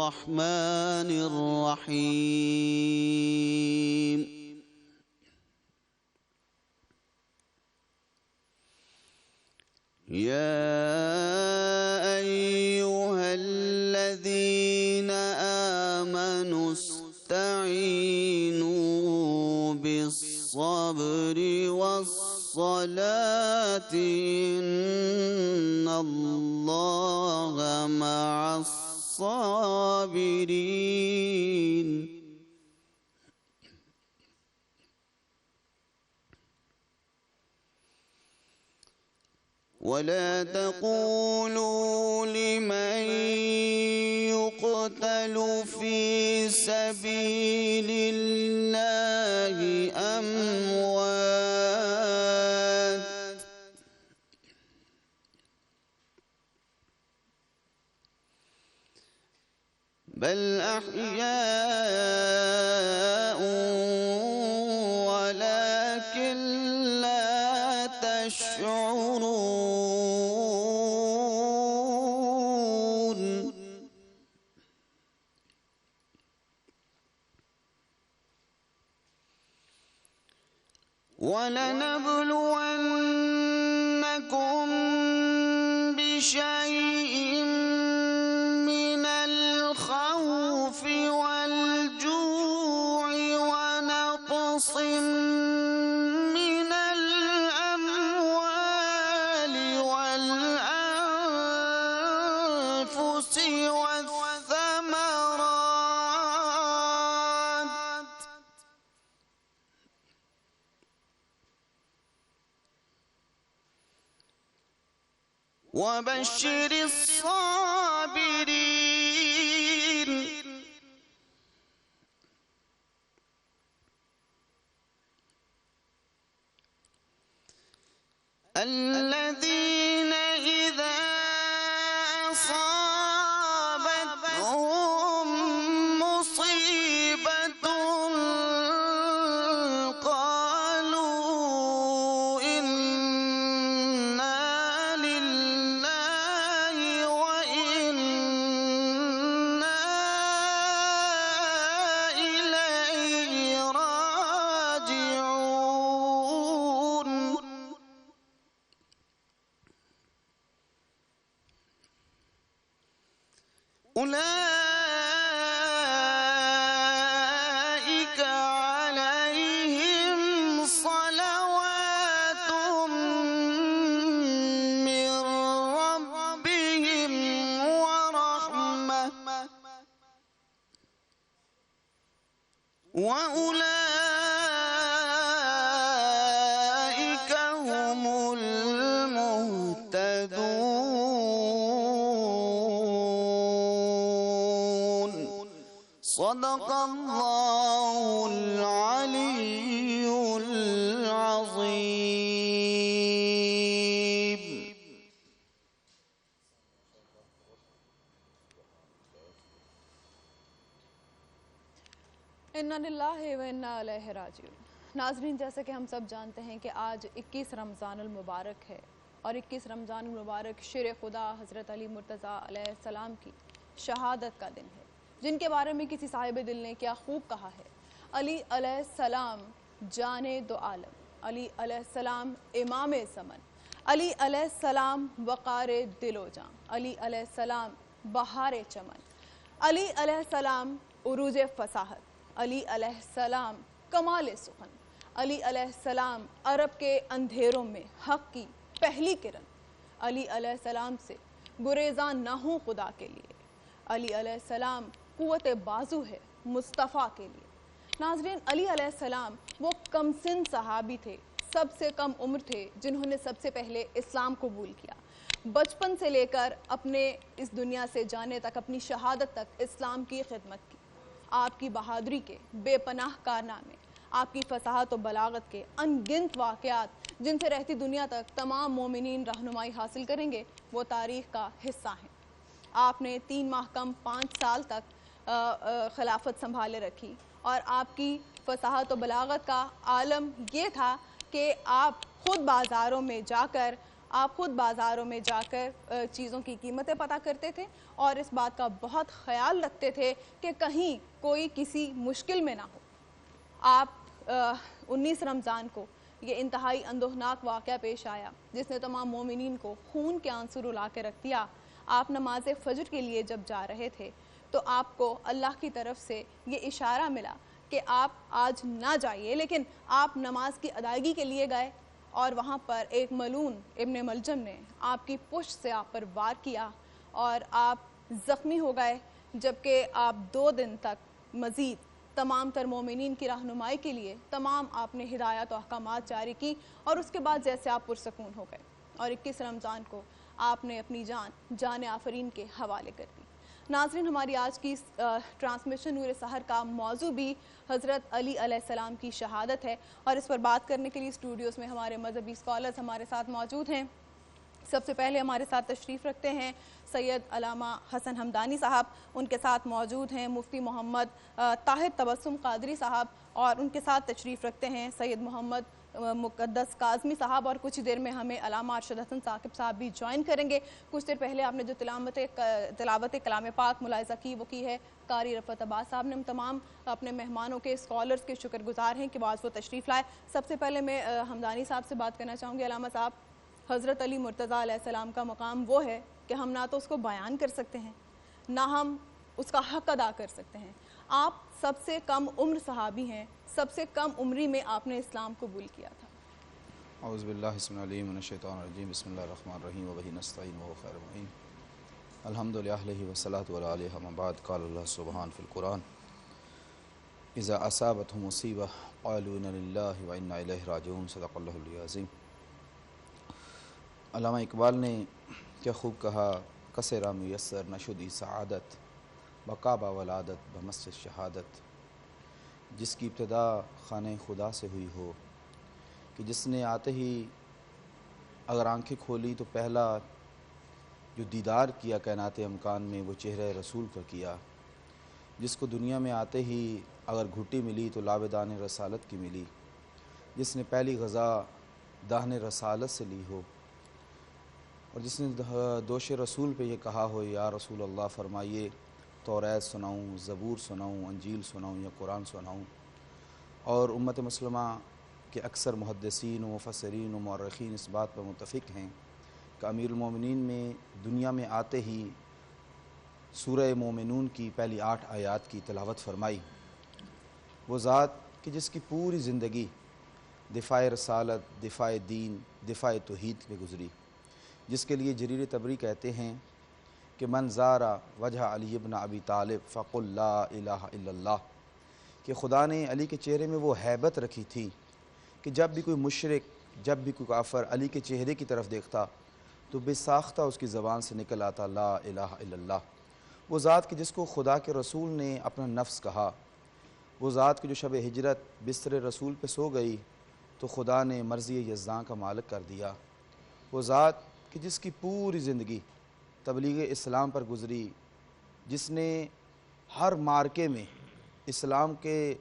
الرحمن الرحيم يا أيها الذين آمنوا استعينوا بالصبر والصلاة إن الله مع الصابرين ولا تقولوا لمن يقتل في سبيل الله أموات بل أحياء ولكن لا تشعرون ولنبلونكم بشيء من الخوف والجوع ونقص من الأموال والأنفس والثمرات وبشر الصابرين الذين إذا أصابتهم مصيبة قالوا إنا لله وإنا إليه راجعون أولئك عليهم صلوات من ربهم ورحمة وأولئك هم المهتدون صدق الله العلي العظيم اِنَّا لِلَّهِ وَإِنَّا إِلَيْهِ راجعون۔ ناظرین، جیسا کہ ہم سب جانتے ہیں کہ آج 21 رمضان المبارک ہے اور 21 رمضان المبارک شیر خدا حضرت علی مرتضیٰ علیہ السلام کی شہادت کا دن ہے، جن کے بارے میں کسی صاحب دل نے کیا خوب کہا ہے: علی علیہ السلام جان دو عالم، علی علیہ السلام امام زمن، علی علیہ السلام وقار دل و جان، علی علیہ السلام بہار چمن، علی علیہ السلام عروج فصاحت، علی علیہ السلام کمال سخن، علی علیہ السلام عرب کے اندھیروں میں حق کی پہلی کرن، علی علیہ السلام سے گریزاں نہ ہوں خدا کے لیے، علی علیہ السلام قوت بازو ہے مصطفیٰ کے لیے۔ ناظرین، علی علیہ السلام وہ کم سن صحابی تھے، سب سے کم عمر تھے، جنہوں نے سب سے پہلے اسلام قبول کیا۔ بچپن سے لے کر اپنے اس دنیا سے جانے تک، اپنی شہادت تک اسلام کی خدمت کی۔ آپ کی بہادری کے بے پناہ کارنامے، آپ کی فصاحت و بلاغت کے ان گنت واقعات جن سے رہتی دنیا تک تمام مومنین رہنمائی حاصل کریں گے، وہ تاریخ کا حصہ ہیں۔ آپ نے 3 ماہ کم 5 سال تک خلافت سنبھالے رکھی، اور آپ کی فصاحت و بلاغت کا عالم یہ تھا کہ آپ خود بازاروں میں جا کر آپ خود بازاروں میں جا کر چیزوں کی قیمتیں پتہ کرتے تھے اور اس بات کا بہت خیال رکھتے تھے کہ کہیں کوئی کسی مشکل میں نہ ہو۔ آپ 19 رمضان کو یہ انتہائی اندوہناک واقعہ پیش آیا جس نے تمام مومنین کو خون کے آنسو رلا کے رکھ دیا۔ آپ نماز فجر کے لیے جب جا رہے تھے تو آپ کو اللہ کی طرف سے یہ اشارہ ملا کہ آپ آج نہ جائیے، لیکن آپ نماز کی ادائیگی کے لیے گئے اور وہاں پر ایک ملعون ابن ملجم نے آپ کی پشت سے آپ پر وار کیا اور آپ زخمی ہو گئے، جبکہ آپ 2 دن تک مزید تمام تر مومنین کی رہنمائی کے لیے تمام آپ نے ہدایات و احکامات جاری کی اور اس کے بعد جیسے آپ پرسکون ہو گئے اور 21 رمضان کو آپ نے اپنی جان آفرین کے حوالے کر دی۔ ناظرین، ہماری آج کی ٹرانسمیشن نور سحر کا موضوع بھی حضرت علی علیہ السلام کی شہادت ہے اور اس پر بات کرنے کے لیے اسٹوڈیوز میں ہمارے مذہبی اسکالرز ہمارے ساتھ موجود ہیں۔ سب سے پہلے ہمارے ساتھ تشریف رکھتے ہیں سید علامہ حسن حمدانی صاحب، ان کے ساتھ موجود ہیں مفتی محمد طاہر تبسم قادری صاحب، اور ان کے ساتھ تشریف رکھتے ہیں سید محمد مقدس کاظمی صاحب، اور کچھ دیر میں ہمیں علامہ ارشد حسن ثاقب صاحب بھی جوائن کریں گے۔ کچھ دیر پہلے آپ نے جو تلاوت کلام پاک ملاحظہ کی وہ کی ہے قاری رفعت عباس صاحب نے۔ ہم تمام اپنے مہمانوں کے اسکالرز کے شکر گزار ہیں کہ بعض وہ تشریف لائے۔ سب سے پہلے میں حمدانی صاحب سے بات کرنا چاہوں گی۔ علامہ صاحب، حضرت علی مرتضیٰ علیہ السلام کا مقام وہ ہے کہ ہم نہ تو اس کو بیان کر سکتے ہیں نہ ہم اس کا حق ادا کر سکتے ہیں۔ آپ سب سے کم عمر صحابی ہیں، سب سے کم عمری میں آپ نے اسلام قبول کیا تھا۔ اعوذ باللہ السمیع العلیم من الشیطان الرجیم، بسم اللہ الرحمن الرحیم، وبہ نستعین وهو خیر المعین، الحمد للہ والصلاۃ والعلیہ اما بعد، قال اللہ سبحان فی القرآن اذا اصابتهم مصیبہ قالوا انا للہ وانا الیہ راجعون، صدق اللہ العظیم۔ علامہ اقبال نے کیا خوب کہا، کسرا میسر نشدی سعادت بقابہ ولادت بمسجد شہادت، جس کی ابتدا خانہ خدا سے ہوئی ہو، کہ جس نے آتے ہی اگر آنکھیں کھولی تو پہلا جو دیدار کیا کائنات امکان میں وہ چہرہ رسول کا کیا، جس کو دنیا میں آتے ہی اگر گھٹی ملی تو لابدان رسالت کی ملی، جس نے پہلی غذا دہن رسالت سے لی ہو، اور جس نے دوش رسول پہ یہ کہا ہو یا رسول اللہ فرمائیے توریت سناؤں، زبور سناؤں، انجیل سناؤں یا قرآن سناؤں۔ اور امت مسلمہ کے اکثر محدثین و مفسرین و مورخین اس بات پر متفق ہیں کہ امیر المومنین میں دنیا میں آتے ہی سورہ مومنون کی پہلی 8 آیات کی تلاوت فرمائی۔ وہ ذات کہ جس کی پوری زندگی دفاع رسالت، دفاع دین، دفاع توحید پہ گزری، جس کے لیے جریر طبری کہتے ہیں کہ من زارا وجہ علی ابن ابی طالب فقل لا الہ الا اللہ، کہ خدا نے علی کے چہرے میں وہ ہیبت رکھی تھی کہ جب بھی کوئی مشرک، جب بھی کوئی کافر علی کے چہرے کی طرف دیکھتا تو بے ساختہ اس کی زبان سے نکل آتا لا الہ الا اللہ۔ وہ ذات کہ جس کو خدا کے رسول نے اپنا نفس کہا، وہ ذات کہ جو شب ہجرت بستر رسول پہ سو گئی تو خدا نے مرضی یزداں کا مالک کر دیا۔ وہ ذات کہ جس کی پوری زندگی تبلیغ اسلام پر گزری، جس نے ہر مارکے میں اسلام کے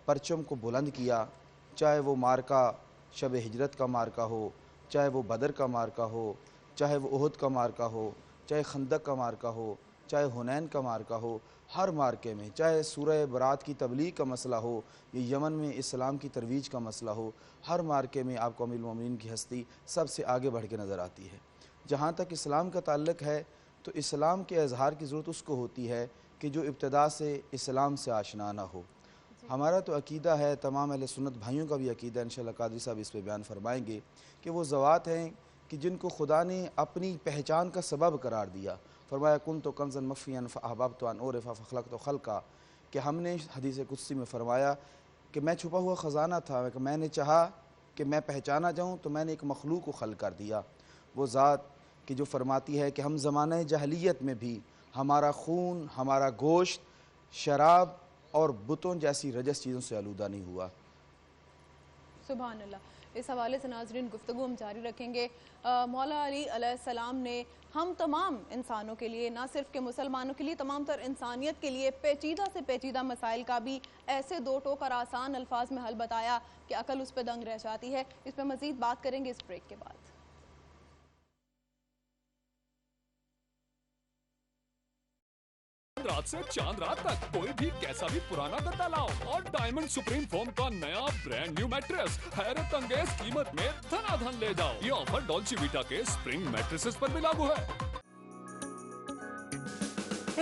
پرچم کو بلند کیا، چاہے وہ مارکہ شب ہجرت کا مارکہ ہو، چاہے وہ بدر کا مارکہ ہو، چاہے وہ احد کا مارکہ ہو، چاہے خندق کا مارکہ ہو، چاہے حنین کا مارکہ ہو، ہر مارکے میں، چاہے سورہ برات کی تبلیغ کا مسئلہ ہو، یہ یمن میں اسلام کی ترویج کا مسئلہ ہو، ہر مارکے میں آپ کو امیر المومنین کی ہستی سب سے آگے بڑھ کے نظر آتی ہے۔ جہاں تک اسلام کا تعلق ہے تو اسلام کے اظہار کی ضرورت اس کو ہوتی ہے کہ جو ابتدا سے اسلام سے آشنا نہ ہو۔ ہمارا تو عقیدہ ہے، تمام اہل سنت بھائیوں کا بھی عقیدہ، انشاءاللہ قادری صاحب اس پہ بیان فرمائیں گے، کہ وہ ذوات ہیں کہ جن کو خدا نے اپنی پہچان کا سبب قرار دیا۔ فرمایا کنت کنزا مخفیا فاحببت ان اعرف فخلقت خلقا، کہ ہم نے حدیث قدسی میں فرمایا کہ میں چھپا ہوا خزانہ تھا، کہ میں نے چاہا کہ میں پہچانا جاؤں تو میں نے ایک مخلوق کو خلق کر دیا۔ وہ ذات کہ جو فرماتی ہے کہ ہم زمانہ جاہلیت میں بھی ہمارا خون، ہمارا گوشت شراب اور بتوں جیسی رجس چیزوں سے آلودہ نہیں ہوا۔ سبحان اللہ۔ اس حوالے سے ناظرین گفتگو ہم جاری رکھیں گے۔ مولا علی علیہ السلام نے ہم تمام انسانوں کے لیے، نہ صرف کہ مسلمانوں کے لیے، تمام تر انسانیت کے لیے پیچیدہ سے پیچیدہ مسائل کا بھی ایسے دو ٹوک اور آسان الفاظ میں حل بتایا کہ عقل اس پہ دنگ رہ جاتی ہے۔ اس پہ مزید بات کریں گے اس بریک کے بعد۔ रात से चांद रात तक कोई भी कैसा भी पुराना गद्दा लाओ और डायमंड सुप्रीम फोम का नया ब्रांड न्यू मैट्रेस हैरत अंगेज कीमत में धनाधन ले जाओ। ये ऑफर डॉल्चे वीटा के स्प्रिंग मैट्रेसेस पर भी लागू है।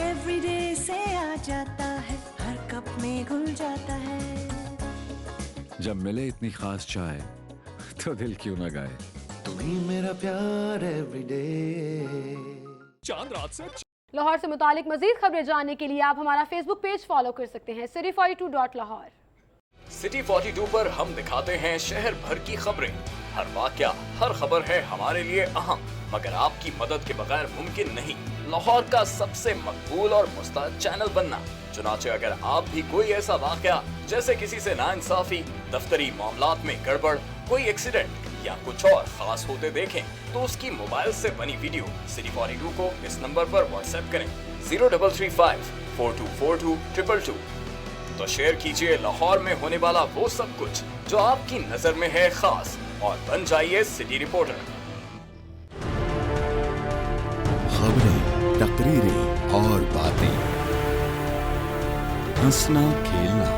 एवरीडे से आ जाता है, हर कप में घुल जाता है। जब मिले इतनी खास चाय तो दिल क्यों न गाए। तू ही मेरा प्यार एवरीडे। चांद रात से लाहौर से मुतालिक मजीद खबरें जानने के लिए आप हमारा फेसबुक पेज फॉलो कर सकते हैं city42.lahore। सिटी 42 पर हम दिखाते हैं शहर भर की खबरें। हर वाकया, हर खबर है हमारे लिए अहम, मगर आपकी मदद के बगैर मुमकिन नहीं लाहौर का सबसे मकबूल और मुस्तैद चैनल बनना। चुनाचे अगर आप भी कोई ऐसा वाकया जैसे किसी से नाइंसाफी, दफ्तरी मामलात में गड़बड़, कोई एक्सीडेंट या कुछ और खास होते देखें तो उसकी मोबाइल से बनी वीडियो सिटी 42 को इस नंबर पर व्हाट्सएप करें 0335 4242 222। तो शेयर कीजिए लाहौर में होने वाला वो सब कुछ जो आपकी नजर में है खास और बन जाइए सिटी रिपोर्टर। खबरें, तकरीरें और बातें, हंसना खेलना,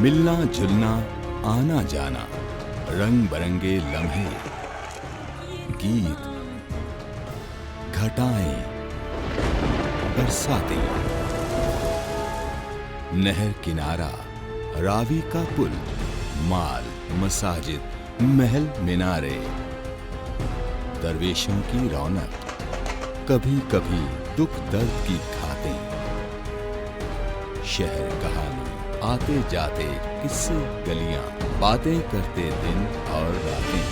मिलना जुलना, आना जाना, रंग बरंगे लम्हे, गीत, घटाएं, बरसातें, नहर किनारा, रावी का पुल, माल, मसाजिद, महल मीनारे, दरवेशों की रौनक, कभी कभी दुख दर्द की घातें, शहर कहानी, आते जाते किस्से गलियां, बातें करते दिन और रातें,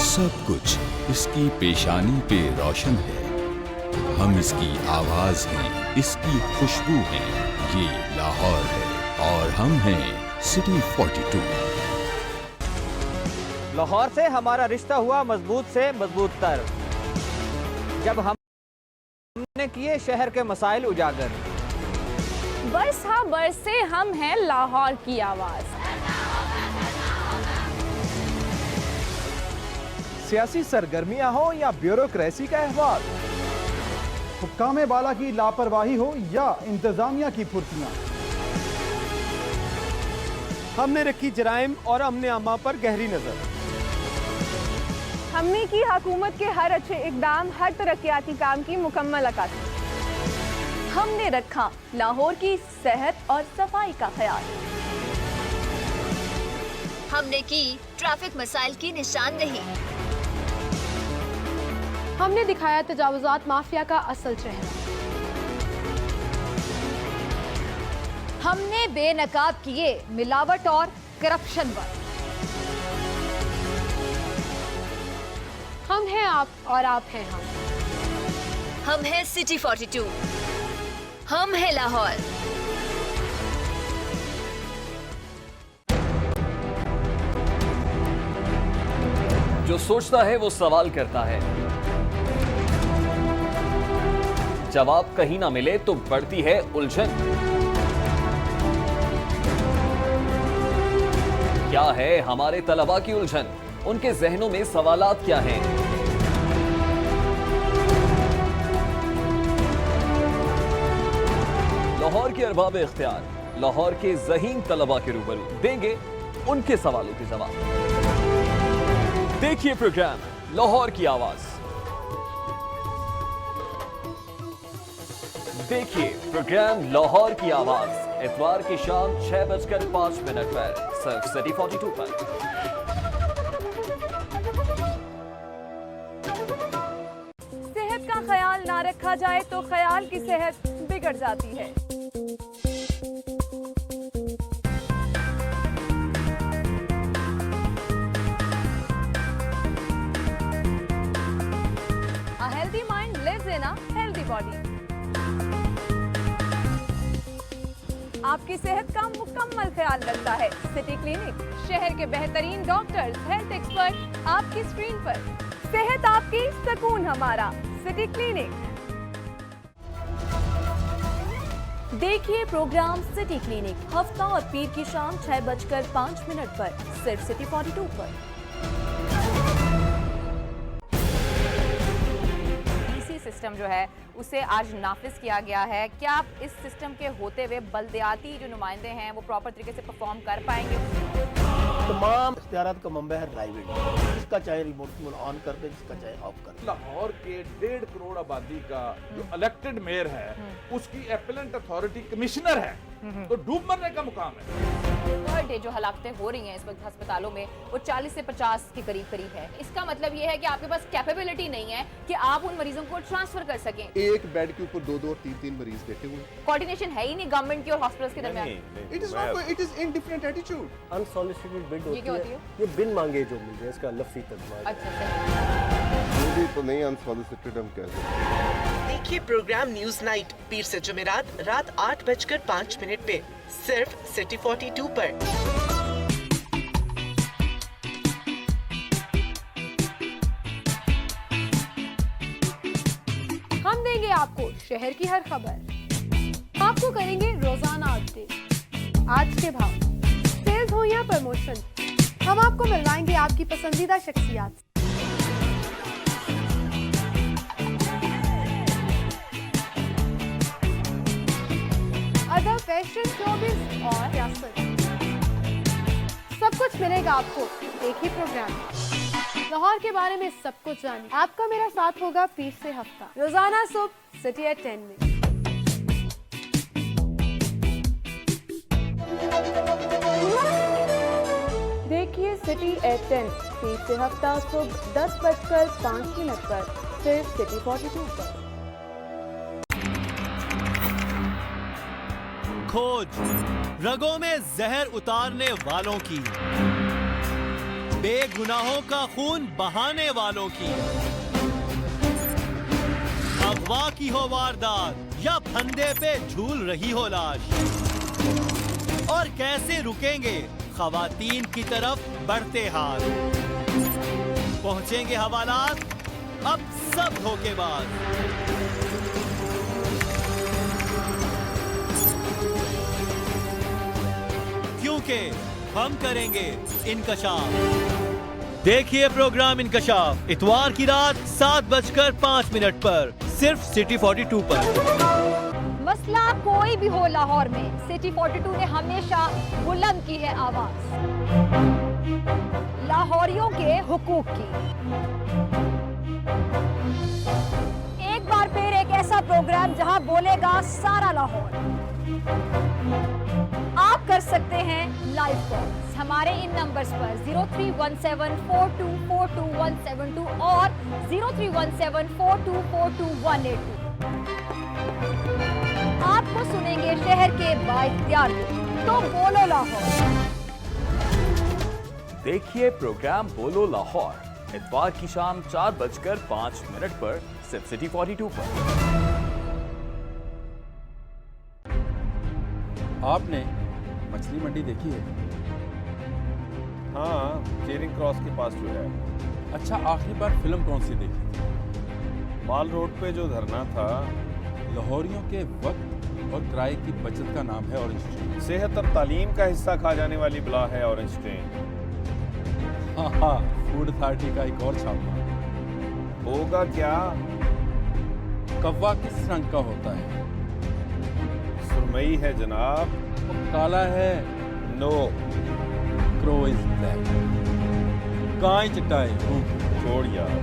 सब कुछ इसकी पेशानी पे रोशन है। हम इसकी आवाज हैं, इसकी खुशबू हैं। ये लाहौर है और हम हैं सिटी 42। लाहौर से हमारा रिश्ता हुआ मजबूत से मजबूत तर जब हमने किए शहर के मसाइल उजागर। बरस हाँ बरस से हम हैं लाहौर की आवाज। सियासी सरगर्मियां हो या ब्यूरोक्रेसी का अहवाल, हुक्काम बाला की लापरवाही हो या इंतजामिया की फुर्तियां, हमने रखी जराइम और अमन आमा पर गहरी नजर। हमने की हुकूमत के हर अच्छे इकदाम, हर तरक्याती काम की मुकम्मल अक्कासी। हमने रखा लाहौर की सेहत और सफाई का ख्याल। हमने की ट्रैफिक मसाइल की निशानदेही। हमने दिखाया तजावुजात माफिया का असल चेहरा। हमने बेनकाब किए मिलावट और करप्शन पर। हम हैं आप और आप हैं हम। हम हैं सिटी 42। हम हैं लाहौर। जो सोचता है वो सवाल करता है, जवाब कहीं ना मिले तो बढ़ती है उलझन। क्या है हमारे तलबा की उलझन? उनके जहनों में सवालात क्या हैं? लाहौर के अरबाब इख्तियार, लाहौर के ज़हीन तलबा के रूबरू देंगे उनके सवालों के जवाब। देखिए प्रोग्राम लाहौर की आवाज। देखिए प्रोग्राम लाहौर की आवाज इतवार की शाम 6:05 पर सिर्फ सिटी 42 पर। सेहत का ख्याल ना रखा जाए तो ख्याल की सेहत बिगड़ जाती है। A healthy mind lives in a healthy body. आपकी सेहत का मुकम्मल ख्याल रखता है सिटी क्लिनिक। शहर के बेहतरीन डॉक्टर्स, हेल्थ एक्सपर्ट आपकी स्क्रीन पर। सेहत आपकी, सुकून हमारा। City clinic. देखिए प्रोग्राम सिटी क्लिनिक हफ्ता और पीर की शाम 6:05 पर सिर्फ सिटी 42 पर। डीसी से سسٹم جو ہے اسے آج نافذ کیا گیا ہے. کیا آپ اس سسٹم کے ہوتے ہوئے بلدیاتی جو نمائندے ہیں وہ پراپر طریقے سے پرفارم کر پائیں گے؟ تمام اختیارات کا منبع ہے پرائیویٹ، جس کا چاہے ریموٹ آن کر دے، جس کا چاہے آف کر دے. لاہور کے 1.5 کروڑ آبادی کا جو الیکٹڈ میئر ہے اس کی ایپلنٹ اتھارٹی کمشنر ہے، تو ڈوب مرنے کا مقام ہے. پر ڈے جو ہلاکتیں ہو رہی ہیں اس وقت ہسپتالوں میں وہ 40 سے 50 کے قریب ہے. اس کا مطلب یہ ہے کہ آپ کے پاس کیپیبلٹی نہیں ہے کہ آپ ان مریضوں کو ٹرانسفر کر سکیں. ایک بیڈ کے اوپر 2 اور 3 مریض بیٹھے ہوئے. کوارڈینیشن ہے ہی نہیں گورنمنٹ کی اور ہاسپٹلز کے درمیان. It is indifferent attitude. Unsolicited bid یہ کیا ہوتی ہے؟ یہ بن مانگے جو مل رہے ہیں، اس کا لفظی ترجمہ. مجھے تو نہیں unsolicited ہم کہہ سکتے. دیکھیے پروگرام نیوز نائٹ پیر سے جمعرات رات 8:05 پہ صرف سٹی 42 پر. ہم دیں گے آپ کو شہر کی ہر خبر. آپ کو کریں گے روزانہ اپڈیٹ. آج کے بھاؤ، سیلز ہو یا پروموشن، ہم آپ کو ملوائیں گے آپ کی پسندیدہ شخصیات. ادب، فیشن، شوبز اور سیاست، سب کچھ ملے گا آپ کو ایک ہی پروگرام. لاہور کے بارے میں سب کچھ جانیں. آپ کا میرا ساتھ ہوگا پیر سے ہفتہ، روزانہ صبح سٹی ایٹ 10 میں. دیکھیے سٹی ایٹ 10 پیر سے ہفتہ صبح 10:05 پر صرف سٹی 42 پر. کھوج رگوں میں زہر اتارنے والوں کی، بے گناہوں کا خون بہانے والوں کی. اغوا کی ہو واردات یا پھندے پہ جھول رہی ہو لاش، اور کیسے رکیں گے خواتین کی طرف بڑھتے ہاتھ. پہنچیں گے حوالات اب سب دھوکے باز. کیونکہ ہم کریں گے انکشاف. دیکھیے پروگرام انکشاف اتوار کی رات 7:05 پر صرف سٹی 42 پر. مسئلہ کوئی بھی ہو لاہور میں، سٹی 42 نے ہمیشہ بلند کی ہے آواز لاہوریوں کے حقوق کی. ایک بار پھر ایک ایسا پروگرام جہاں بولے گا سارا لاہور. آپ کر سکتے ہیں لائیو کالز ہمارے ان نمبرز پر 031742422172 اور 031742422182. آپ کو سنیں گے شہر کے بااختیار تو بولو لاہور. دیکھیے پروگرام بولو لاہور اتوار کی شام 4:05 پر صرف سٹی 42 پر. آپ نے مچھلی منڈی دیکھی ہے؟ ہاں، چیرنگ کراس کے پاس جو ہے. اچھا، آخری بار فلم کون سی دیکھی تھی؟ مال روڈ پہ جو دھرنا تھا. لاہوریوں کے وقت اور کرائے کی بچت کا نام ہے اورنج ٹرین. صحت اور تعلیم کا حصہ کھا جانے والی بلا ہے اورنج ٹرین. ہاں، فوڈ اتھارٹی کا ایک اور چھاپا. ہوگا کیا؟ کوا کس رنگ کا ہوتا ہے؟ سرمئی ہے جناب. کالا ہے؟ نو. کرو از بلیک. گائے چٹائے. چھوڑ یار.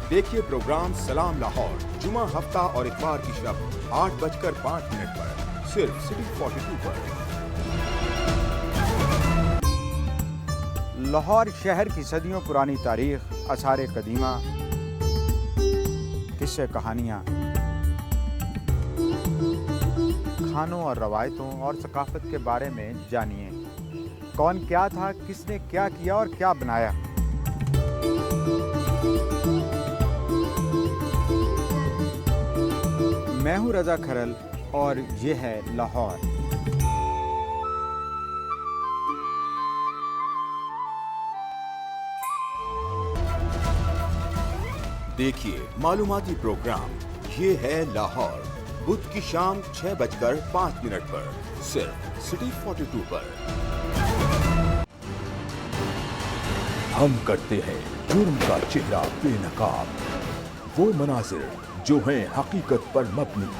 دیکھیے پروگرام سلام لاہور جمعہ ہفتہ اور اتوار کی شب 8:05 پر صرف سٹی 42 پر. لاہور شہر کی صدیوں پرانی تاریخ، آثار قدیمہ، قصے کہانیاں، کھانوں اور روایتوں اور ثقافت کے بارے میں جانیے. کون کیا تھا، کس نے کیا کیا اور کیا بنایا. میں ہوں رضا کھرل اور یہ ہے لاہور. دیکھیے معلوماتی پروگرام یہ ہے لاہور بدھ کی شام 6:05 پر صرف سٹی 42 پر. हम करते हैं जुर्म का चेहरा बेनकाब, वो मनाजिर जो हैं हकीकत पर मबनी,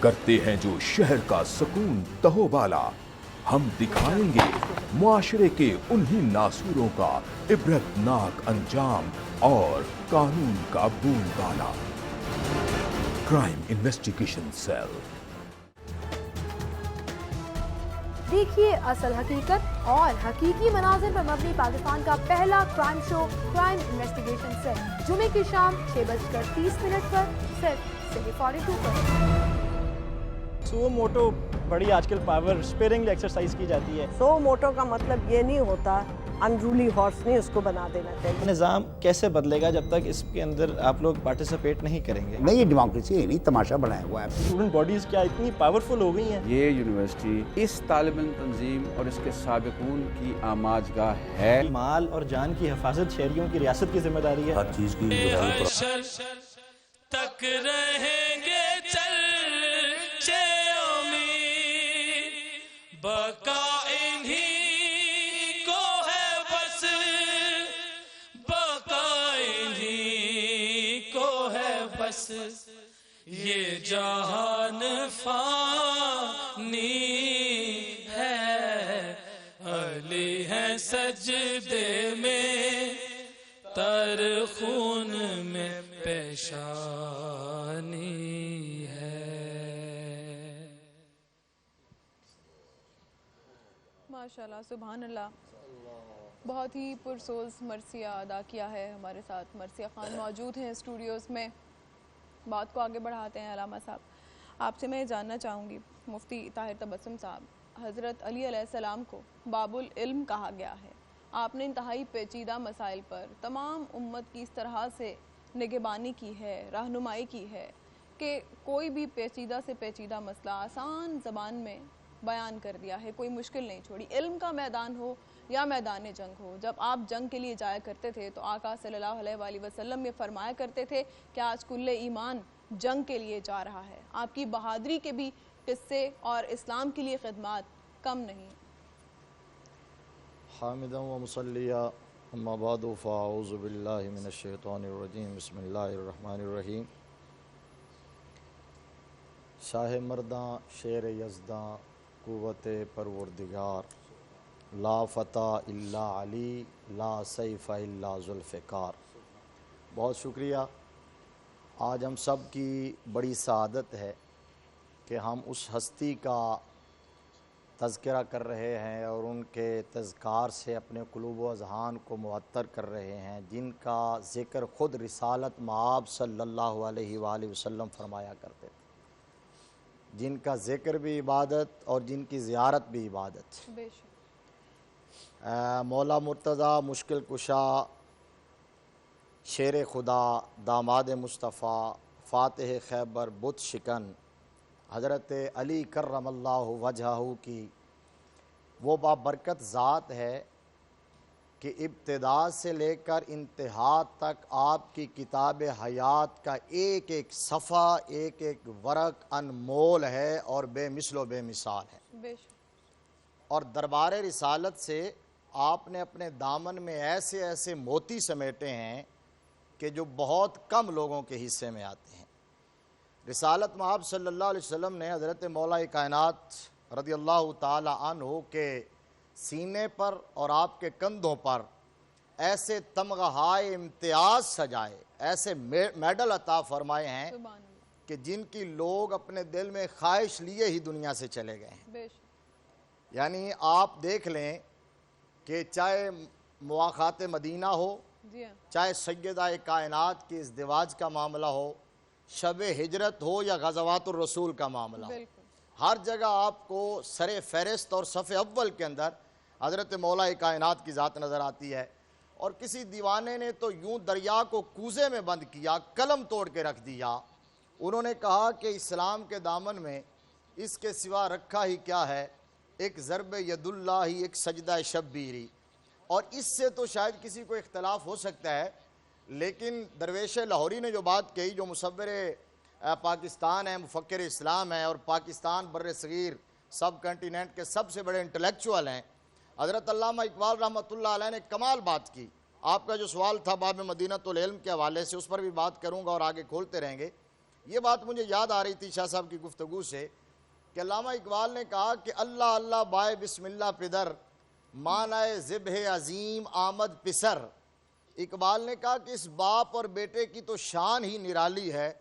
करते हैं जो शहर का सुकून तहोबाला। हम दिखाएंगे मुआशरे के उन्हीं नासूरों का इबरतनाक अंजाम और कानून का बोलबाला। Crime investigation cell. देखिए असल हकीकत और हकीकी मनाजिर पर मबनी पाकिस्तान का पहला crime show crime investigation cell, जुमे की शाम 6:30 पर सिर्फ सिटी 42 पर। सो मोटो बड़ी आजकल पावर स्पेयरिंग एक्सरसाइज की जाती है। सो मोटो का मतलब ये नहीं होता अनरूली हॉर्स नहीं उसको बना देना चाहिए। निज़ाम कैसे बदलेगा जब तक इसके अंदर आप लोग पार्टिसिपेट नहीं करेंगे? नहीं, ये डेमोक्रेसी है नहीं, तमाशा बनाया हुआ है। स्टूडेंट बॉडीज़ क्या इतनी पावरफुल हो गई हैं? ये यूनिवर्सिटी इस तालिब इल्म तंजीम और इसके साबिकून की आमाजगाह है। माल और जान की हिफाजत शहरियों की रियासत की जिम्मेदारी है। हर चीज़ की तक रहेंगे चलचे उम्मीद, बका इन्हीं को है बस, बका इन्हीं को है बस, ये जहान फानी है, अली है सजदे में तर खून में पेशानी है। माशाल्लाह, सुभान अल्लाह। बहुत ही पुरसोज मरसिया अदा किया है। हमारे साथ मरसिया खान मौजूद हैं स्टूडियोज़ में। बात को आगे बढ़ाते हैं अलामा साहब। आपसे मैं जानना चाहूँगी, मुफ्ती ताहिर तबस्सुम साहब, हज़रत अली अलैहिस्सलाम को बाबुल इल्म कहा गया है। आपने इंतहाई पेचीदा मसाइल पर तमाम उम्मत की इस तरह से निगहबानी की है, रहनुमाई की है कि कोई भी पेचीदा से पेचीदा मसला आसान ज़बान में बयान कर दिया है, कोई मुश्किल नहीं छोड़ी। इल्म का मैदान हो या मैदान जंग हो, जब आप जंग के लिए जाया करते थे तो आका सल्लल्लाहु अलैहि वसल्लम ये फरमाया करते थे कि आज कुल्ले ईमान जंग के लिए जा रहा है। आपकी बहादुरी के भी किस्से और इस्लाम के लिए खिदमत कम नहीं। हामिदन व मुसल्लिया अम्मा बादु फ़अऊज़ु बिल्लाहि मिनश शैतानिर रजीम बिस्मिल्लाहिर रहमानिर रहीम। शाह मर्दां शेर यज़दां क़ुव्वत परवरदिगार, ला फ़ता इल्ला अली, ला सैफ़ इल्ला ज़ुल्फ़िकार। बहुत शुक्रिया। आज हम सब की बड़ी सआदत है कि हम उस हस्ती का तज़किरा कर रहे हैं और उनके तज़कार से अपने क़ुलूब व अज़हान को मुअत्तर कर रहे हैं, जिनका ज़िक्र ख़ुद रिसालत मआब सल्लल्लाहु अलैहि वसल्लम फरमाया करते थे, जिनका ज़िक्र भी इबादत और जिनकी ज़ियारत भी इबादत। मौला मुर्तज़ा, मुश्किल कुशा, शेर खुदा, दामाद मुस्तफ़ा, फ़ातिह खैबर, बुत शिकन हज़रत अली करमल्लाहु वजहहू की वो बाबरकत ज़ात है कि इब्तिदा से लेकर इंतहा तक आपकी किताब हयात का एक एक सफ़ा, एक एक वरक अनमोल है और बेमिसल व बेमिसाल है। और दरबार रिसालत से आपने अपने दामन में ऐसे ऐसे मोती समेटे हैं कि जो बहुत कम लोगों के हिस्से में आते हैं। रिसालत मआब सल्लल्लाहु अलैहि वसल्लम ने हज़रत मौला कायनात रज़ियल्लाहु ताला अन्हु के सीने पर और आपके कंधों पर ऐसे तमग़ाए इम्तियाज़ सजाए, ऐसे मेडल अता फरमाए हैं कि जिनकी लोग अपने दिल में ख्वाहिश लिए ही दुनिया से चले गए हैं। यानी आप देख लें कि चाहे मुआख़ात मदीना हो, चाहे सैयदा कायनात की इज़्दिवाज का मामला हो, शब हिजरत हो या ग़ज़वातुर रसूल का मामला हो, हर जगह आपको सरे फ़हरिस्त और सफ़े अव्वल के अंदर हज़रत मौला कायनात की ज़ात नज़र आती है। और किसी दीवाने ने तो यूं दरिया को कूज़े में बंद किया, कलम तोड़ के रख दिया। उन्होंने कहा कि इस्लाम के दामन में इसके सिवा रखा ही क्या है, एक ज़रब यदुल्लाही, एक सजदा शब्बीरी। और इससे तो शायद किसी को इख्तलाफ हो सकता है, लेकिन दरवेश लाहौरी ने जो बात कही, जो मुसव्विर पाकिस्तान है, मुफक्किर इस्लाम है और पाकिस्तान बर्र सगीर सब कंटिनेंट के सबसे बड़े इंटेलेक्चुअल हैं, حضرت علامہ اقبال رحمۃ اللہ علیہ نے کمال بات کی. آپ کا جو سوال تھا باب مدینۃ العلم کے حوالے سے، اس پر بھی بات کروں گا اور آگے کھولتے رہیں گے. یہ بات مجھے یاد آ رہی تھی شاہ صاحب کی گفتگو سے کہ علامہ اقبال نے کہا کہ اللہ اللہ بائے بسم اللہ پدر مانائے ذبح عظیم آمد پسر. اقبال نے کہا کہ اس باپ اور بیٹے کی تو شان ہی نرالی ہے.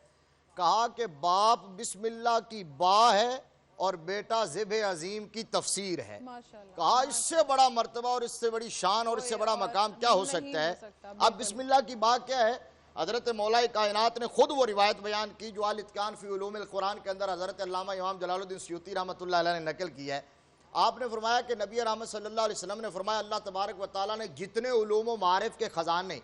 کہا کہ باپ بسم اللہ کی با ہے اور بیٹا ذبح عظیم کی تفسیر ہے. کہا اس سے بڑا مرتبہ اور اس سے بڑی شان اور اس سے بڑا مقام کیا ہو سکتا ہے. اب بسم اللہ کی با کیا ہے؟ حضرت مولا کائنات نے خود وہ روایت بیان کی جو الاتقان فی علوم القرآن کے اندر حضرت علامہ امام جلال الدین سیوطی رحمۃ اللہ علیہ نے نقل کی ہے. آپ نے فرمایا کہ نبی رحمت صلی اللہ علیہ وسلم نے فرمایا اللہ تبارک و تعالیٰ نے جتنے علوم و معارف کے خزانے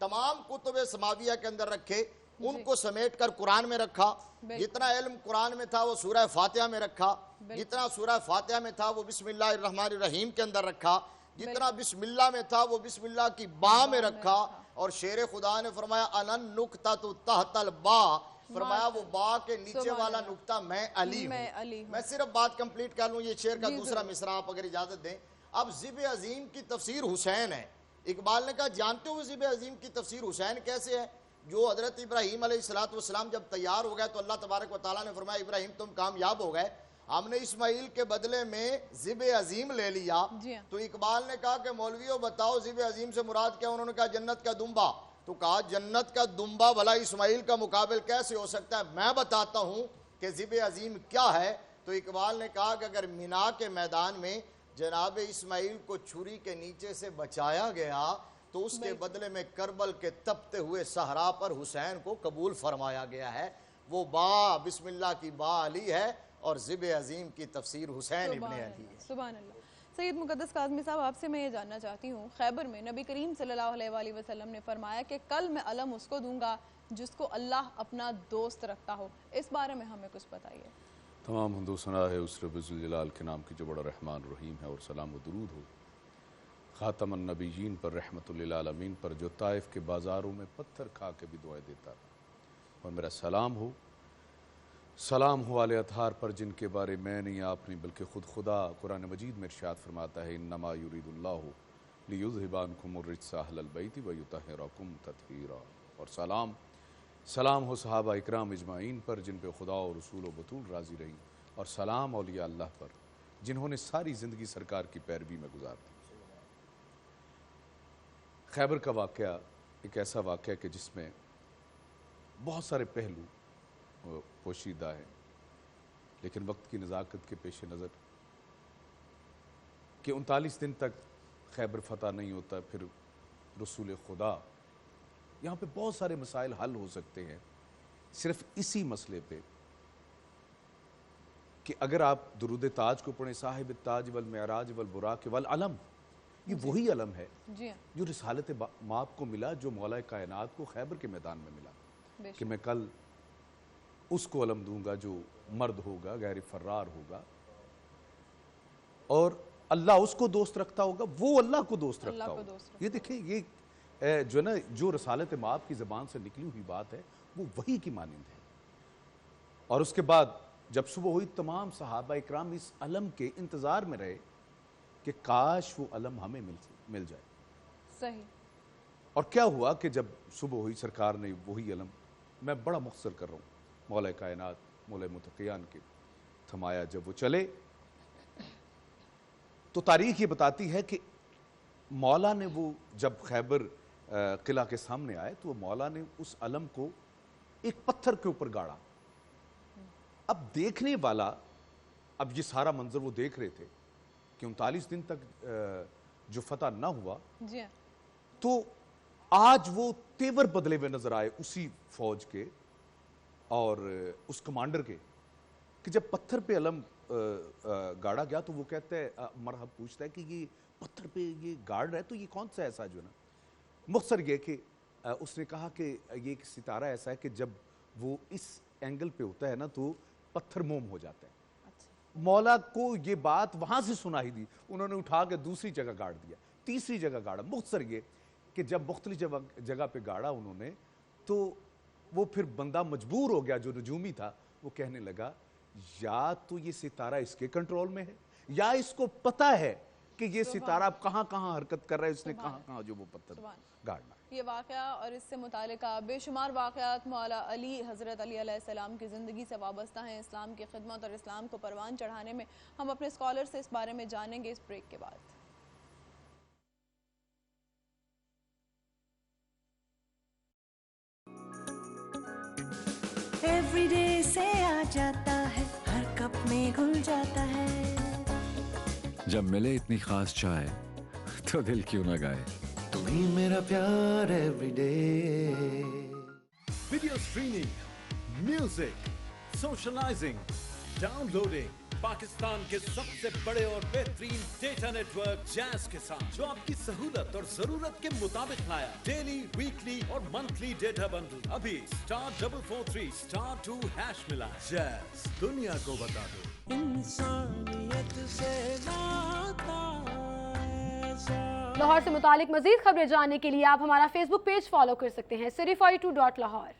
تمام کتب سماویہ کے اندر رکھے ان کو سمیٹ کر قرآن میں رکھا. جتنا علم قرآن میں تھا وہ سورہ فاتحہ میں رکھا. جتنا سورہ فاتحہ میں تھا وہ بسم اللہ الرحمن الرحیم کے اندر رکھا. جتنا بسم اللہ میں تھا وہ بسم اللہ کی با میں رکھا. اور شیر خدا نے فرمایا انن نکتۃ تحت البا، فرمایا وہ با کے نیچے والا نکتہ میں علی ہوں. میں صرف بات کمپلیٹ کر لوں، یہ شعر کا دوسرا مصرع آپ اگر اجازت دیں. اب ذبح عظیم کی تفسیر حسین ہے. اقبال نے کہا جانتے ہو ذبح عظیم کی تفسیر حسین کیسے ہے؟ جو حضرت ابراہیم علیہ السلام جب تیار ہو گئے تو اللہ تبارک و تعالیٰ نے فرمایا ابراہیم تم کامیاب ہو گئے، ہم نے اسماعیل کے بدلے میں ذبح عظیم لے لیا. تو اقبال نے کہا کہ مولویوں بتاؤ ذبح عظیم سے مراد کیا؟ انہوں نے کہا جنت کا دمبا. تو کہا جنت کا دمبا بھلا اسماعیل کا مقابل کیسے ہو سکتا ہے؟ میں بتاتا ہوں کہ ذبح عظیم کیا ہے. تو اقبال نے کہا کہ اگر مینا کے میدان میں جناب اسماعیل کو چھری کے نیچے سے بچایا گیا تو اس کے بدلے میں کربل کے تپتے ہوئے صحرا پر حسین کو قبول فرمایا گیا ہے. وہ با بسم اللہ کی با علی ہے اور ذبح عظیم کی تفسیر حسین ابن علی ہے. سبحان اللہ. سید مقدس کاظمی صاحب آپ سے میں یہ جاننا چاہتی ہوں، خیبر میں نبی کریم صلی اللہ علیہ وآلہ وسلم نے فرمایا کہ کل میں علم اس کو دوں گا جس کو اللہ اپنا دوست رکھتا ہو. اس بارے میں ہمیں کچھ بتائیے. تمام حمد و ثنا ہے اس رب ذوالجلال کے نام کی جو بڑا رحمان رحیم ہے، اور سلام و درود ہو خاتم النبیین پر رحمت للعالمین پر جو طائف کے بازاروں میں پتھر کھا کے بھی دعائیں دیتا. اور میرا سلام ہو آل اطہار پر جن کے بارے میں نہیں آپ نے بلکہ خود خدا قرآن مجید میں ارشاد فرماتا ہے انما یرید اللہ لیذھب عنکم الرجس اہل البیت ویطہرکم تطہیرا. اور سلام ہو صحابہ اکرام اجمعین پر جن پہ خدا اور رسول و بطول راضی رہی. اور سلام اولیاء اللہ پر جنہوں نے ساری زندگی سرکار کی پیروی میں گزار دی. خیبر کا واقعہ ایک ایسا واقعہ کہ جس میں بہت سارے پہلو پوشیدہ ہیں، لیکن وقت کی نزاکت کے پیش نظر کہ 39 دن تک خیبر فتح نہیں ہوتا، پھر رسول خدا، یہاں پہ بہت سارے مسائل حل ہو سکتے ہیں صرف اسی مسئلے پہ کہ اگر آپ درود تاج کو پڑھیں، صاحب التاج والمعراج والبراق والعلم، یہ وہی علم ہے جو رسالت مآب کو ملا، جو مولا کائنات کو خیبر کے میدان میں ملا کہ میں کل اس کو علم دوں گا جو مرد ہوگا، غیر فرار ہوگا، اور اللہ اس کو دوست رکھتا ہوگا، وہ اللہ کو دوست رکھتا ہوگا. یہ دیکھیں، یہ جو نا جو رسالت مآب کی زبان سے نکلی ہوئی بات ہے وہ وہی کی مانند ہے. اور اس کے بعد جب صبح ہوئی تمام صحابہ اکرام اس علم کے انتظار میں رہے کہ کاش وہ علم ہمیں مل جائے. صحیح. اور کیا ہوا کہ جب صبح ہوئی سرکار نے وہی علم، میں بڑا مختصر کر رہا ہوں، مولا کائنات مولا متقیان کے تھمایا. جب وہ چلے تو تاریخ یہ بتاتی ہے کہ مولا نے وہ جب خیبر قلعہ کے سامنے آئے تو وہ مولا نے اس علم کو ایک پتھر کے اوپر گاڑا. اب دیکھنے والا، اب یہ سارا منظر وہ دیکھ رہے تھے کہ 39 دن تک جو فتح نہ ہوا، تو آج وہ تیور بدلے ہوئے نظر آئے اسی فوج کے اور اس کمانڈر کے کہ جب پتھر پہ علم گاڑا گیا تو وہ کہتا ہے، مرحب پوچھتا ہے کہ یہ پتھر پہ یہ گاڑ رہا ہے تو یہ کون سا ایسا جو ہے نا. مختصر یہ کہ اس نے کہا کہ یہ ایک ستارہ ایسا ہے کہ جب وہ اس اینگل پہ ہوتا ہے نا تو پتھر موم ہو جاتا ہے. مولا کو یہ بات وہاں سے سنائی دی، انہوں نے اٹھا کے دوسری جگہ گاڑ دیا، تیسری جگہ گاڑا. مختصر یہ کہ جب مختلف جگہ پہ گاڑا انہوں نے تو وہ پھر بندہ مجبور ہو گیا جو نجومی تھا، وہ کہنے لگا یا تو یہ ستارہ اس کے کنٹرول میں ہے یا اس کو پتہ ہے کہ یہ ستارہ اب کہاں کہاں حرکت کر رہا ہے, اس نے کہاں کہاں جو وہ پتھر گاڑنا. یہ واقعہ اور اس سے متعلقہ بے شمار واقعات مولا علی حضرت علی علیہ السلام کی زندگی سے وابستہ ہیں. اسلام کی خدمت اور اسلام کو پروان چڑھانے میں ہم اپنے اسکالر سے اس بارے میں جانیں گے اس بریک کے بعد. ایوری ڈے سے آ جاتا ہے, ہر کپ میں گھل جاتا ہے. جب ملے اتنی خاص چائے تو دل کیوں نہ گائے. تو ہی میرا پیار every day. Video streaming, music, socialising, downloading, Pakistan کے سب سے بڑے اور بہترین ڈیٹا نیٹ ورک جیز کے ساتھ, جو آپ کی سہولت اور ضرورت کے مطابق لایا. ڈیلی, ویکلی اور منتھلی ڈیٹا بنڈل ابھی *443*2# ملا. جیز, دنیا کو بتا دو. انسانیت سے ناتا لاہور سے متعلق مزید خبریں جاننے کے لیے آپ ہمارا فیس بک پیج فالو کر سکتے ہیں, City42.Lahore.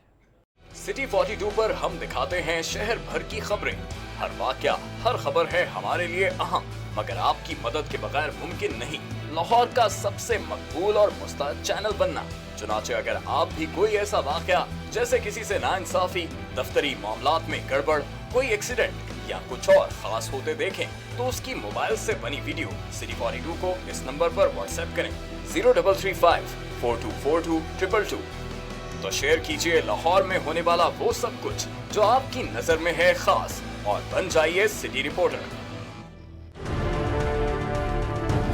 City 42 پر ہم دکھاتے ہیں شہر بھر کی خبریں. ہر واقعہ, ہر خبر ہے ہمارے لیے اہم, مگر آپ کی مدد کے بغیر ممکن نہیں لاہور کا سب سے مقبول اور مستعد چینل بننا. چنانچہ اگر آپ بھی کوئی ایسا واقعہ جیسے کسی سے ناانصافی, دفتری معاملات میں گڑبڑ, کوئی ایکسیڈنٹ یا کچھ اور خاص ہوتے دیکھیں تو اس کی موبائل سے بنی ویڈیو City 42 کو اس نمبر پر واٹس ایپ کریں 0335-4242-222. تو شیئر کیجئے لاہور میں ہونے والا وہ سب کچھ جو آپ کی نظر میں ہے خاص, اور بن جائیے سٹی رپورٹر.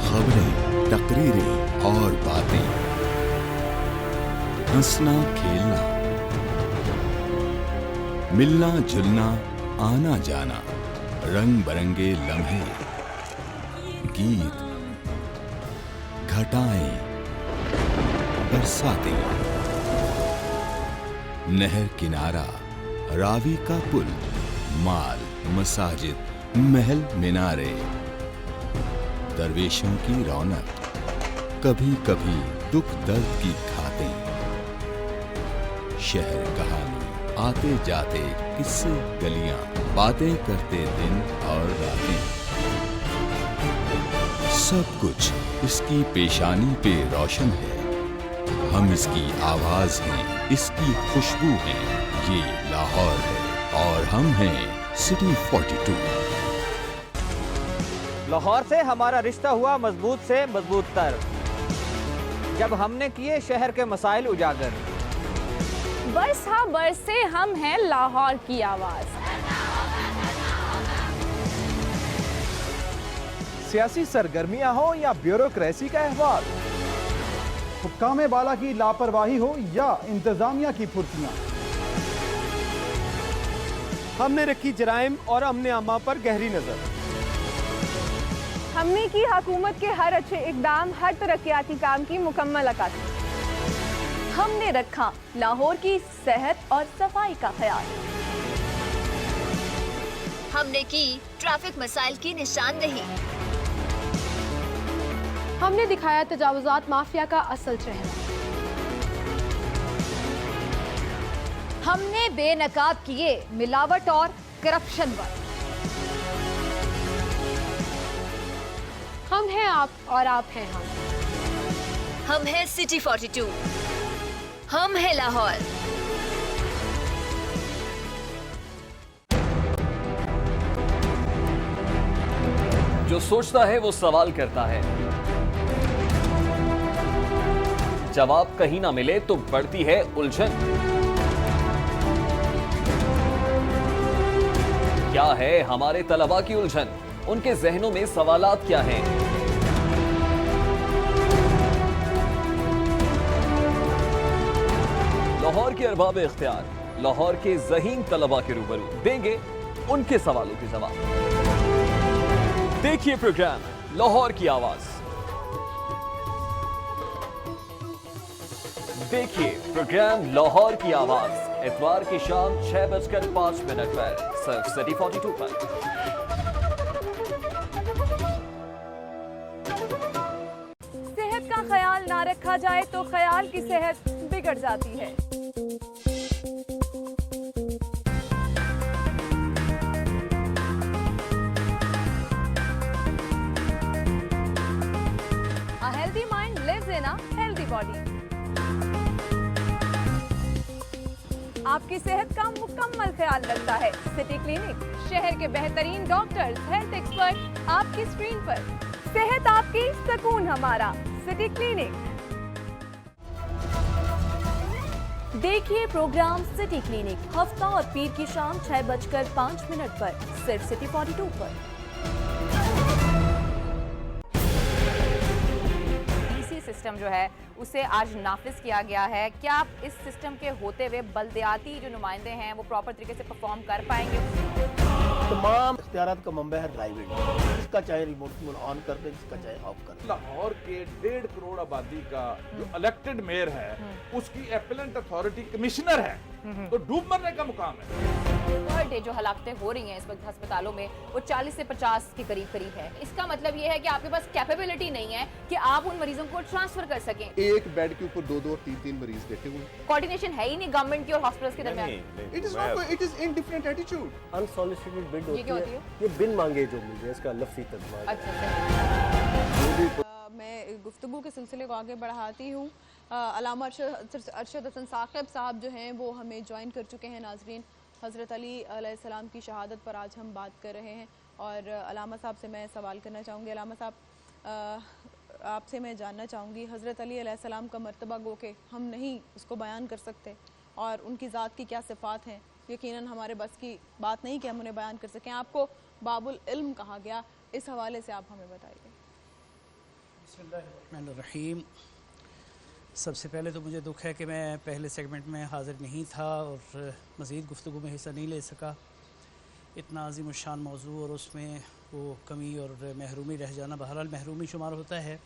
خبریں, تقریریں اور باتیں, ہنسنا کھیلنا, ملنا جلنا, آنا جانا, رنگ برنگے لمحے, گیت, گھٹائیں, برساتیں, نہر کنارہ, راوی کا پل, مال, مساجد, محل مینارے, درویشوں کی رونق, کبھی کبھی دکھ درد کی کھاتیں, شہر کہانی, آتے جاتے قصے, گلیاں, باتیں کرتے دن اور راتیں, سب کچھ اس کی پیشانی پہ روشن ہے. ہم اس کی آواز ہیں, اس کی خوشبو ہیں. یہ لاہور ہے اور ہم ہیں City 42. لاہور سے ہمارا رشتہ ہوا مضبوط سے مضبوط تر جب ہم نے کیے شہر کے مسائل اجاگر. برس ہاں برس سے ہم ہیں لاہور کی آواز. سیاسی سرگرمیاں ہوں یا بیوروکریسی کا احوال, حکام بالا کی لاپرواہی ہو یا انتظامیہ کی پھرتیاں, ہم نے رکھی جرائم اور امن عامہ پر گہری نظر. ہم نے کی حکومت کے ہر اچھے اقدام, ہر ترقیاتی کام کی مکمل عکاسی. ہم نے رکھا لاہور کی صحت اور صفائی کا خیال. ہم نے کی ٹریفک مسائل کی نشاندہی. ہم نے دکھایا تجاوزات مافیا کا اصل چہرہ. ہم نے بے نقاب کیے ملاوٹ اور کرپشن پر. ہم ہیں آپ اور آپ ہیں ہم. ہم ہیں City 42. ہم ہیں لاہور. جو سوچتا ہے وہ سوال کرتا ہے, جواب کہیں نہ ملے تو بڑھتی ہے الجھن. کیا ہے ہمارے طلباء کی الجھن, ان کے ذہنوں میں سوالات کیا ہیں؟ لاہور کے ارباب اختیار لاہور کے ذہین طلباء کے روبرو دیں گے ان کے سوالوں کے جواب. دیکھیے پروگرام لاہور کی آواز. دیکھیے پروگرام لاہور کی آواز اتوار کی شام 6:05 پر صرف City 42 پر. صحت کا خیال نہ رکھا جائے تو خیال کی صحت بگڑ جاتی ہے. आपकी सेहत का मुकम्मल ख्याल रखता है। सिटी क्लिनिक, शहर के बेहतरीन डॉक्टर्स, हेल्थ एक्सपर्ट आपकी स्क्रीन पर। सेहत आपकी, सुकून हमारा। City clinic. देखिए प्रोग्राम सिटी क्लिनिक हफ्ता और पीर की शाम 6:05 पर सिर्फ सिटी 42 पर। डीसी सिस्टम जो है उसे आज नाफिज किया गया है। क्या आप इस सिस्टम के होते हुए बल्दियाती जो नुमाइंदे हैं वो प्रॉपर तरीके से परफॉर्म कर पाएंगे? तमाम इख्तियारात का मंबा है राइवेट, इसका चाहे रिमोट ऑन कर दे, इसका चाहे ऑफ कर दे। लाहौर के 1.5 करोड़ आबादी का जो इलेक्टेड मेयर है उसकी एपेलेंट अथॉरिटी कमिश्नर है, तो डूब मरने का मुकाम है। पर डे जो हलाकतें हो रही हैं इस वक्त अस्पतालों में वो 40 से 50 के करीब है। इसका मतलब ये है कि आपके पास कैपेबिलिटी नहीं है कि आप उन मरीजों को ट्रांसफर कर सकें। एक बेड के ऊपर 2-2 और 3-3 मरीज बैठे हुए। कोऑर्डिनेशन है ही नहीं गवर्नमेंट की और हॉस्पिटल्स के दरमियान। It is indifferent attitude. Unsolicited bid होती क्या होती है, ये बिन मांगे जो मिल जाए, इसका लफ्ज़ी तर्जुमा। मैं गुफ्तगू के सिलसिले को आगे बढ़ाती हूँ। अल्लामा अरशद हसन साकिब साहब जो हैं वो हमें ज्वाइन कर चुके हैं। नाजरीन, हज़रत अली अलैहिस्सलाम की शहादत पर आज हम बात कर रहे हैं और अल्लामा साहब से मैं सवाल करना चाहूँगी। अल्लामा साहब, आपसे मैं जानना चाहूँगी, हज़रत अली अलैहिस्सलाम का मर्तबा गो के हम नहीं उसको बयान कर सकते और उनकी ज़ात की क्या सिफ़ात हैं, यकीनन हमारे बस की बात नहीं कि हम उन्हें बयान कर सकें। आपको बाबुल इल्म कहा गया, इस हवाले से आप हमें बताइए। बिस्मिल्लाहिर्रहमानिर्रहीम। सबसे पहले तो मुझे दुख है कि मैं पहले सेगमेंट में हाज़िर नहीं था और मज़ीद गुफ्तगू में हिस्सा नहीं ले सका। इतना अज़ीम शान मौजू और उसमें वो कमी और महरूमी रह जाना बहरहाल महरूमी शुमार होता है।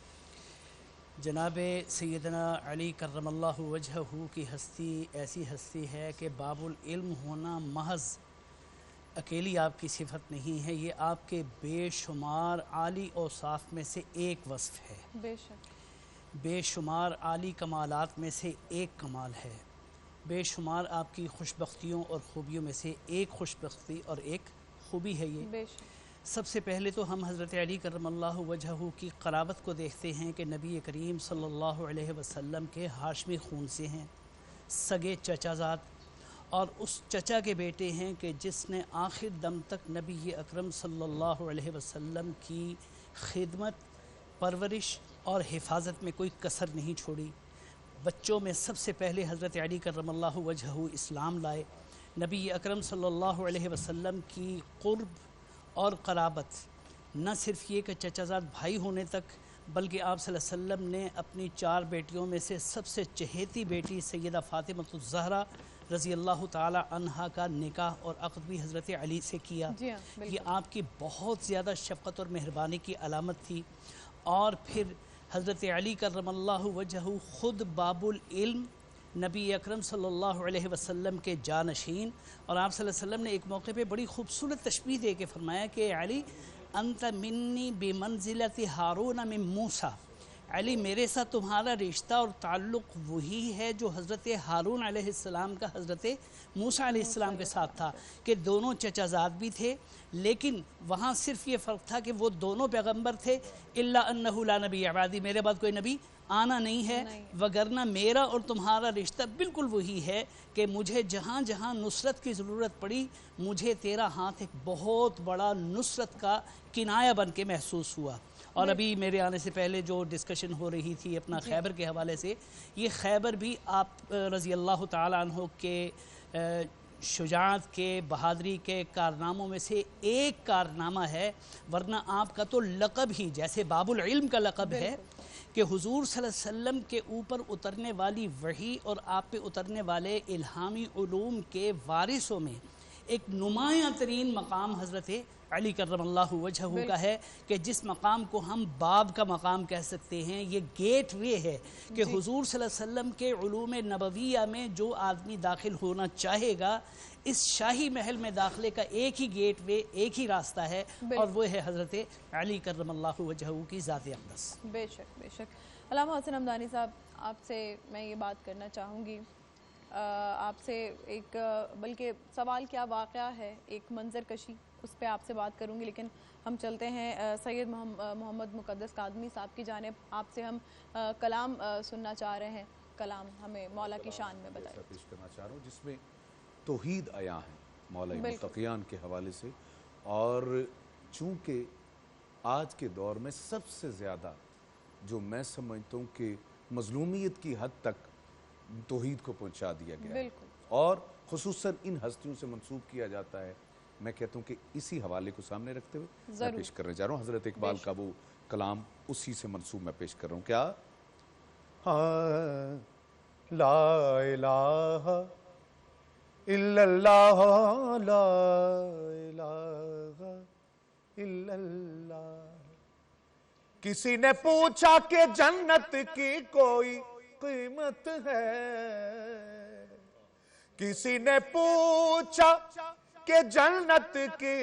जनाब सैयदना अली करमल्लाहु वजहहू की हस्ती ऐसी हस्ती है कि बाबुल इल्म होना महज अकेली आपकी सिफत नहीं है, ये आपके बेशुमार आली औसाफ में से एक वस्फ़ है। बेशक बेशुमार आली कमालात में से एक कमाल है। बेशुमार आपकी खुशबख्तियों और ख़ूबियों में से एक खुशबख्ती और एक खूबी है ये। सबसे पहले तो हम हज़रत अली करमल्लाहु वजहहू की क़राबत को देखते हैं कि नबी करीम सल्लल्लाहु अलैहि वसल्लम के हाशमी खून से हैं, सगे चचाज़ाद, और उस चचा के बेटे हैं कि जिसने आखिर दम तक नबी अकरम सल्लल्लाहु अलैहि वसल्लम की खिदमत, परवरिश और हिफाजत में कोई कसर नहीं छोड़ी। बच्चों में सबसे पहले हज़रत अली करमल्लाहु वजहहू इस्लाम लाए। नबी अकरम सल्लल्लाहु अलैहि वसल्लम की क़ुर्ब और क़राबत न सिर्फ़ ये कि चचाज़ाद भाई होने तक, बल्कि आप सल्लल्लाहु अलैहि वसल्लम ने अपनी 4 बेटियों में से सबसे चहेती बेटी सैयदा फ़ातिमतुज़ ज़हरा रज़ी अल्लाह ताला अन्हा का निकाह और अक़द भी हज़रत अली से किया। ये आपकी बहुत ज़्यादा शफ़क़त और मेहरबानी की अलामत थी। और फिर हज़रत अली करमल्लाहु वजहहू ख़ुद बाबुल इल्म नबी अकरम सल्लल्लाहु अलैहि वसल्लम के जानशीन, और आप सल्लल्लाहु अलैहि वसल्लम ने एक मौके पे बड़ी खूबसूरत तशबीह दे के फरमाया कि अली अंत मिन्नी बिमंज़िलति हारून मिन मूसा, अली मेरे साथ तुम्हारा रिश्ता और ताल्लुक़ वही है जो हज़रत हारून अलैहिस्सलाम का हज़रत मूसा अलैहिस्सलाम के साथ था, कि दोनों चचाज़ाद भी थे, लेकिन वहाँ सिर्फ़ ये फ़र्क था कि वो दोनों पैगंबर थे, इल्ला अन्नहु ला नबी अबादी, मेरे बाद कोई नबी आना नहीं है, वगरना मेरा और तुम्हारा रिश्ता बिल्कुल वही है कि मुझे जहाँ जहाँ नुसरत की ज़रूरत पड़ी, मुझे तेरा हाथ एक बहुत बड़ा नुसरत का किनाया बन के महसूस हुआ। और अभी मेरे आने से पहले जो डिस्कशन हो रही थी अपना खैबर के हवाले से, ये खैबर भी आप रज़ी अल्लाह ताला अन्हु के शुजाअत के, बहादरी के कारनामों में से एक कारनामा है, वरना आपका तो लक़ब ही जैसे बाबुल इल्म का लक़ब है कि हुज़ूर सल्लल्लाहु अलैहि वसल्लम के ऊपर उतरने वाली वही और आप पे उतरने वाले इल्हामी उलूम के वारिसों में एक नुमायाँ तरीन मकाम हज़रत अली करमल्लाहु वजहहू का है, कि जिस मकाम को हम बाब का मकाम कह सकते हैं। ये गेट वे है कि हुज़ूर सल्लल्लाहु अलैहि वसल्लम के उलूम नबविया में जो आदमी दाखिल होना चाहेगा, इस शाही महल में दाखिले का एक ही गेट वे, एक ही रास्ता है, और वो है हज़रत अली करमल्लाहु वजहहू की ज़ात अक़दस। बेशक बेशक। अल्लामा हसन हमदानी साहब, आपसे मैं ये बात करना चाहूँगी, आपसे एक बल्कि सवाल क्या वाक़या है, एक मंजर कशी, उस पर आपसे बात करूँगी, लेकिन हम चलते हैं सैयद मोहम्मद मुक़द्दस कादमी साहब की जानिब। आपसे हम कलाम सुनना चाह रहे हैं, कलाम हमें मौला की शान में बताइए। पेश करना चाह रहा हूँ जिसमें तौहीद आया है मौला मुत्तक़ियान के हवाले से। और चूँकि आज के दौर में सबसे ज़्यादा जो मैं समझता हूँ कि मज़लूमियत की हद तक तौहीद को पहुँचा दिया गया है और ख़ुसूसन इन हस्तियों से मंसूब किया जाता है, मैं कहता हूँ कि इसी हवाले को सामने रखते हुए मैं पेश करने जा रहा हूँ। हज़रत इकबाल का वो कलाम उसी से मंसूब मैं पेश कर रहा हूँ। क्या? हाँ, ला इलाहा इल्लल्लाह, ला इलाहा इल्लल्लाह। किसी ने पूछा कि जन्नत की कोई कीमत है, किसी ने पूछा कि जन्नत की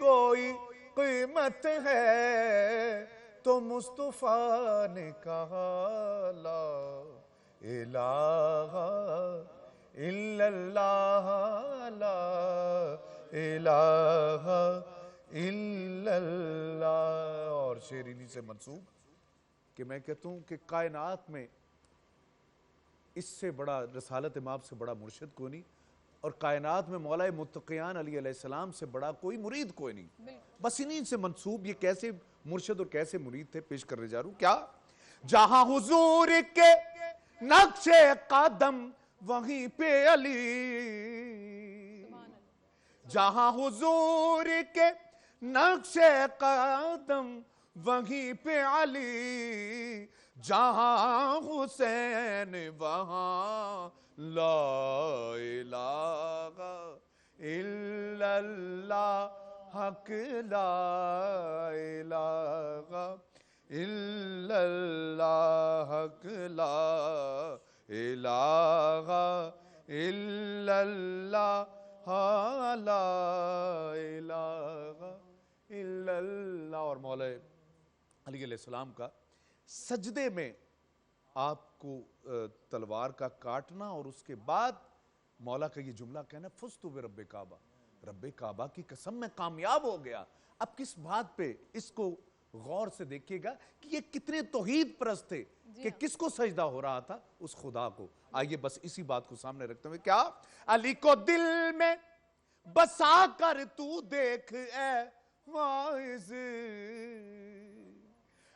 कोई कीमत है, तो मुस्तफा ने कहा ला इलाहा इल्लल्लाह, ला इलाहा इल्लल्लाह। और शेर इन्हीं से मंसूब कि मैं कहता हूँ कि कायनात में इससे बड़ा, रसालत माब से बड़ा मुर्शिद कोई नहीं, और कायनात में मौला मुत्तक़ियान अलैहिस्सलाम से बड़ा कोई मुरीद कोई नहीं। बस इन्हीं से मंसूब ये कैसे मुर्शिद और कैसे मुरीद थे पेश करने जा रहा हूं। क्या? जहां हुजूर के नक्शे कदम वहीं पे अली, जहां हुजूर के नक्शे कदम वहीं पे अली, जहां हुसैन वहां ला इलाहा इल्लल्लाह, हक ला इलाहा इल्लल्लाह, हक ला इलाहा इल्लल्लाह, ला इलाहा इल्लल्लाह। और मौला अली अलैहिस्सलाम का सजदे में आपको तलवार का काटना और उसके बाद मौला का ये जुमला कहना, फुस्तु बि रब्बे काबा, रब्बे काबा की कसम मैं कामयाब हो गया। अब किस बात पे, इसको गौर से देखिएगा कि ये कितने तौहीद परस्त थे कि किसको सजदा हो रहा था, उस खुदा को। आइए बस इसी बात को सामने रखते हुए, क्या? अली को दिल में बसा कर तू देख ए वाइज़,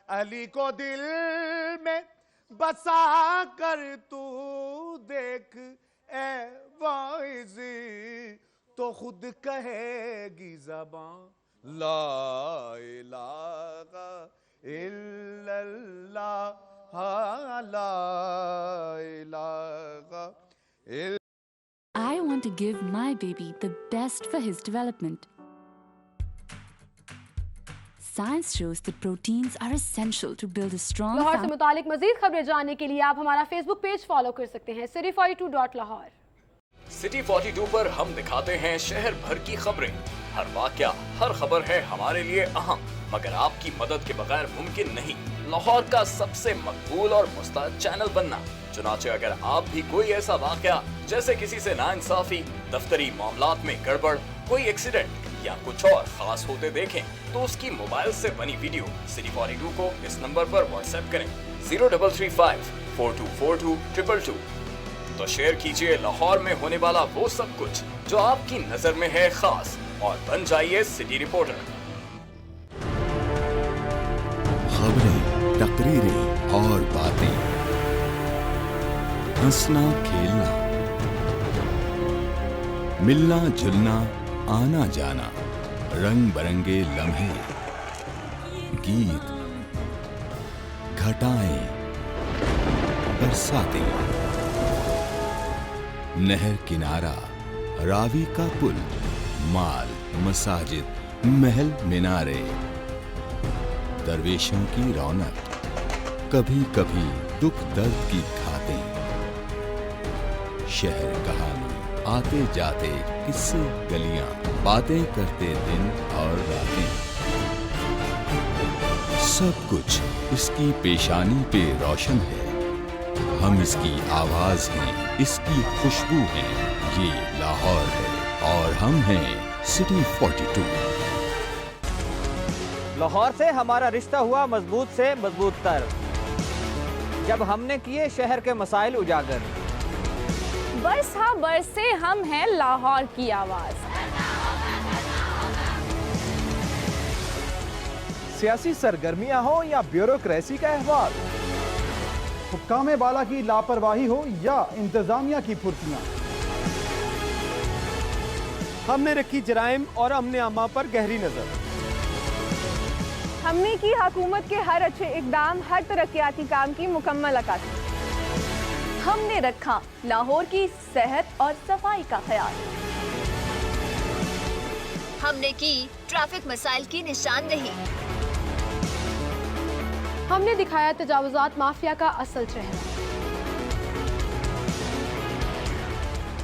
अली को दिल में बसा कर तू देख ए वाइज़, तो खुद कहेगी ज़बान ला इलाहा इल्लल्लाह, ला इलाहा इल्लल्लाह। I want to give my baby the best for his development. Science shows that proteins are essential to build a strong Lahore से मुतालिक मजीद खबरें जानने के लिए आप हमारा फेसबुक पेज फॉलो कर सकते हैं, city42.lahore। सिटी 42 पर हम दिखाते हैं शहर भर की खबरें। हर वाकया, हर खबर है हमारे लिए अहम, मगर आपकी मदद के बगैर मुमकिन नहीं लाहौर का सबसे मकबूल और मुस्तैद चैनल बनना। चुनाचे अगर आप भी कोई ऐसा वाकया, जैसे किसी से नाइंसाफी, दफ्तरी मामलात में गड़बड़, कोई एक्सीडेंट या कुछ और खास होते देखें, तो उसकी मोबाइल से बनी वीडियो सिटी 42 को इस नंबर पर व्हाट्सएप करें 0335 4242 222। तो शेयर कीजिए लाहौर में होने वाला वो सब कुछ जो आपकी नजर में है खास, और बन जाइए सिटी रिपोर्टर। खबरें, तकरीरें और बातें, हंसना खेलना, मिलना जुलना, आना जाना, रंग बिरंगे लम्हे, गीत, घटाएं, बरसातें, नहर किनारा, रावी का पुल, माल, मसाजिद, महल मीनारे, दरवेशों की रौनक, कभी कभी दुख दर्द की घातें, शहर कहानी, आते जाते किस्से गलियां, बातें करते दिन और रातें, सब कुछ इसकी पेशानी पे रोशन है। हम इसकी आवाज हैं, इसकी खुशबू है, ये लाहौर है और हम हैं सिटी 42। लाहौर से हमारा रिश्ता हुआ मजबूत से मजबूत तर, जब हमने किए शहर के मसाइल उजागर। बरस हाँ बरसे हम हैं लाहौर की आवाज। सियासी सरगर्मियां हो या ब्यूरोक्रेसी का अहवाल, हुक्काम बाला की लापरवाही हो या इंतजामिया की फुर्तियां, हमने रखी जराइम और अमने अम्मा पर गहरी नजर। हमने की हुकूमत के हर अच्छे इकदाम, हर तरक्याती काम की मुकम्मल अक्कासी। हमने रखा लाहौर की सेहत और सफाई का ख्याल। हमने की ट्रैफिक मसाइल की निशानदेही। हमने दिखाया तजावुजात माफिया का असल चेहरा।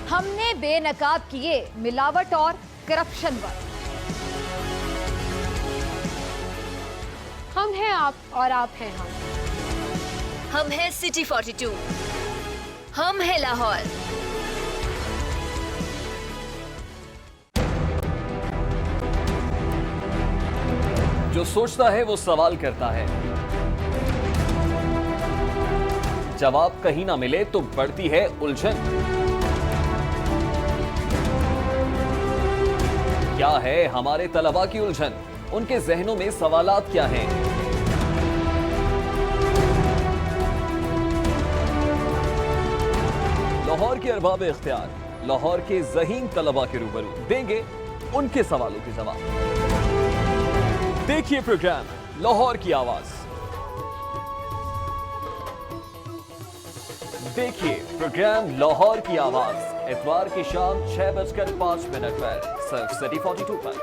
हमने बेनकाब किए मिलावट और करप्शन पर। हम हैं आप और आप हैं हम। हम हैं सिटी 42, हम हैं लाहौर। जो सोचता है वो सवाल करता है, जवाब कहीं ना मिले तो बढ़ती है उलझन। क्या है हमारे तलबा की उलझन? उनके जहनों में सवालात क्या हैं? लाहौर के अरबाब इख्तियार, लाहौर के ज़हीन तलबा के रूबरू देंगे उनके सवालों के जवाब। देखिए प्रोग्राम लाहौर की आवाज। देखिए प्रोग्राम लाहौर की आवाज इतवार की शाम 6:05 पर सिर्फ सिटी 42 पर।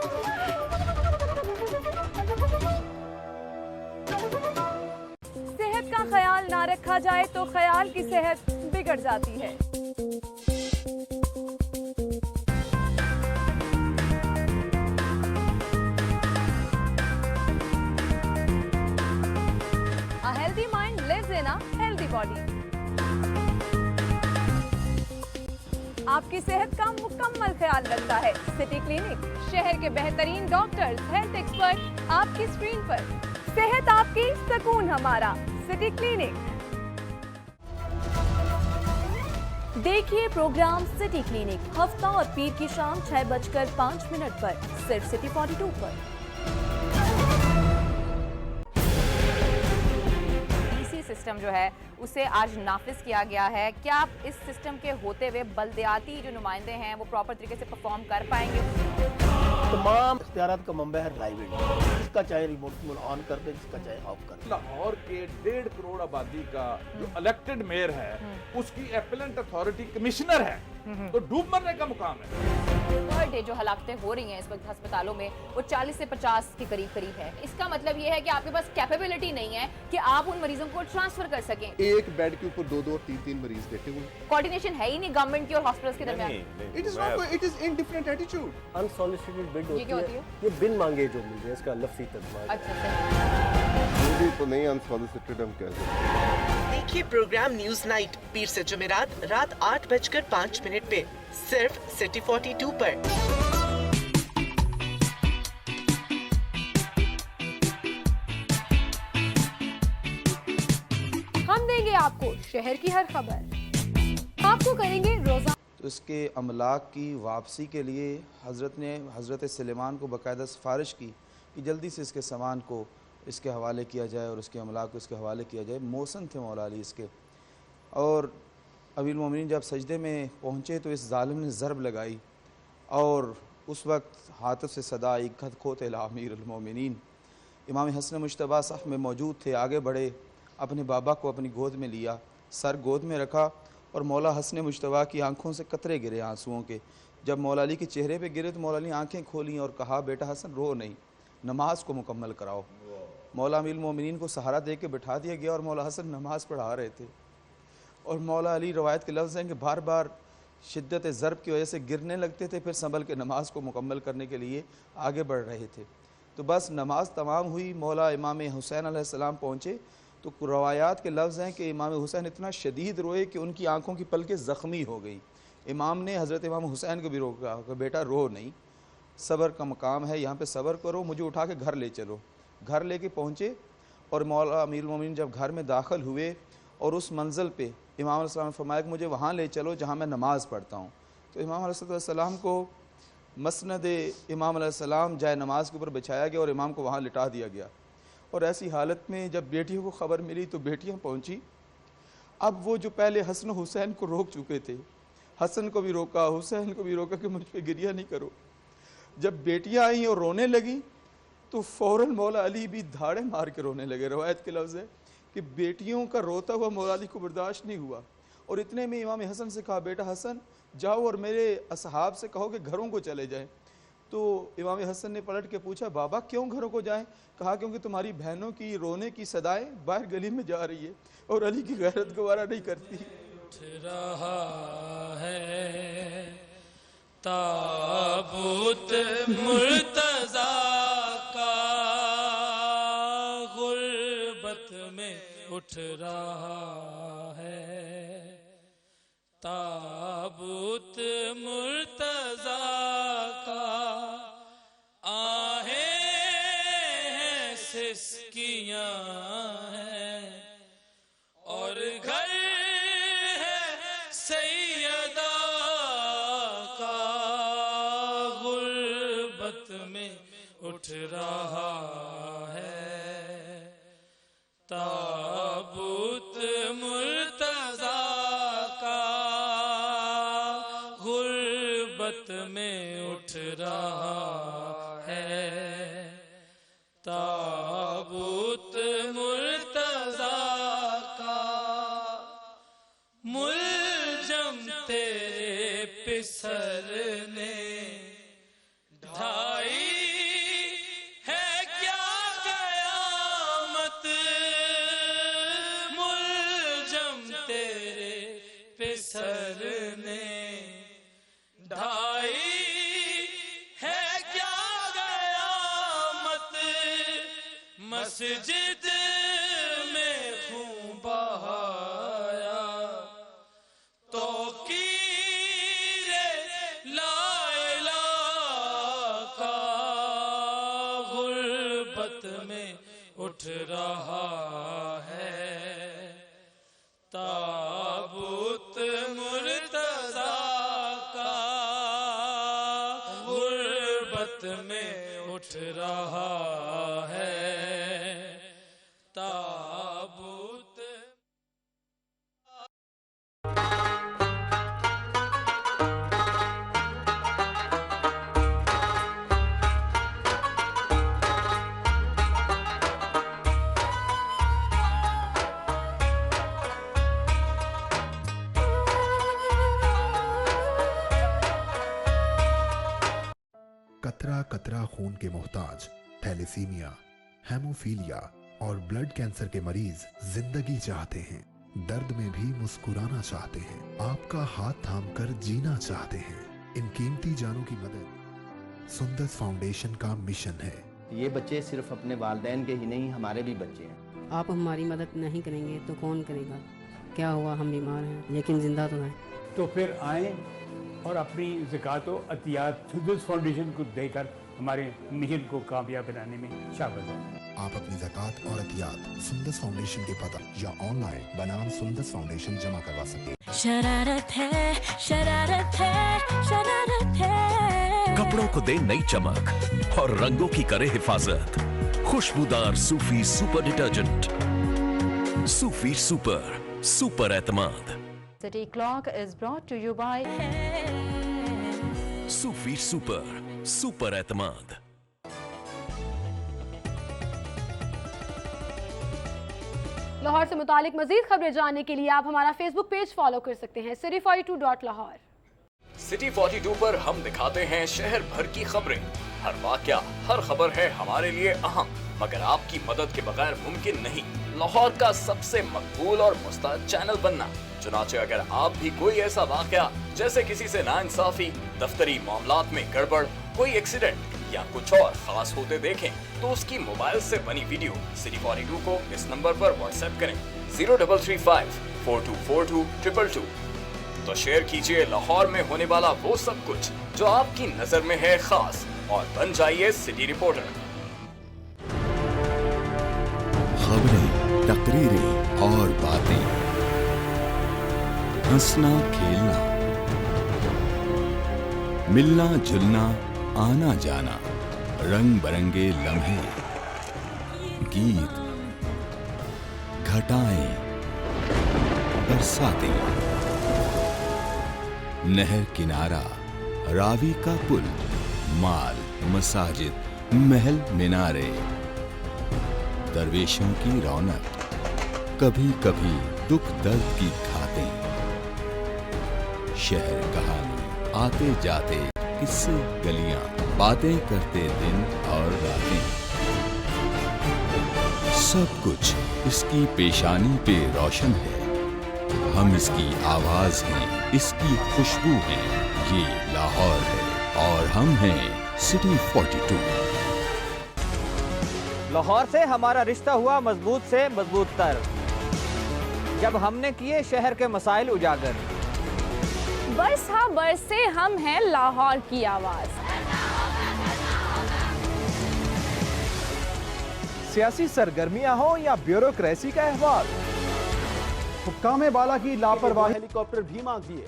सेहत का ख्याल ना रखा जाए तो ख्याल की सेहत बिगड़ जाती है। A healthy mind lives in a healthy body. आपकी सेहत का मुकम्मल ख्याल रखता है सिटी क्लिनिक। शहर के बेहतरीन डॉक्टर्स, हेल्थ एक्सपर्ट आपकी स्क्रीन पर। सेहत आपकी, सुकून हमारा, सिटी क्लिनिक। देखिए प्रोग्राम सिटी क्लिनिक हफ्ता और पीर की शाम 6:05 पर सिर्फ सिटी 42 पर। सिस्टम जो है उसे आज नाफिज किया गया है। क्या आप इस सिस्टम के होते हुए बल्दियाती जो नुमाइंदे हैं वो प्रॉपर तरीके से परफॉर्म कर पाएंगे? तमाम इख्तियारात का मंबा है प्राइवेट, जिसका चाहे रिमोट ऑन कर दे, जिसका चाहे ऑफ कर दे। लाहौर के 1.5 करोड़ आबादी का जो इलेक्टेड मेयर है उसकी एपेलेंट अथॉरिटी कमिश्नर है, तो डूब मरने का मुकाम है। पर डे जो हलाकतें हो रही हैं इस वक्त अस्पतालों में वो 40 से 50 के करीब है। इसका मतलब ये है कि आपके पास कैपेबिलिटी नहीं है कि आप उन मरीजों को ट्रांसफर कर सकें। एक बेड के ऊपर 2 और 3 मरीज बैठे हुए। कोऑर्डिनेशन है ही नहीं गवर्नमेंट की और हॉस्पिटल्स के दरमियान। It is in different attitude. Unsolicited bid होती है, ये बिन मांगे जो मिल जाए, इसका लफ्ज़ी तर्जुमा। अच्छा तो नहीं अनसॉलिसिटेड हम कह सकते। देखिए प्रोग्राम न्यूज नाइट पीर से जुमेरात रात 8:05 पे सिर्फ सिटी 42 पर। हम देंगे आपको शहर की हर खबर। आपको करेंगे रोजाना। तो इसके अमलाक की वापसी के लिए हज़रत ने हज़रत सुलेमान को बाकायदा सिफारिश की कि जल्दी से इसके सामान को इसके हवाले किया जाए और उसके अमलाक को इसके हवाले किया जाए। मौसन थे मौला अली इसके। और अमीरुल मोमिनीन जब सजदे में पहुँचे तो इस जालिम ने ज़रब लगाई और उस वक्त हाथों से सदा आई खद खोते अमीरुल मोमिनीन। इमाम हसन मुश्तबा साहब में मौजूद थे, आगे बढ़े, अपने बाबा को अपनी गोद में लिया, सर गोद में रखा और मौला हसन मुश्तबा की आंखों से कतरे गिरे आंसुओं के। जब मौला अली के चेहरे पे गिरे तो मौला अली आंखें खोलीं और कहा, बेटा हसन रो नहीं, नमाज को मुकम्मल कराओ। मौला अमीरुल मोमिनीन को सहारा दे के बिठा दिया गया और मौला हसन नमाज पढ़ा रहे थे। और मौला अली रवायत के लफ्ज़ हैं कि बार बार शिद्दत ज़रब की वजह से गिरने लगते थे, फिर संभल के नमाज को मुकम्मल करने के लिए आगे बढ़ रहे थे। तो बस नमाज तमाम हुई, मौला इमाम हुसैन अलैहिस्सलाम पहुँचे तो रवायात के लफ्ज़ हैं कि इमाम हुसैन इतना शदीद रोए कि उनकी आंखों की पलकें ज़ख्मी हो गई। इमाम ने हज़रत इमाम हुसैन को भी रोका कि बेटा रो नहीं, सब्र का मकाम है, यहाँ पे सब्र करो, मुझे उठा के घर ले चलो। घर लेके पहुँचे और मौला अमीरुल मोमिनीन जब घर में दाखिल हुए और उस मंजिल पे इमाम अलैहिस्सलाम ने फरमाया कि मुझे वहाँ ले चलो जहाँ मैं नमाज़ पढ़ता हूँ। तो इमाम अलैहिस्सलाम को मसनद इमाम अलैहिस्सलाम जाए नमाज के ऊपर बिछाया गया और इमाम को वहाँ लिटा दिया गया। और ऐसी हालत में जब बेटियों को ख़बर मिली तो बेटियाँ पहुँची। अब वो जो पहले हसन हुसैन को रोक चुके थे, हसन को भी रोका, हुसैन को भी रोका कि मुझ पे गिरिया नहीं करो। जब बेटियाँ आई और रोने लगी तो फ़ौरन मौला अली भी धाड़े मार के रोने लगे। रवायत के लफ्ज़ है कि बेटियों का रोता हुआ मौला अली को बर्दाश्त नहीं हुआ और इतने में इमाम हसन से कहा, बेटा हसन जाओ और मेरे असहाब से कहो कि घरों को चले जाएं। तो इमाम हसन ने पलट के पूछा, बाबा क्यों घरों को जाएं? कहा क्योंकि तुम्हारी बहनों की रोने की सदाएं बाहर गली में जा रही है और अली की गैरत गवारा नहीं करती। रहा है ताबूत मुर्तज़ा का गुर्बत में उठ रहा है, ताबूत मुर्तज़ा का आहें हैं सिसकियां हैं और घर है सैयदा का गुर्बत में उठ रहा है, ताबूत मुर्तज़ा का गुर्बत में उठ रहा है, ताबूत मुर्तज़ा का मुलजम तेरे पिसरने ढाई है क्या क़यामत, मुलजम तेरे पिसरने ढाई है क्या क़यामत, मस्जिद में खून बहाया तो कीरे लाइला का गुर्बत में उठ रहा है, ताबूत मुर्तज़ा का गुर्बत में उठ रहा है, ताबूत। कतरा कतरा खून के मोहताज, थैलेसीमिया, हेमोफीलिया और ब्लड कैंसर के मरीज जिंदगी चाहते हैं, दर्द में भी मुस्कुराना चाहते हैं, आपका हाथ थामकर जीना चाहते हैं। इन कीमती जानों की मदद सुंदस फाउंडेशन का मिशन है। ये बच्चे सिर्फ अपने वालिदैन के ही नहीं, हमारे भी बच्चे हैं। आप हमारी मदद नहीं करेंगे तो कौन करेगा? क्या हुआ, हम बीमार हैं लेकिन जिंदा तो हैं। तो फिर आए और अपनी ज़कात व अतियात सुंदस फाउंडेशन को देकर हमारे मिशन को कामयाब बनाने में शामिल हों। आप अपनी ज़कात और अतियात सुंदस फाउंडेशन के पता या ऑनलाइन बनाम सुंदस फाउंडेशन जमा करवा सकते हैं। शरारत है, शरारत है, शरारत है। कपड़ों को दे नई चमक और रंगों की करे हिफाजत। खुशबूदार सूफी सुपर डिटर्जेंट, सूफी सुपर, सुपर एतमाद। City Clock is brought to you by Sufi super, super एतमाद। लाहौर से मुतालिक मजीद खबरें जानने के लिए आप हमारा फेसबुक पेज फॉलो कर सकते हैं, city42.lahore। सिटी 42 पर हम दिखाते हैं शहर भर की खबरें। हर वाकया, हर खबर है हमारे लिए अहम, मगर आपकी मदद के बगैर मुमकिन नहीं लाहौर का सबसे मकबूल और मुस्तैद चैनल बनना। चुनाचे अगर आप भी कोई ऐसा वाकया जैसे किसी से नाइंसाफी, दफ्तरी मामलात में गड़बड़, कोई एक्सीडेंट या कुछ और खास होते देखें तो उसकी मोबाइल से बनी वीडियो सिटी 42 को इस नंबर पर व्हाट्सएप करें 0335 4242 222। तो शेयर कीजिए लाहौर में होने वाला वो सब कुछ जो आपकी नजर में है खास और बन जाइए सिटी रिपोर्टर। खबरें, तकरीरें और बातें हंसना खेलना, मिलना जुलना, आना जाना, रंग बरंगे लम्हे, गीत, घटाएं, बरसातें, नहर किनारा, रावी का पुल, माल, मसाजिद, महल मीनारे, दरवेशों की रौनक, कभी कभी दुख दर्द की घातें, शहर कहानी, आते जाते किस्से गलियां, बातें करते दिन और रातें, सब कुछ इसकी पेशानी पे रोशन है। हम इसकी आवाज हैं, इसकी खुशबू हैं। ये लाहौर है और हम हैं सिटी 42। लाहौर से हमारा रिश्ता हुआ मजबूत से मजबूत तर, जब हमने किए शहर के मसाइल उजागर। बस हाँ बस से हम हैं लाहौर की आवाज। सियासी सरगर्मियां हो या ब्यूरोक्रेसी का अहवाल, हुक्काम बाला की लापरवाही, हेलीकॉप्टर भी मांग दिए।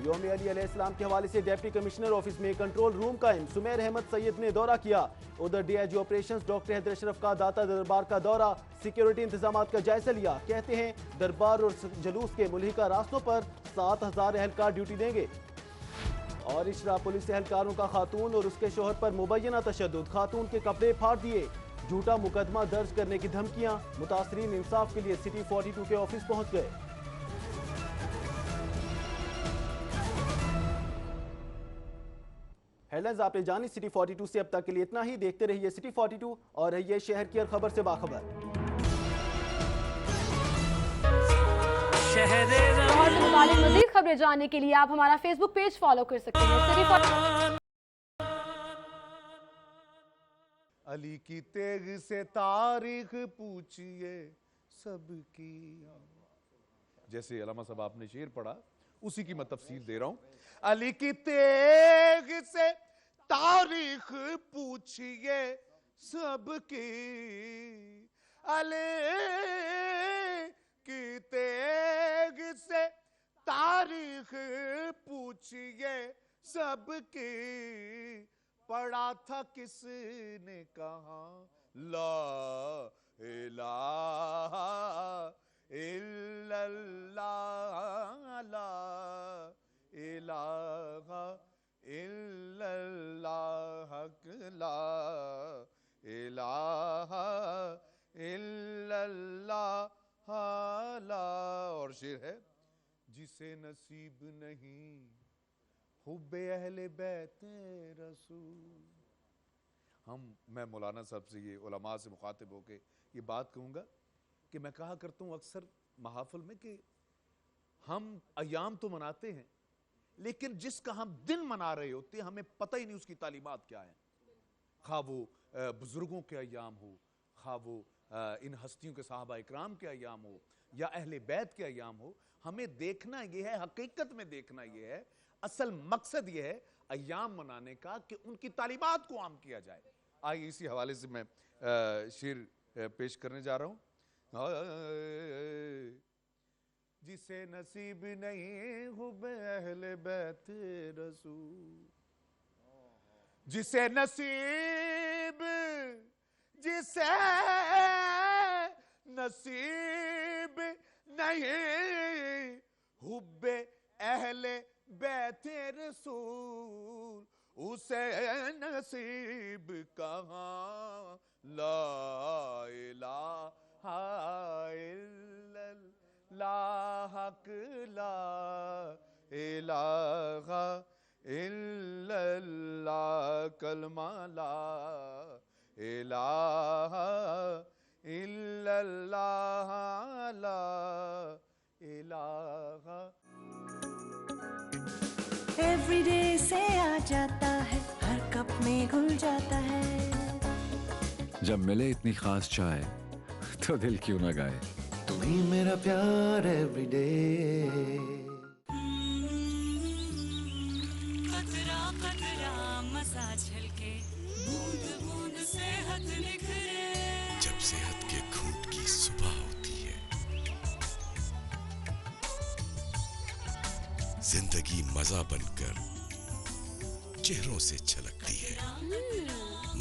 योम अली अलैहिस्सलाम के हवाले से डिप्टी कमिश्नर ऑफिस में कंट्रोल रूम कायम। सुमेर अहमद सैयद ने दौरा किया। उधर DIG operations doctor Haider Ashraf का दाता दरबार का दौरा, सिक्योरिटी इंतजामात का जायजा लिया। कहते हैं दरबार और जलूस के मुल्हिका रास्तों पर 7000 एहलकार ड्यूटी देंगे। और इशरा पुलिस एहलकारों का खातून और उसके शोहर पर मुबैना तशद्दुद, खातून के कपड़े फाड़ दिए, झूठा मुकदमा दर्ज करने की धमकियां। मुतासरीन इंसाफ के लिए सिटी 42 के ऑफिस पहुंच गए। हेडलाइंस आपने जानी सिटी 42 से। अब तक के लिए इतना ही। देखते रहिए सिटी 42 और रहिए शहर की हर खबर से बाखबर। लाहौर से मुतालिक मज़ीद खबरें जानने के लिए आप हमारा फेसबुक पेज फॉलो कर सकते हैं। अली की तेग से तारीख पूछिए सबकी। जैसे अलामा साहब आपने शेर पढ़ा, उसी की मैं तफसील दे रहा हूं। अली की तेग से तारीख पूछिए सबकी, अली की तेग से तारीख पूछिए सबकी। पढ़ा था किसने कहा ला इलाहा इल्लल्लाह, ला इलाहा इल्लल्लाह, ला इलाहा इल्लल्लाह, ला। और शेर है, जिसे नसीब नहीं हुब्बे अहले बैते रसूल। मैं मौलाना साहब से, ये उलमा से मुखातिब होके ये बात कहूँगा कि मैं कहा करता हूँ अक्सर महाफिल में कि हम अयाम तो मनाते हैं, लेकिन जिसका हम दिन मना रहे होते हैं हमें पता ही नहीं उसकी तालीमात क्या है। खा वो बुजुर्गों के अयाम हो, खा वो इन हस्तियों के साहबा इकराम के अयाम हो, या अहले बैत के अयाम हो, हमें देखना ये है, हकीकत में देखना ये है, असल मकसद ये है अयाम मनाने का कि उनकी तालीमात को आम किया जाए। आइए इसी हवाले से मैं शेर पेश करने जा रहा हूं। जिसे नसीब नहीं हुब्बे अहले बैत रसूल, जिसे नसीब नहीं हुब्बे अहले बैते रसूल, उसे नसीब कहाँ ला इलाहा इल्लल्लाह, ला इलाहा इल्लल्लाह, कलमा ला इलाहा इल्लल्लाह, ला इलाहा। एवरीडे से आ जाता है, हर कप में घुल जाता है। जब मिले इतनी खास चाय तो दिल क्यों ना गाए। तू ही मेरा प्यार एवरीडे। कतरा कतरा मसाज झलके, बूंद बूंद सेहत निखरे। जब सेहत के घूंट की सुबह होती है जिंदगी मजा बनकर चेहरों से छलकती है,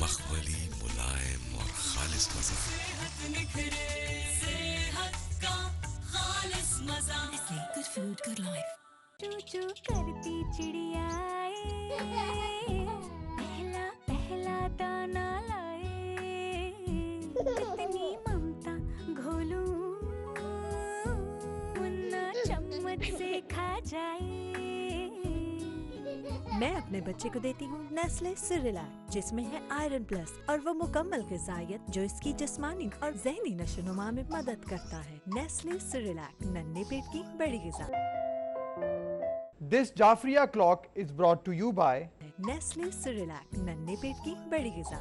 मखमली, मुलायम और खालिस मजा। Good food, good life. चू चू करती चिड़िया पहला पहला दाना लाए, कितनी ममता घोलूं मुन्ना चम्मच से खा जाए। मैं अपने बच्चे को देती हूँ नेस्ले सिरिलैक, जिसमें है आयरन प्लस और वो मुकम्मल ग़िज़ाइयत जो इसकी जिस्मानी और ज़हनी नशोनुमा में मदद करता है। नेस्ले सिरिलैक, नन्हे पेट की बड़ी ग़िज़ा। This Jafria clock is brought to you by Nestle Cerelac, नन्हे पेट की बड़ी ग़िज़ा।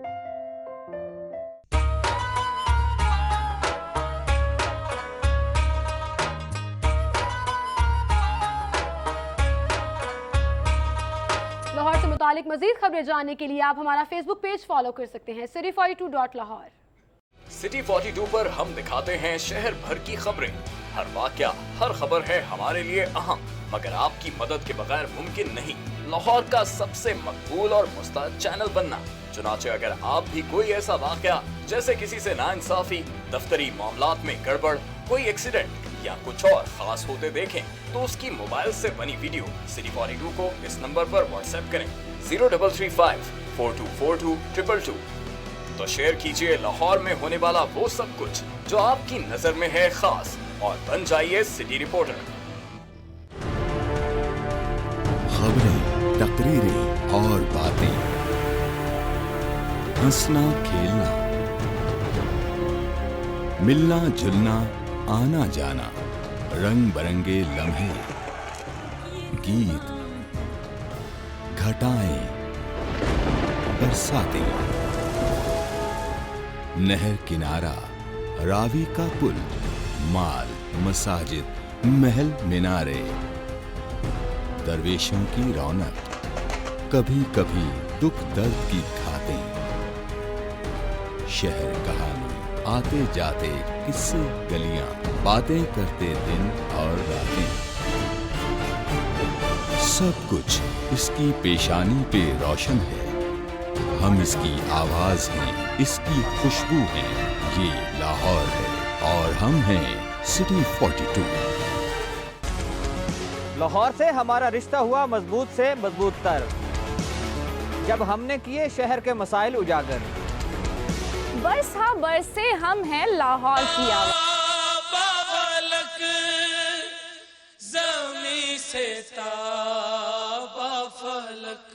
लाहौर से मुतालिक मजीद खबरें जानने के लिए आप हमारा फेसबुक पेज फॉलो कर सकते हैं, city42.lahore। सिटी 42 पर हम दिखाते हैं शहर भर की खबरें। हर वाकया, हर खबर है हमारे लिए अहम, मगर आपकी मदद के बगैर मुमकिन नहीं लाहौर का सबसे मकबूल और मुस्तैद चैनल बनना। चुनाचे अगर आप भी कोई ऐसा वाकया जैसे किसी से नाइंसाफी, दफ्तरी मामलात में गड़बड़, कोई एक्सीडेंट या कुछ और खास होते देखें तो उसकी मोबाइल से बनी वीडियो सिटी 42 को इस नंबर पर व्हाट्सएप करें 0335 4242 222। तो शेयर कीजिए लाहौर में होने वाला वो सब कुछ जो आपकी नजर में है खास, और बन जाइए सिटी रिपोर्टर। खबरें, तकरीरें और बातें, हंसना खेलना, मिलना जुलना, आना जाना, रंग बरंगे लम्हे, गीत, घटाएं, बरसातें, नहर किनारा, रावी का पुल, माल, मसाजिद, महल मीनारे, दरवेशों की रौनक, कभी कभी दुख दर्द की घातें, शहर कहानी, आते जाते किस्से गलियां, बातें करते दिन और रातें, सब कुछ इसकी पेशानी पे रोशन है। हम इसकी आवाज हैं, इसकी खुशबू है। ये लाहौर है और हम हैं सिटी 42। लाहौर से हमारा रिश्ता हुआ मजबूत से मजबूत तर, जब हमने किए शहर के मसाइल उजागर। बरसा बरसे हम हैं लाहौर की बाफलक ज़मीं से ताबा फलक,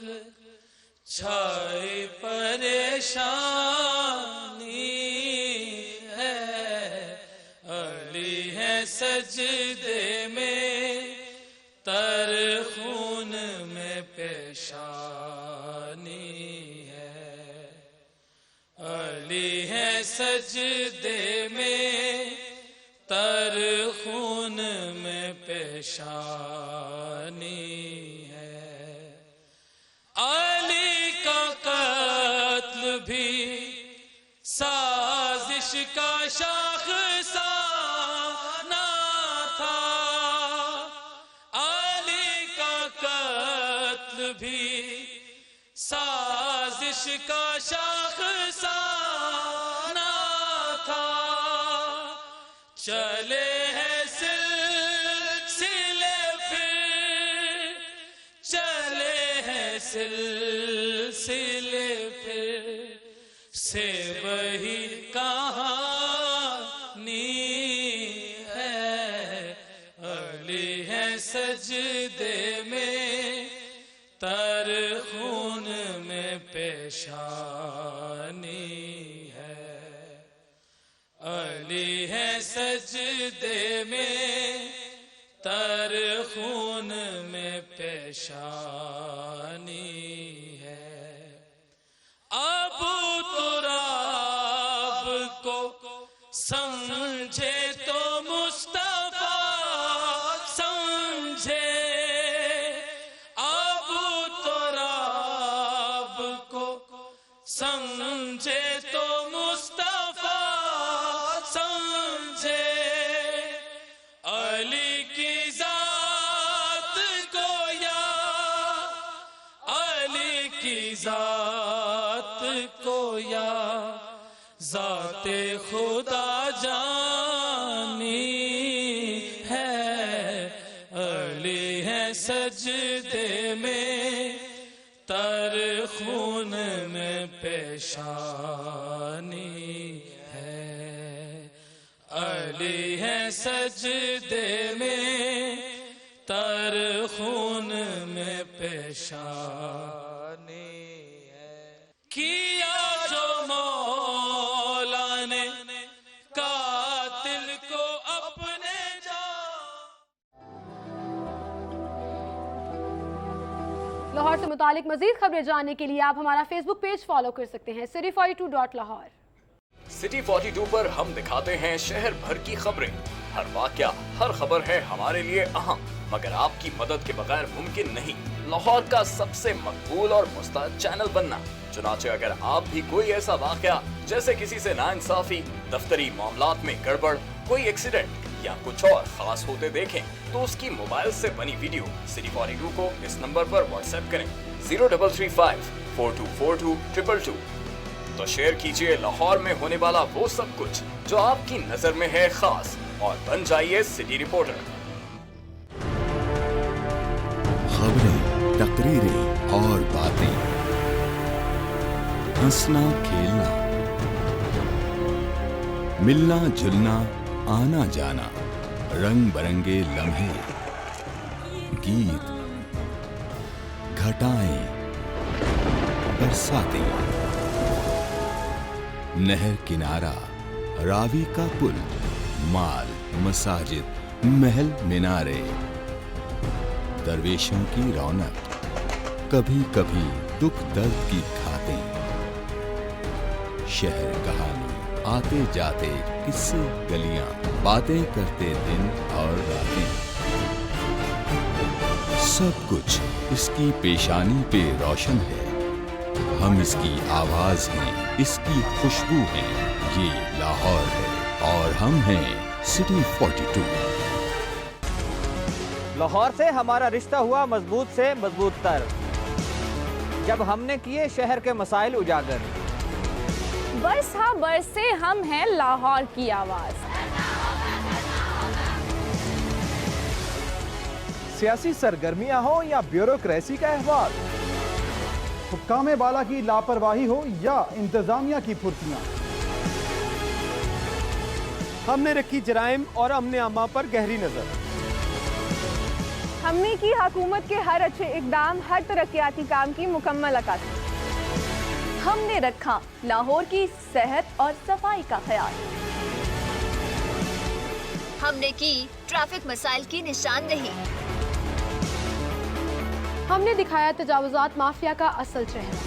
छाए परेशानी है, अली है सजदे में, तर खून में पेशानी है, अली है सजदे में, तर खून में पेशानी है। अली का कत्ल भी साजिश का शाखसाना था, अली का कत्ल भी साजिश का शाखसाना था। चले हैं सिलसिले फिर, चले हैं सिलसिले फिर, से वही कहानी है, अली है सजदे में, तर खून में पेशानी है, अली है सजदे में, तर खून में पेशानी है। अबू तुराब को समझे तो मुस्तफा समझे, अबू तुराब को समझे तो मुस्तफा समझे, अली की जात को की जात को या ذات خدا جانی ہے علی ہے سجدے میں تر خون میں پیشانی ہے علی ہے سجدے میں تر خون میں پیشانی ہے کیا جو مولا نے قاتل کو اپنے لاہور سے متعلق مزید خبریں جاننے کے لیے آپ ہمارا فیس بک پیج فالو کر سکتے ہیں city42.lahore۔ سٹی 42 پر ہم دکھاتے ہیں شہر بھر کی خبریں، ہر واقعہ، ہر خبر ہے ہمارے لیے اہم، مگر آپ کی مدد کے بغیر ممکن نہیں لاہور کا سب سے مقبول اور مستعد چینل بننا۔ چنانچہ اگر آپ بھی کوئی ایسا واقعہ جیسے کسی سے ناانصافی، دفتری معاملات میں گڑبڑ، کوئی ایکسیڈنٹ یا کچھ اور خاص ہوتے دیکھیں تو اس کی موبائل سے بنی ویڈیو سٹی 42 کو اس نمبر پر واٹس ایپ کریں 0335424222 تو شیئر کیجئے لاہور میں ہونے والا وہ سب کچھ جو آپ کی نظر میں ہے خاص اور بن جائیے سٹی رپورٹر۔ خبریں، تقریریں اور باتیں، ہنسنا کھیلنا، ملنا جلنا، آنا جانا، رنگ برنگے لمحے، گیت، گھٹائیں، برساتیں، نہر کنارہ، راوی کا پل، مال، مساجد، محل مینارے، درویشوں کی رونق، کبھی کبھی دکھ درد کی کھاتیں، شہر کہانی، آتے جاتے قصے گلیاں، باتیں کرتے دن اور راتیں، سب کچھ اس کی پیشانی پہ روشن ہے، ہم اس کی آواز ہیں، اس کی خوشبو ہیں، یہ لاہور ہے اور ہم ہیں سٹی 42۔ لاہور سے ہمارا رشتہ ہوا مضبوط سے مضبوط تر جب ہم نے کیے شہر کے مسائل اجاگر۔ برس ہاں برس سے ہم ہیں لاہور کی آواز۔ سیاسی سرگرمیاں ہوں یا بیوروکریسی کا احوال، حکام بالا کی لاپرواہی ہو یا انتظامیہ کی پھرتیاں، ہم نے رکھی جرائم اور امن عامہ پر گہری نظر۔ ہم نے کی حکومت کے ہر اچھے اقدام، ہر ترقیاتی کام کی مکمل عکاسی۔ ہم نے رکھا لاہور کی صحت اور صفائی کا خیال۔ ہم نے کی ٹریفک مسائل کی نشاندہی۔ ہم نے دکھایا تجاوزات مافیا کا اصل چہرہ۔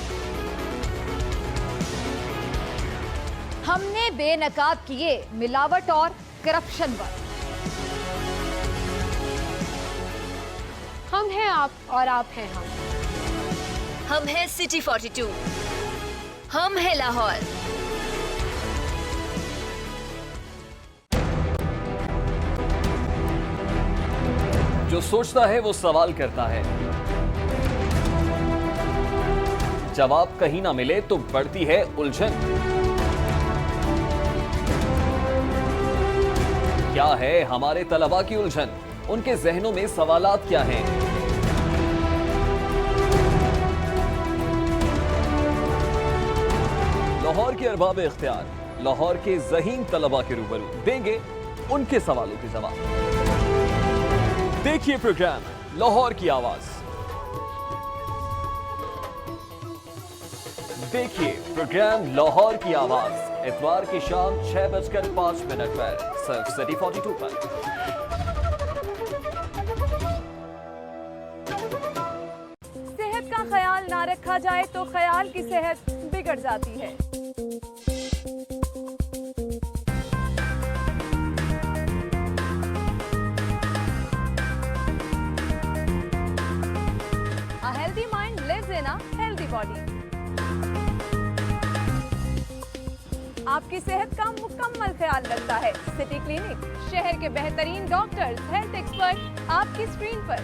ہم نے بے نقاب کیے ملاوٹ اور کرپشن پر۔ ہم ہیں آپ اور آپ ہیں ہم۔ ہم ہیں سٹی 42، ہم ہیں لاہور۔ جو سوچتا ہے وہ سوال کرتا ہے، جواب کہیں نہ ملے تو بڑھتی ہے الجھن۔ کیا ہے ہمارے طلباء کی الجھن؟ ان کے ذہنوں میں سوالات کیا ہیں؟ لاہور کے ارباب اختیار لاہور کے ذہین طلباء کے روبرو دیں گے ان کے سوالوں کے جواب۔ دیکھیے پروگرام لاہور کی آواز۔ دیکھیے پروگرام لاہور کی آواز اتوار کی شام 6:05 پر صرف سٹی 42 پر۔ صحت کا خیال نہ رکھا جائے تو خیال کی صحت بگڑ جاتی ہے۔ A healthy mind lives in a healthy body۔ آپ کی صحت کا مکمل خیال رکھتا ہے سٹی کلینک، شہر کے بہترین ڈاکٹرز، ہیلتھ ایکسپرٹ آپ کی اسکرین پر۔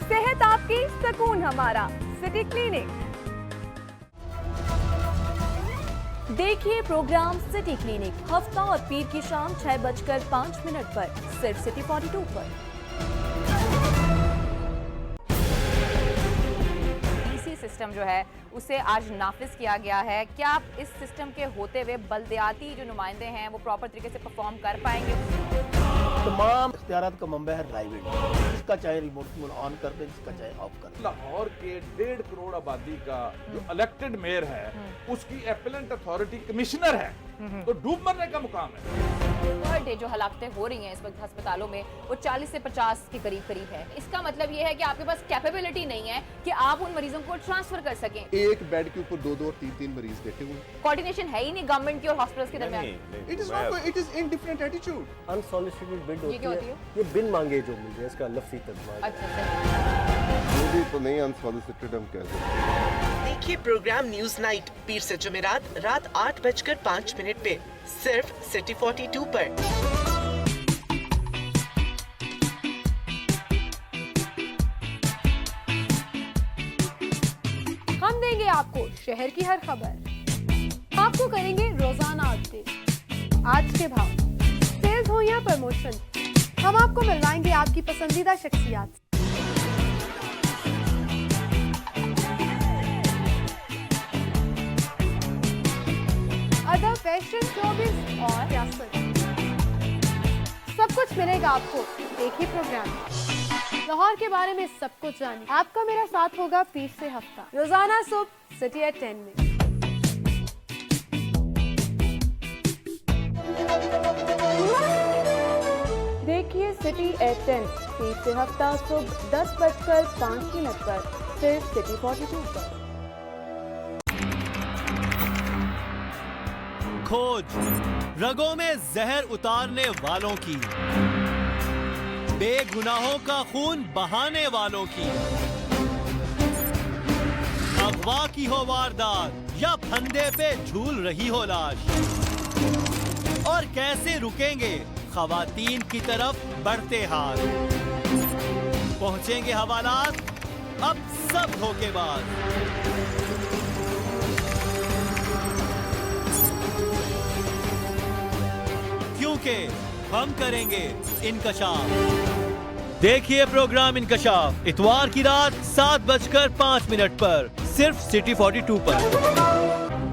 صحت آپ کی، سکون ہمارا، سٹی کلینک۔ देखिए प्रोग्राम सिटी क्लिनिक हफ्ता और पीर की शाम 6:05 पर सिर्फ सिटी 42 पर। डीसी सिस्टम जो है उसे आज नाफिज किया गया है। क्या आप इस सिस्टम के होते हुए बल्दियाती जो नुमाइंदे हैं वो प्रॉपर तरीके से परफॉर्म कर पाएंगे? तमाम इख्तियारात का मंबा है ड्राइविंग, जिसका चाहे रिमोट ऑन कर दे, जिसका चाहे ऑफ कर दे। लाहौर के 1.5 करोड़ आबादी का जो इलेक्टेड मेयर है उसकी एपेलेंट अथॉरिटी कमिश्नर है, तो डूब मरने का मुकाम है। पर डे जो हलाकतें हो रही हैं इस वक्त अस्पतालों में वो 40 से 50 के करीब है। इसका मतलब ये है कि आपके पास कैपेबिलिटी नहीं है कि आप उन मरीजों को ट्रांसफर कर सकें। एक बेड के ऊपर 2 और 3 मरीज देखे हुए। कोऑर्डिनेशन है ही नहीं गवर्नमेंट की और हॉस्पिटल्स के दरमियान। It is in different attitude. Unsolicited bid ये क्या होती है? ये बिन मांगे जो मिल जाए, इसका लफ्ज़ी तर्जुमा। अच्छा मुझे तो नहीं अनसॉलिसिटेड हम कह सकते। देखिए प्रोग्राम न्यूज नाइट पीर से जुमेरात रात 8:05 पे सिर्फ सिटी 42 पर। हम देंगे आपको शहर की हर खबर, आपको करेंगे रोजाना अपडेट, आज के भाव, सेल्स हो या प्रमोशन, हम आपको मिलवाएंगे आपकी पसंदीदा शख्सियात। अदब, फैशन, शोबिज़ और सियासत, सब कुछ मिलेगा आपको। देखिए प्रोग्राम लाहौर के बारे में सब कुछ जानिए। आपका मेरा साथ होगा पीर से हफ्ता, रोजाना सुबह सिटी एट 10 में। देखिए सिटी एट 10 पीर से हफ्ता सुबह 10:05 पर सिर्फ सिटी 42 पर। खोज रगों में जहर उतारने वालों की, बेगुनाहों का खून बहाने वालों की, अगवा की हो वारदात या फंदे पे झूल रही हो लाश, और कैसे रुकेंगे खवातीन की तरफ बढ़ते हाथ। पहुंचेंगे हवालात अब सब धोखेबाज। क्योंकि हम करेंगे इनकशाफ। देखिए प्रोग्राम इनकशाफ इतवार की रात 7:05 पर सिर्फ सिटी 42 पर।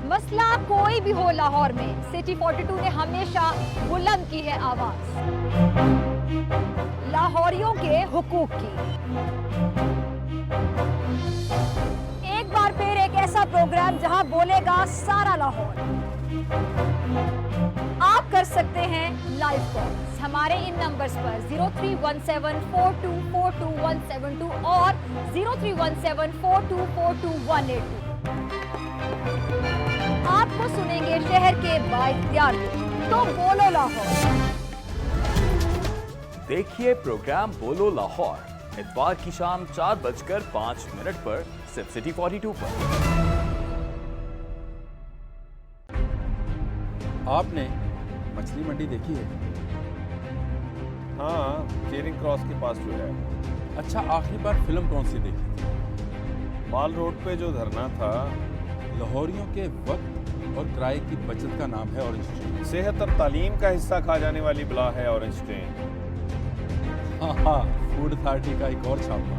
मसला कोई भी हो लाहौर में, सिटी 42 ने हमेशा बुलंद की है आवाज लाहौरियों के हुकूक की। एक बार फिर एक ऐसा प्रोग्राम जहां बोलेगा सारा लाहौर। आप कर सकते हैं लाइव कॉल हमारे इन नंबर्स पर 031742422172 और 031742428182। आपको सुनेंगे शहर के बाइख्तियार, तो बोलो लाहौर। देखिए प्रोग्राम बोलो लाहौर इतवार की शाम 4:05 पर सिर्फ सिटी 42 पर। आपने मछली मंडी देखी है? हाँ, चेरिंग क्रॉस के पास जो है। अच्छा, आखिरी बार फिल्म कौन सी देखी थी? माल रोड पे जो धरना था। लाहौरियों के वक्त और किराए की बचत का नाम है ऑरेंज ट्रेन। सेहत और तालीम का हिस्सा खा जाने वाली बला है ऑरेंज ट्रेन। हाँ, फूड अथॉरिटी का एक और छापा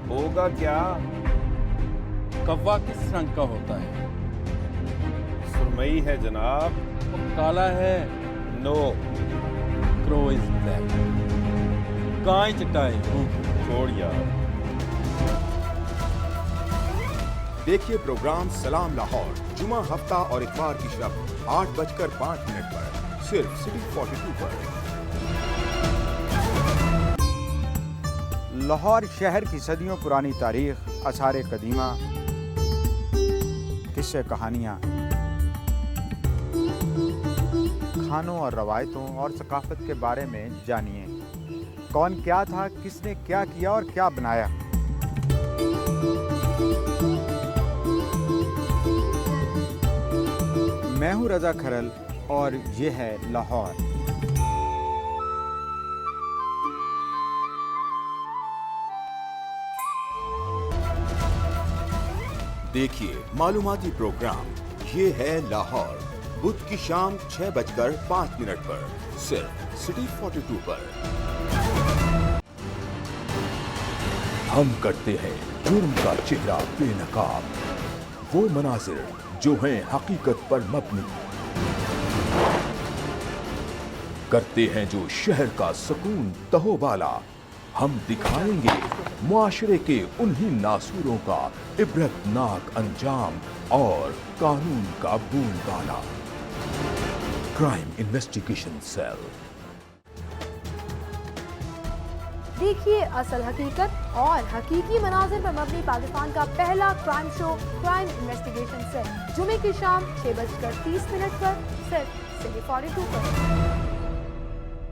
होगा क्या? कव्वा किस रंग का होता है? सुरमई है जनाब। काला है? नो। Crow is black. गाय चटाई। छोड़ यार। देखिए प्रोग्राम सलाम लाहौर जुमा हफ्ता और इतवार की शब 8:05 पर सिर्फ सिटी 42 पर। लाहौर शहर की सदियों पुरानी तारीख, आसार कदीमा, किस्से कहानियाँ, खानों और रवायतों और सकाफत के बारे में जानिए। कौन क्या था, किसने क्या किया और क्या बनाया। मैं हूँ रजा खरल और ये है लाहौर। देखिए मालूमाती प्रोग्राम ये है लाहौर, बुध की शाम 6:05 पर सिर्फ सिटी 42 पर। हम करते हैं जुर्म का चेहरा बेनकाब, वो मनाजिर जो हैं हकीकत पर मबनी, करते हैं जो शहर का सुकून तहोबाला। हम दिखाएंगे मुआशरे के उन्हीं नासूरों का इबरतनाक अंजाम और कानून का बोलबाला। Crime investigation cell. देखिए असल हकीकत और हकीकी मनाजिर पर मबनी पाकिस्तान का पहला crime show crime investigation cell जुमे की शाम 6:30 पर सिर्फ सिटी 42 पर।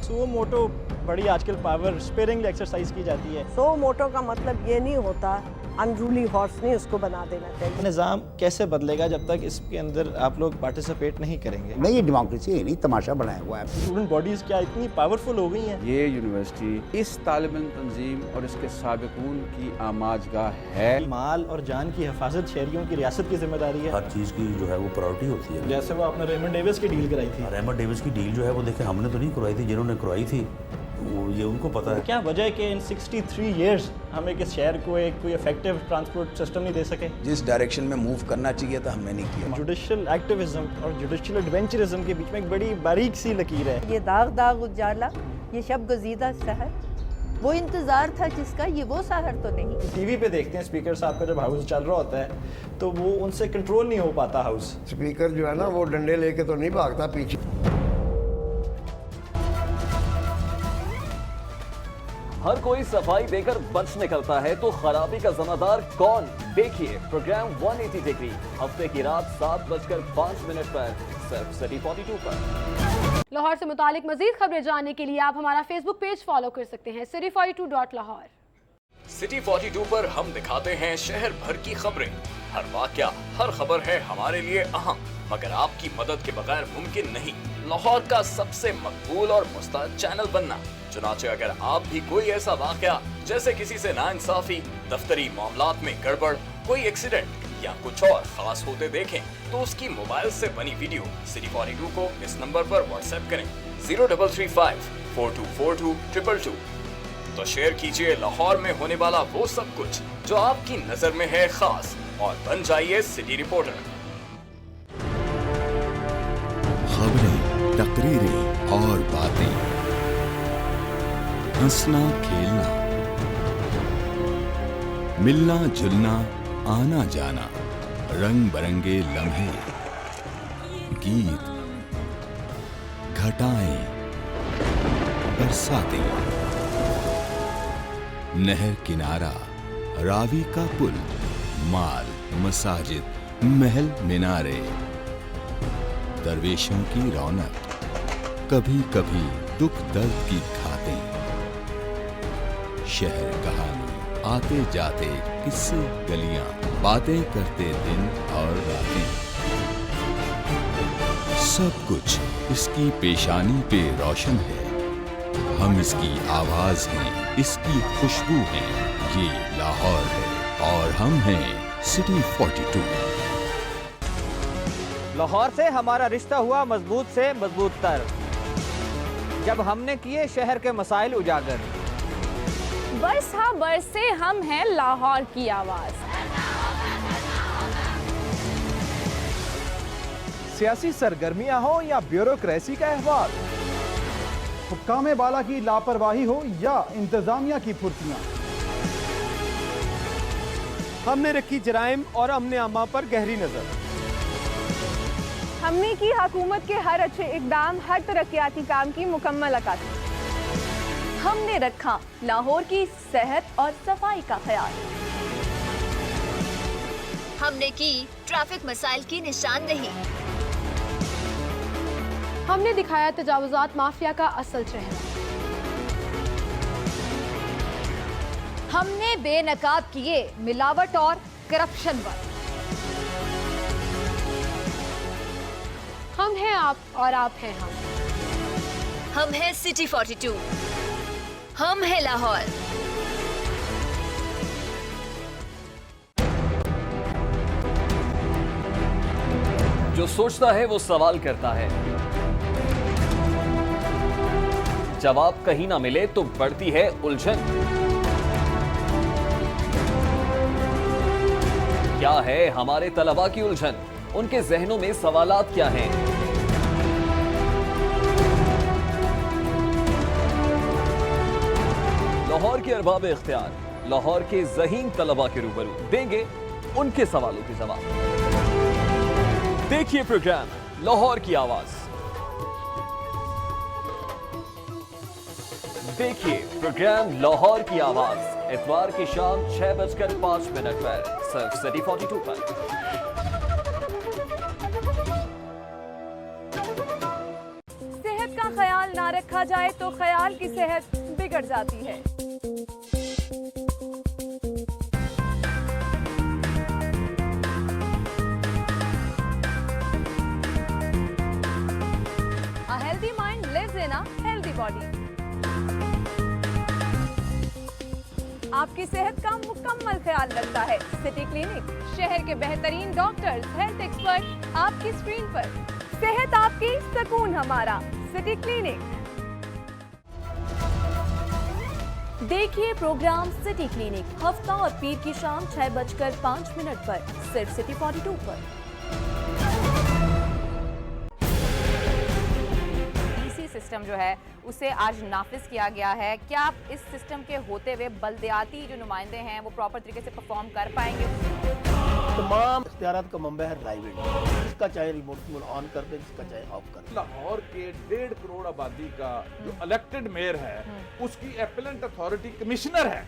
सो मोटो बड़ी आजकल पावर स्पेयरिंग एक्सरसाइज की जाती है। सो मोटो का मतलब ये नहीं होता अनरूली हॉर्स नहीं उसको बना देना चाहिए। निज़ाम कैसे बदलेगा जब तक इसके अंदर आप लोग पार्टिसिपेट नहीं करेंगे? नहीं, ये डेमोक्रेसी है नहीं, तमाशा बनाया हुआ है। स्टूडेंट बॉडीज क्या इतनी पावरफुल हो गई हैं? ये यूनिवर्सिटी इस तालिब इल्म तंजीम और इसके साबिकून की आमाजगाह है। माल और जान की हिफाजत शहरियों की रियासत की जिम्मेदारी है। हर चीज़ की जो है वो प्रायोरिटी होती है। जैसे वो आपने रेमंड डेविस की डील कराई थी। रेमंड डेविस की डील जो है वो देखे हमने तो नहीं करवाई थी, जिन्होंने करवाई थी वो ये उनको पता है। क्या वजह है कि इन 63 इयर्स हम एक शहर को एक कोई इफेक्टिव ट्रांसपोर्ट सिस्टम नहीं दे सके? जिस डायरेक्शन में मूव करना चाहिए था हमने नहीं किया। जुडिशियल एक्टिविज्म और जुडिशियल एडवेंचरिज्म के बीच में एक बड़ी बारीक सी लकीर है। ये दाग दाग उजाला, ये शब गुज़ीदा शहर, वो इंतजार था जिसका, ये वो शहर तो नहीं। टीवी पे देखते हैं स्पीकर साहब का जब हाउस चल रहा होता है तो वो उनसे कंट्रोल नहीं हो पाता हाउस। स्पीकर जो है ना वो डंडे लेके तो नहीं भागता पीछे। हर कोई सफाई देकर बच निकलता है तो खराबी का जिम्मेदार कौन? देखिए प्रोग्राम 180 डिग्री हफ्ते की रात 7:05 पर सिर्फ सिटी 42 पर। लाहौर से मुतालिक मजीद खबरें जानने के लिए आप हमारा फेसबुक पेज फॉलो कर सकते हैं city42.lahore। सिटी 42 पर हम दिखाते हैं शहर भर की खबरें। हर वाकया, हर खबर है हमारे लिए अहम, मगर आपकी मदद के बगैर मुमकिन नहीं लाहौर का सबसे मकबूल और मुस्तैद चैनल बनना। चुनाचे अगर आप भी कोई ऐसा वाकया जैसे किसी से नाइंसाफी, दफ्तरी मामलात में गड़बड़, कोई एक्सीडेंट या कुछ और खास होते देखें तो उसकी मोबाइल से बनी वीडियो सिटी 42 को इस नंबर पर व्हाट्सएप करें 0335 4242 222। तो शेयर कीजिए लाहौर में होने वाला वो सब कुछ जो आपकी नजर में है खास और बन जाइए सिटी रिपोर्टर। खबरें, तकरीरें और बातें, हंसना खेलना, मिलना जुलना, आना जाना, रंग बरंगे लम्हे, गीत, घटाएं, बरसातें, नहर किनारा, रावी का पुल, माल, मसाजिद, महल मीनारे, दरवेशों की रौनक, कभी कभी दुख दर्द की घातें, शहर कहानी, आते जाते किस्से गलियां, बातें करते दिन और रातें, सब कुछ इसकी पेशानी पे रोशन है। हम इसकी आवाज हैं, इसकी खुशबू हैं। ये लाहौर है और हम हैं सिटी 42। लाहौर से हमारा रिश्ता हुआ मजबूत से मजबूत तर, जब हमने किए शहर के मसाइल उजागर। बरस हाँ बरस से हम हैं लाहौर की आवाज। सियासी सरगर्मियां हो या ब्यूरोक्रेसी का अहवाल, हुक्काम बाला की लापरवाही हो या इंतजामिया की फुर्तियां, हमने रखी जराइम और अमने आमा पर गहरी नजर। हमने की हुकूमत के हर अच्छे इकदाम, हर तरक्याती काम की मुकम्मल अक्कासी। हमने रखा लाहौर की सेहत और सफाई का ख्याल। हमने की ट्रैफिक मसाइल की निशानदेही। हमने दिखाया तजावुजात माफिया का असल चेहरा। हमने बेनकाब किए मिलावट और करप्शन पर। हम हैं आप और आप हैं हम। हम हैं सिटी 42। हम हैं लाहौर। जो सोचता है वो सवाल करता है, जवाब कहीं ना मिले तो बढ़ती है उलझन। क्या है हमारे तलबा की उलझन? उनके जहनों में सवालात क्या हैं? लाहौर के अरबाब इख्तियार लाहौर के ज़हीन तलबा के रूबरू देंगे उनके सवालों के जवाब। देखिए प्रोग्राम लाहौर की आवाज। देखिए प्रोग्राम लाहौर की आवाज इतवार की शाम 6:05 पर सिर्फ सिटी 42 पर। सेहत का ख्याल ना रखा जाए तो ख्याल की सेहत बिगड़ जाती है। A healthy mind lives in a healthy body. आपकी सेहत का मुकम्मल ख्याल रखता है सिटी क्लिनिक। शहर के बेहतरीन डॉक्टर्स, हेल्थ एक्सपर्ट आपकी स्क्रीन पर। सेहत आपकी, सुकून हमारा, सिटी क्लिनिक। देखिए प्रोग्राम सिटी क्लिनिक हफ्ता और पीर की शाम 6:05 पर सिर्फ सिटी 42 पर। सिस्टम जो है उसे आज नाफिज किया गया है। क्या आप इस सिस्टम के होते हुए बल्दियाती जो नुमाइंदे हैं वो प्रॉपर तरीके से परफॉर्म कर पाएंगे? तमाम इख्तियारात का मंबा है ड्राइविंग, इसका चाहे रिमोट ऑन कर दे, इसका चाहे ऑफ कर दे। लाहौर के 1.5 करोड़ आबादी का जो इलेक्टेड मेयर है उसकी एपेलेंट अथॉरिटी कमिश्नर है,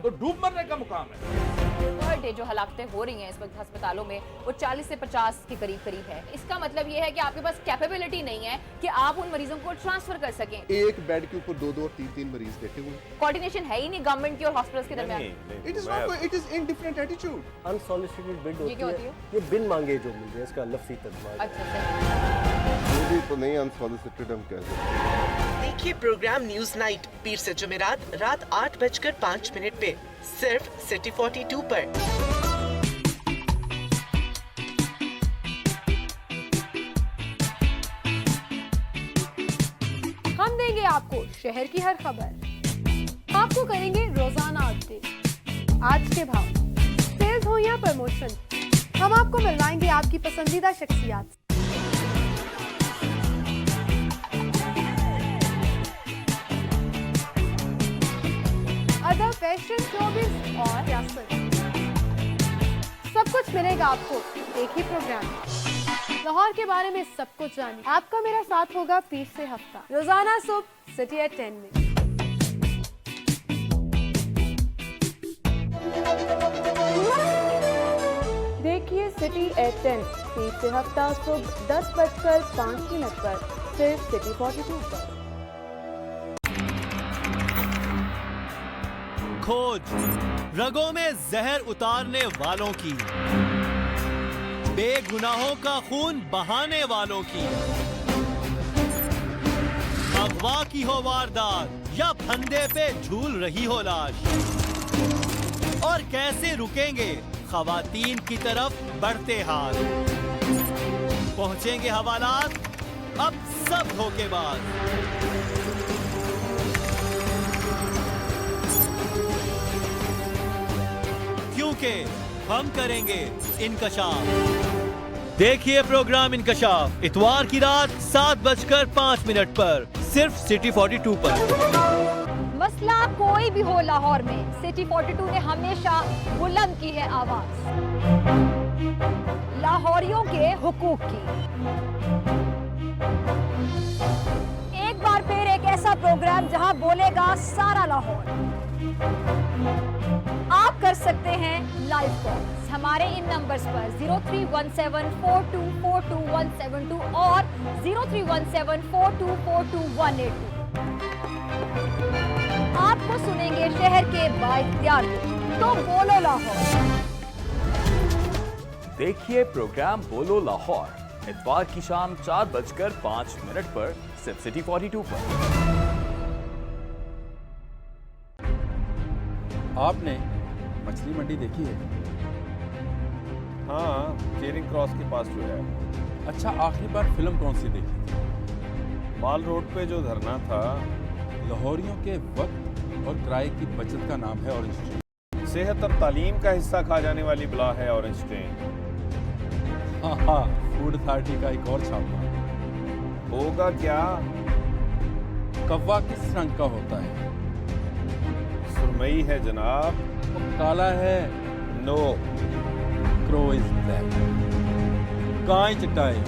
तो डूब मरने का मुकाम है। पर डे जो हलाकतें हो रही हैं इस वक्त अस्पतालों में वो 40 से 50 के करीब है। इसका मतलब ये है कि आपके पास कैपेबिलिटी नहीं है कि आप उन मरीजों को ट्रांसफर कर सकें। एक बेड के ऊपर 2 और 3 मरीज देखे हुए। कोऑर्डिनेशन है ही नहीं गवर्नमेंट की और हॉस्पिटल्स के दरमियान। It is indifferent attitude. Unsolicited bid होती है, ये बिन मांगे जो मिल जाए, इसका लफ्ज़ी तर्जुमा। अच्छा ये तो नहीं अनसॉलिसिटेड हम कह सकते। देखिए प्रोग्राम न्यूज नाइट पीर से जुमेरात रात 8:05 पे सिर्फ सिटी 42 पर। हम देंगे आपको शहर की हर खबर, आपको करेंगे रोजाना अपडेट, आज के भाव, सेल्स हो या प्रमोशन, हम आपको मिलवाएंगे आपकी पसंदीदा शख्सियात। अदर फैशन, शोबिज़ और सियासत, सब कुछ मिलेगा आपको। देखिए प्रोग्राम लाहौर के बारे में सब कुछ जानिए। आपका मेरा साथ होगा पीर से हफ्ता, रोजाना सुबह सिटी एट 10 में। देखिए सिटी एट 10 पीर से हफ्ता सुबह 10:05 पर सिर्फ सिटी 42 पर। खोज रगों में जहर उतारने वालों की, बेगुनाहों का खून बहाने वालों की, अगवा की हो वारदात या फंदे पे झूल रही हो लाश, और कैसे रुकेंगे खवातीन की तरफ बढ़ते हाथ। पहुंचेंगे हवालात अब सब धोखेबाज। क्योंकि हम करेंगे इनकशाफ। देखिए प्रोग्राम इनकशाफ इतवार की रात 7:05 पर सिर्फ सिटी 42 पर। मसला कोई भी हो लाहौर में, सिटी 42 ने हमेशा बुलंद की है आवाज लाहौरियों के हुकूक की। एक बार फिर एक ऐसा प्रोग्राम जहां बोलेगा सारा लाहौर। आप कर सकते हैं लाइव कॉल हमारे इन नंबर्स पर 031742422172 और 031742428182। आपको सुनेंगे शहर के बाइख्तियार को, तो बोलो लाहौर। देखिए प्रोग्राम बोलो लाहौर इतवार की शाम 4:05 पर सिर्फ सिटी 42 पर। आपने मछली मंडी देखी है? हाँ, चेरिंग क्रॉस के पास जो है। अच्छा, आखिरी बार फिल्म कौन सी देखी थी? माल रोड पे जो धरना था। लाहौरियों के वक्त और किराए की बचत का नाम है ऑरेंज ट्रेन। सेहत और तालीम का हिस्सा खा जाने वाली बला है ऑरेंज ट्रेन। हाँ, फूड अथॉरिटी का एक और छापा। होगा क्या? कौवा किस रंग का होता है? सुरमई है जनाब। काला है? नो। Crow is black. गाय चटाई।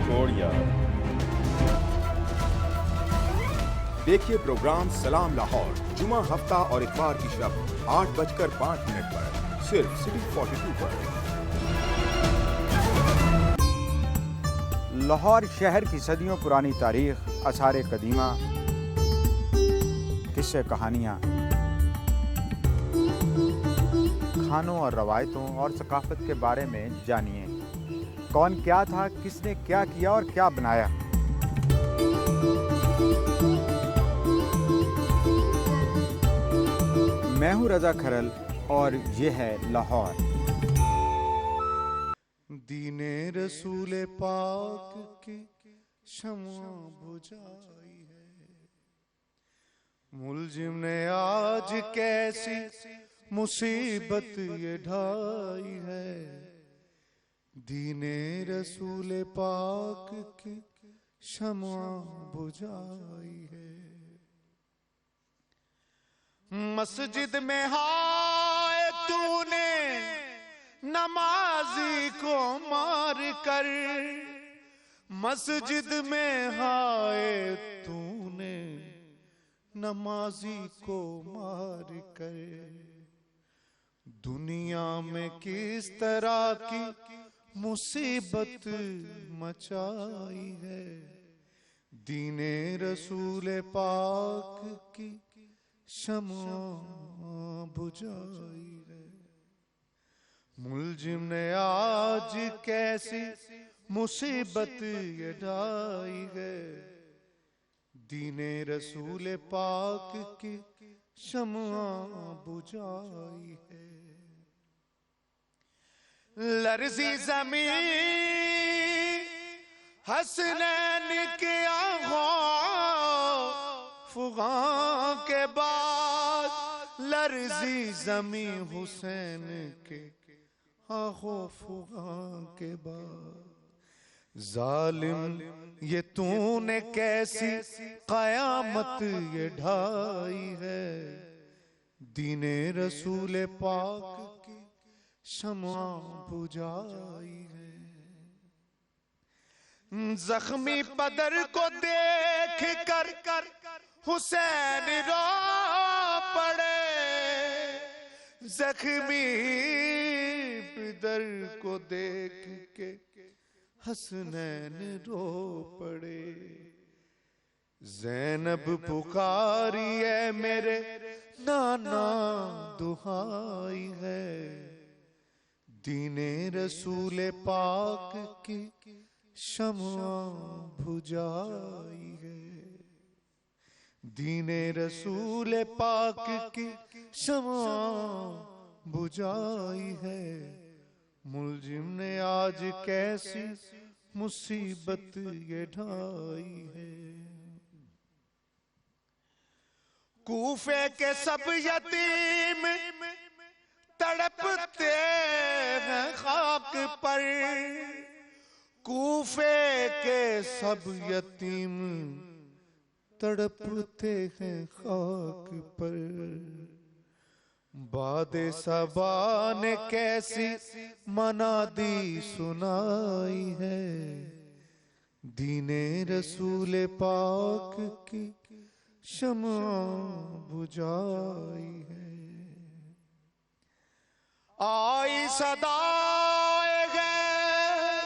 छोड़ यार। देखिए प्रोग्राम सलाम लाहौर जुमा हफ्ता और इतवार की शब 8:05 पर सिर्फ सिटी 42 पर। लाहौर शहर की सदियों पुरानी तारीख, आसार कदीमा, किस्से कहानियाँ, खानों और रवायतों और सकाफत के बारे में जानिए। कौन क्या था, किसने क्या किया और क्या बनाया। मैं हूँ रजा खरल और ये है लाहौर। दीने रसूल पाक की शम्मा बुझाई है, मुलजिम ने आज कैसी मुसीबत ये ढाई है। दीने रसूल पाक की शम्मा बुझाई है। मस्जिद में हाय तूने नमाजी को मार कर, मस्जिद में हाय तूने नमाजी को मार कर। दुनिया में किस तरह की मुसीबत मचाई है। दीने रसूल पाक की शम्मा बुझाई है। मुलजिम ने आज कैसी मुसीबत ये ढाई है। दीने रसूल पाक की शम्मा बुझाई है। लर्जी ज़मीं हसनैन के आगों फुगां के बाद, लर्जी ज़मीं हुसैन के आगों फुगां के बाद। जालिम ये तूने कैसी कयामत ये ढाई है। दीने रसूल पाक की शम्मा बुझाई है। जख्मी पदर को देख कर हुसैन रो पड़े। जख्मी पदर को देख के हसनैन रो पड़े। ज़ैनब पुकारी है मेरे नाना दुहाई है। दीने रसूल पाक की शम्मा बुझाई है। दीने रसूल पाक की शम्मा बुझाई है। मुलजिम ने आज कैसी मुसीबत ये ढाई है। कूफे के सब यतीम तड़पते हैं खाक पर। कूफे के सब यतीम तड़पते हैं खाक पर। बादे सबा ने कैसी मनादी सुनाई है। दीने रसूल पाक की शम्मा बुझाई है। आई सदाए गैर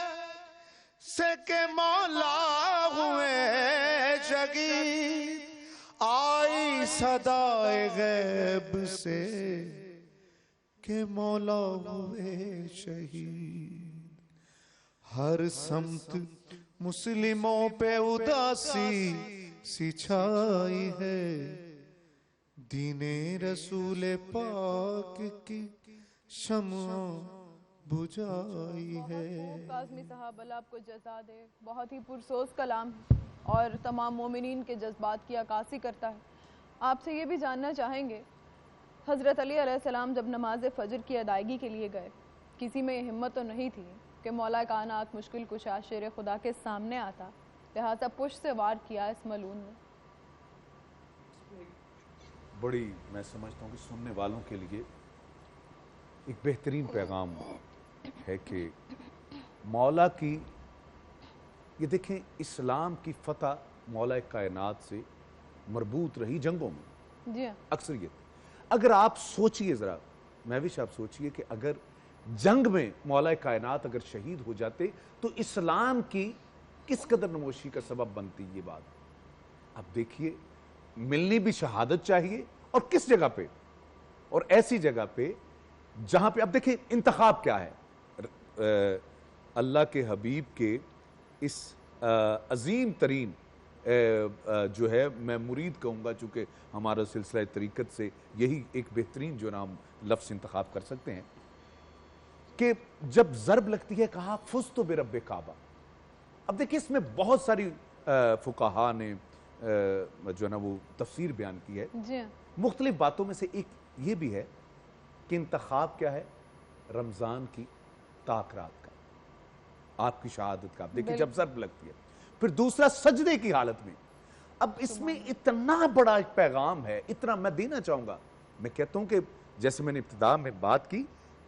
से के मौला हुए शहीद। आई सदाए गैब से के मौला हुए शहीद। हर समत मुस्लिमों पे उदासी सी छाई है। दीने रसूल पाक की शम्मा बुझाई है। काज़मी साहब अल्लाह आपको जज़ा दे, बहुत ही पुरसोस कलाम है और तमाम मोमिनीन के जज्बात की अक्कासी करता है। आपसे ये भी जानना चाहेंगे, हज़रत अली अलैहिस्सलाम जब नमाज फ़जर की अदायगी के लिए गए, किसी में हिम्मत तो नहीं थी कि मौला कायनात मुश्किल कुशा शेर खुदा के सामने आता, लिहाजा पुश से वार किया इस मलून ने। बड़ी मैं समझता हूँ कि सुनने वालों के लिए एक बेहतरीन पैगाम है कि मौला की, ये देखें, इस्लाम की फतह मौला कायनात से मरबूत रही जंगों में जी अक्सरियत। अगर आप सोचिए ज़रा, मैं भी आप सोचिए कि अगर जंग में मौला कायनात अगर शहीद हो जाते तो इस्लाम की किस कदर नमोशी का सबब बनती ये बात। अब देखिए, मिलनी भी शहादत चाहिए, और किस जगह पे, और ऐसी जगह पे जहां पे, अब देखिए इंतखाब क्या है, अल्लाह के हबीब के इस अजीम तरीन जो है, मैं मुरीद कहूँगा, चूँकि हमारा सिलसिला तरीक़त से यही एक बेहतरीन जो नाम लफ्ज़ इंतखाब कर सकते हैं, कि जब ज़रब लगती है कहा फुज़ तो बिरब्बे काबा। अब देखिए इसमें बहुत सारी फुकाहा ने जो है ना वो तफसीर बयान की है जी। मुख्तलिफ बातों में से एक ये भी है कि इंतखाब क्या है, रमज़ान की ताकरात का, आपकी शहादत का। देखिए जब ज़रब लगती है, फिर दूसरा सजदे की हालत में। अब इसमें इतना बड़ा एक पैगाम है, इतना मैं देना चाहूँगा। मैं कहता हूँ कि जैसे मैंने इब्तिदा में बात की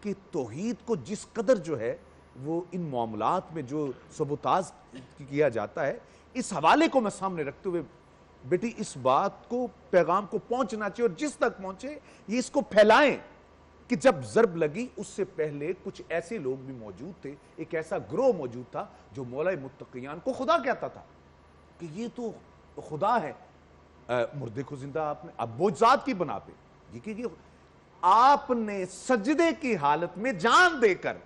कि तौहीद को जिस कदर जो है वो इन मामलात में जो सबूताज किया जाता है, इस हवाले को मैं सामने रखते हुए बेटी इस बात को, पैगाम को पहुंचना चाहिए, और जिस तक पहुंचे ये इसको फैलाएं कि जब ज़रब लगी उससे पहले कुछ ऐसे लोग भी मौजूद थे, एक ऐसा ग्रोह मौजूद था जो मौला मुत्तक़ियान को खुदा कहता था कि ये तो खुदा है, मुर्दे को जिंदा आपने, अब बोझात की बना पे ये आपने सजदे की हालत में जान देकर।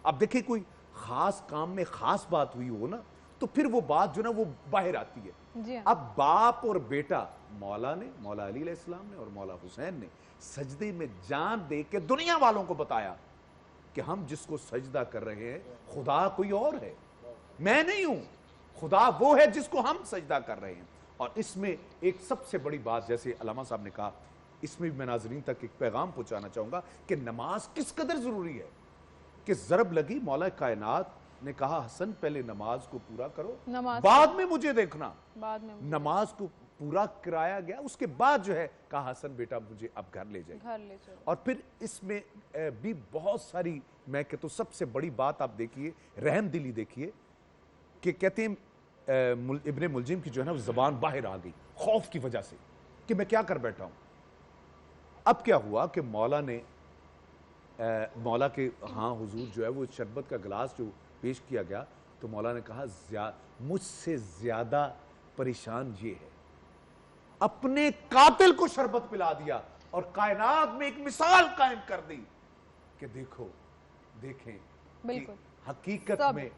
अब देखिए कोई खास काम में खास बात हुई हो ना, तो फिर वो बात जो ना वो बाहर आती है। जी। अब बाप और बेटा, मौला ने, मौला अली अलैहिस्सलाम ने और मौला हुसैन ने सजदे में जान दे के दुनिया वालों को बताया कि हम जिसको सजदा कर रहे हैं खुदा कोई और है, मैं नहीं हूं, खुदा वो है जिसको हम सजदा कर रहे हैं। और इसमें एक सबसे बड़ी बात, जैसे अल्लामा साहब ने कहा, इसमें भी मैं नाज़रीन तक एक पैगाम पहुंचाना चाहूंगा कि नमाज किस कदर जरूरी है। कि ज़रब लगी, मौला कायनात ने कहा हसन पहले नमाज को पूरा करो, बाद में मुझे देखना। बाद में नमाज को पूरा कराया गया, उसके बाद जो है कहा हसन बेटा मुझे अब घर ले जाइए। और फिर इसमें भी बहुत सारी, मैं कहता हूँ सबसे बड़ी बात आप देखिए, रहम दिली देखिए, कि कहते हैं इब्ने मुलजिम की जो है ना ज़बान बाहर आ गई खौफ की वजह से कि मैं क्या कर बैठा हूँ। अब क्या हुआ कि मौला ने मौला के हाँ हुजूर जो है वो शरबत का गिलास जो पेश किया गया, तो मौला ने कहा मुझसे ज्यादा परेशान ये है, अपने कातिल को शरबत पिला दिया और कायनात में एक मिसाल कायम कर दी कि देखो देखें बिल्कुल हकीकत में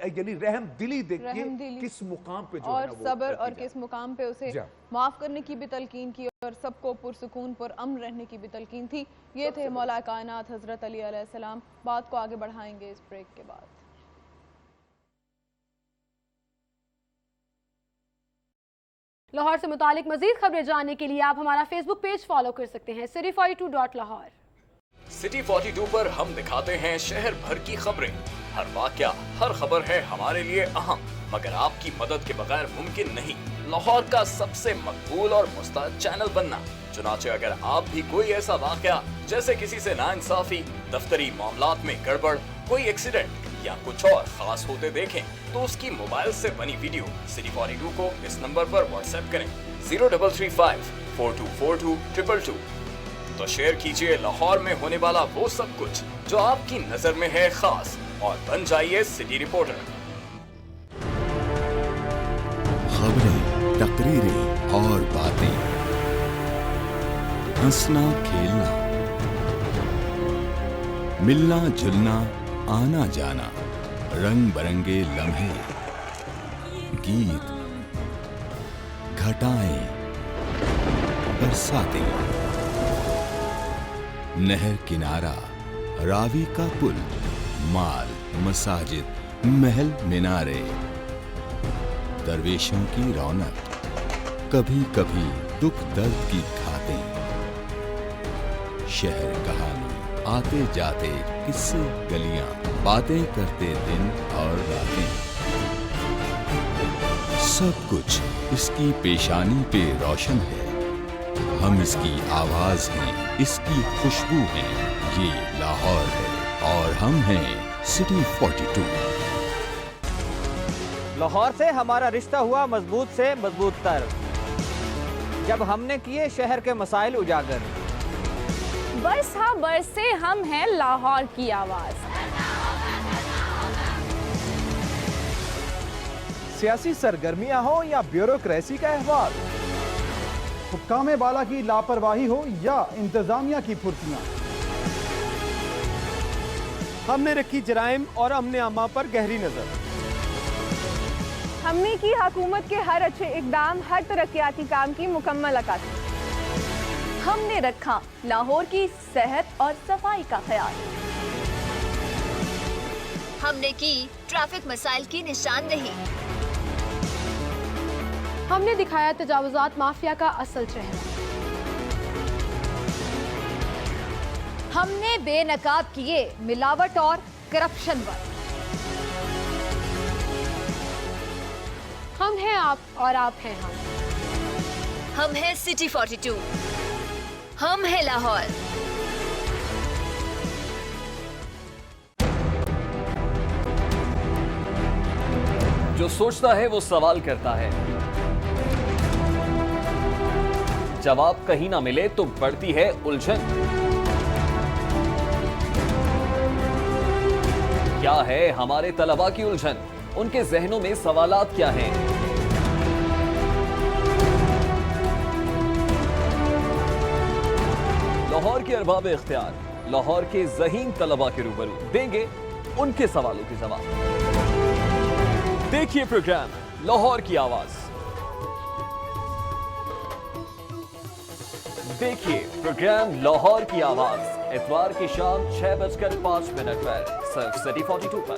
यानी रहम दिली देखिए किस मुकाम पे जो और है ना वो सब्र और किस मुकाम पे उसे माफ करने की भी तलकीन की और सबको पुरसुकून पर अमन रहने की भी तलकीन थी। ये थे मौला कायनात हजरत अली अलैहिस्सलाम। बात को आगे बढ़ाएंगे इस ब्रेक के बाद। लाहौर से मुतालिक मजीद खबरें जानने के लिए आप हमारा फेसबुक पेज फॉलो कर सकते हैं city42.lahore। सिटी 42 पर हम दिखाते हैं शहर भर की खबरें। हर वाकया, हर खबर है हमारे लिए अहम, मगर आपकी मदद के बगैर मुमकिन नहीं लाहौर का सबसे मकबूल और मुस्तैद चैनल बनना। चुनाचे अगर आप भी कोई ऐसा वाकया जैसे किसी से नाइंसाफी, दफ्तरी मामलात में गड़बड़, कोई एक्सीडेंट या कुछ और खास होते देखें तो उसकी मोबाइल से बनी वीडियो सिटी 42 को इस नंबर पर व्हाट्सएप करें 0335 4242 222। तो शेयर कीजिए लाहौर में होने वाला वो सब कुछ जो आपकी नजर में है खास, और बन जाइए सिटी रिपोर्टर। खबरें, तकरीरें और बातें, हंसना खेलना, मिलना जुलना, आना जाना, रंग बिरंगे लम्हे, गीत, घटाएं, बरसातें, नहर किनारा, रावी का पुल, माल, मसाजिद, महल, मीनारे, दरवेशों की रौनक, कभी कभी दुख दर्द की खातें, शहर कहानी, आते जाते किस्से, गलियां, बातें करते दिन और रातें, सब कुछ इसकी पेशानी पे रोशन है। हम इसकी आवाज हैं, इसकी खुशबू हैं। ये लाहौर है और हम हैं सिटी 42। लाहौर से हमारा रिश्ता हुआ मजबूत से मजबूत तर, जब हमने किए शहर के मसाइल उजागर। बरस हाँ बरस से हम हैं लाहौर की आवाज। सियासी सरगर्मियां हो या ब्यूरोक्रेसी का अहवाल, हुक्काम बाला की लापरवाही हो या इंतजामिया की फुर्तियां, हमने रखी जराइम और अमने आमा पर गहरी नजर। हमने की हुकूमत के हर अच्छे इकदाम, हर तरक्याती काम की मुकम्मल अक्कासी। हमने रखा लाहौर की सेहत और सफाई का ख्याल। हमने की ट्रैफिक मसाइल की निशानदेही। हमने दिखाया तजावुजात माफिया का असल चेहरा। हमने बेनकाब किए मिलावट और करप्शन वर्क। हम हैं आप और आप हैं हम। हम हैं सिटी 42। हम हैं लाहौर। जो सोचता है वो सवाल करता है, जवाब कहीं ना मिले तो बढ़ती है उलझन। क्या है हमारे तलबा की उलझन? उनके जहनों में सवालात क्या हैं? लाहौर के अरबाब इख्तियार, लाहौर के ज़हीन तलबा के रूबरू देंगे उनके सवालों के जवाब। देखिए प्रोग्राम लाहौर की आवाज। देखिए प्रोग्राम लाहौर की आवाज इतवार की शाम 6:05 पर सिर्फ सिटी 42 पर।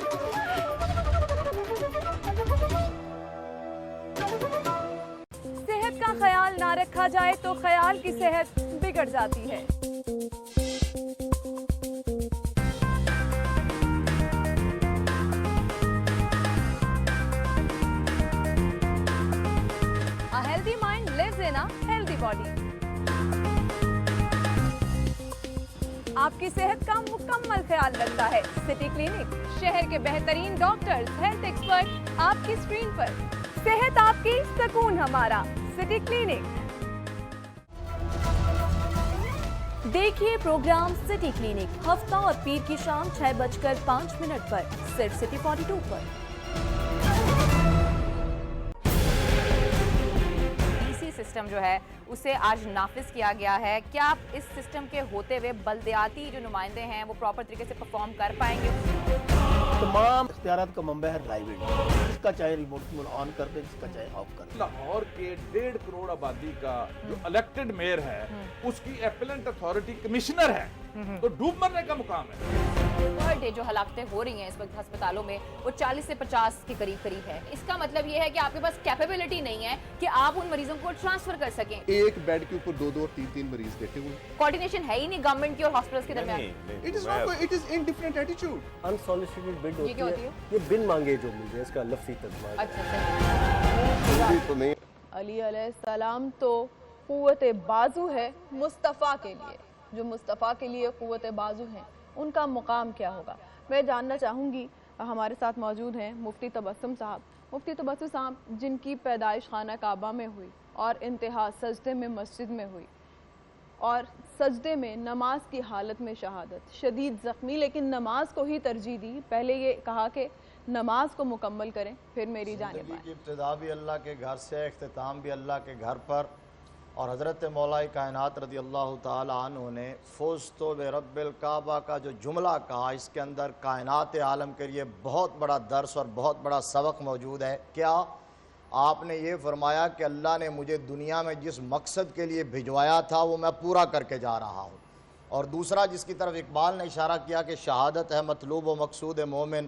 सेहत का ख्याल ना रखा जाए तो ख्याल की सेहत बिगड़ जाती है। A healthy mind lives in a healthy body. आपकी सेहत का मुकम्मल ख्याल रखता है सिटी क्लिनिक। शहर के बेहतरीन डॉक्टर्स, हेल्थ एक्सपर्ट आपकी स्क्रीन पर। सेहत आपकी, सुकून हमारा, सिटी क्लिनिक। देखिए प्रोग्राम सिटी क्लिनिक हफ्ता और पीर की शाम 6:05 पर सिर्फ सिटी 42 पर। सिस्टम जो है उसे आज नाफिज किया गया है। क्या आप इस सिस्टम के होते हुए बल्दियाती जो नुमाइंदे हैं वो प्रॉपर तरीके से परफॉर्म कर पाएंगे? तमाम इख्तियारात का मंबा है राइवेड, जिसका चाहे रिमोट ऑन कर दे, जिसका चाहे ऑफ कर दे। लाहौर के 1.5 करोड़ आबादी का जो इलेक्टेड मेयर है उसकी एपेलेंट अथॉरिटी कमिश्नर है, तो डूब मरने का मुकाम है। पर डे जो हलाकतें हो रही हैं इस वक्त अस्पतालों में वो 40 से 50 के करीब है। इसका मतलब ये है कि आपके पास कैपेबिलिटी नहीं है कि आप उन मरीजों को ट्रांसफर कर सकें। एक बेड के ऊपर 2 और 3 मरीज बैठे हुए। कोऑर्डिनेशन है ही नहीं गवर्नमेंट की और हॉस्पिटल्स के दरमियान। It is not, it is in different attitude. Unsolicited bid ये क्या होती है? ये बिन मांगे जो मिल जाए, इसका लफ्ज़ी तर्जुमा। अच्छा तो नहीं। अली अलैहिस्सलाम तो क़ुव्वत बाजू है मुस्तफ़ा के लिए। जो मुस्तफ़ा के लिए क़ुव्वत बाजू हैं उनका मुकाम क्या होगा? मैं जानना चाहूँगी। हमारे साथ मौजूद हैं मुफ्ती तबस्सुम साहब। मुफ्ती तबस्सुम साहब जिनकी पैदाइश खाना काबा में हुई और इंतहा सजदे में मस्जिद में हुई और सजदे में नमाज की हालत में शहादत, शदीद ज़ख्मी, लेकिन नमाज को ही तरजीह दी। पहले ये कहा कि नमाज को मुकम्मल करें फिर मेरी जानिब आए। इब्तिदा भी अल्लाह के घर से, इख्तिताम भी अल्लाह के घर पर। और हज़रत मौला कायनात रज़ी अल्लाह ताला अन्हु ने फ़ुज़्तु बिरब्बिल काबा का जो जुमला कहा, इसके अंदर कायनात आलम के लिए बहुत बड़ा दर्स और बहुत बड़ा सबक मौजूद है। क्या आपने ये फरमाया कि अल्लाह ने मुझे दुनिया में जिस मकसद के लिए भिजवाया था वो मैं पूरा करके जा रहा हूँ, اور دوسرا جس کی طرف اقبال نے اشارہ کیا کہ شہادت ہے مطلوب و مقصود مومن،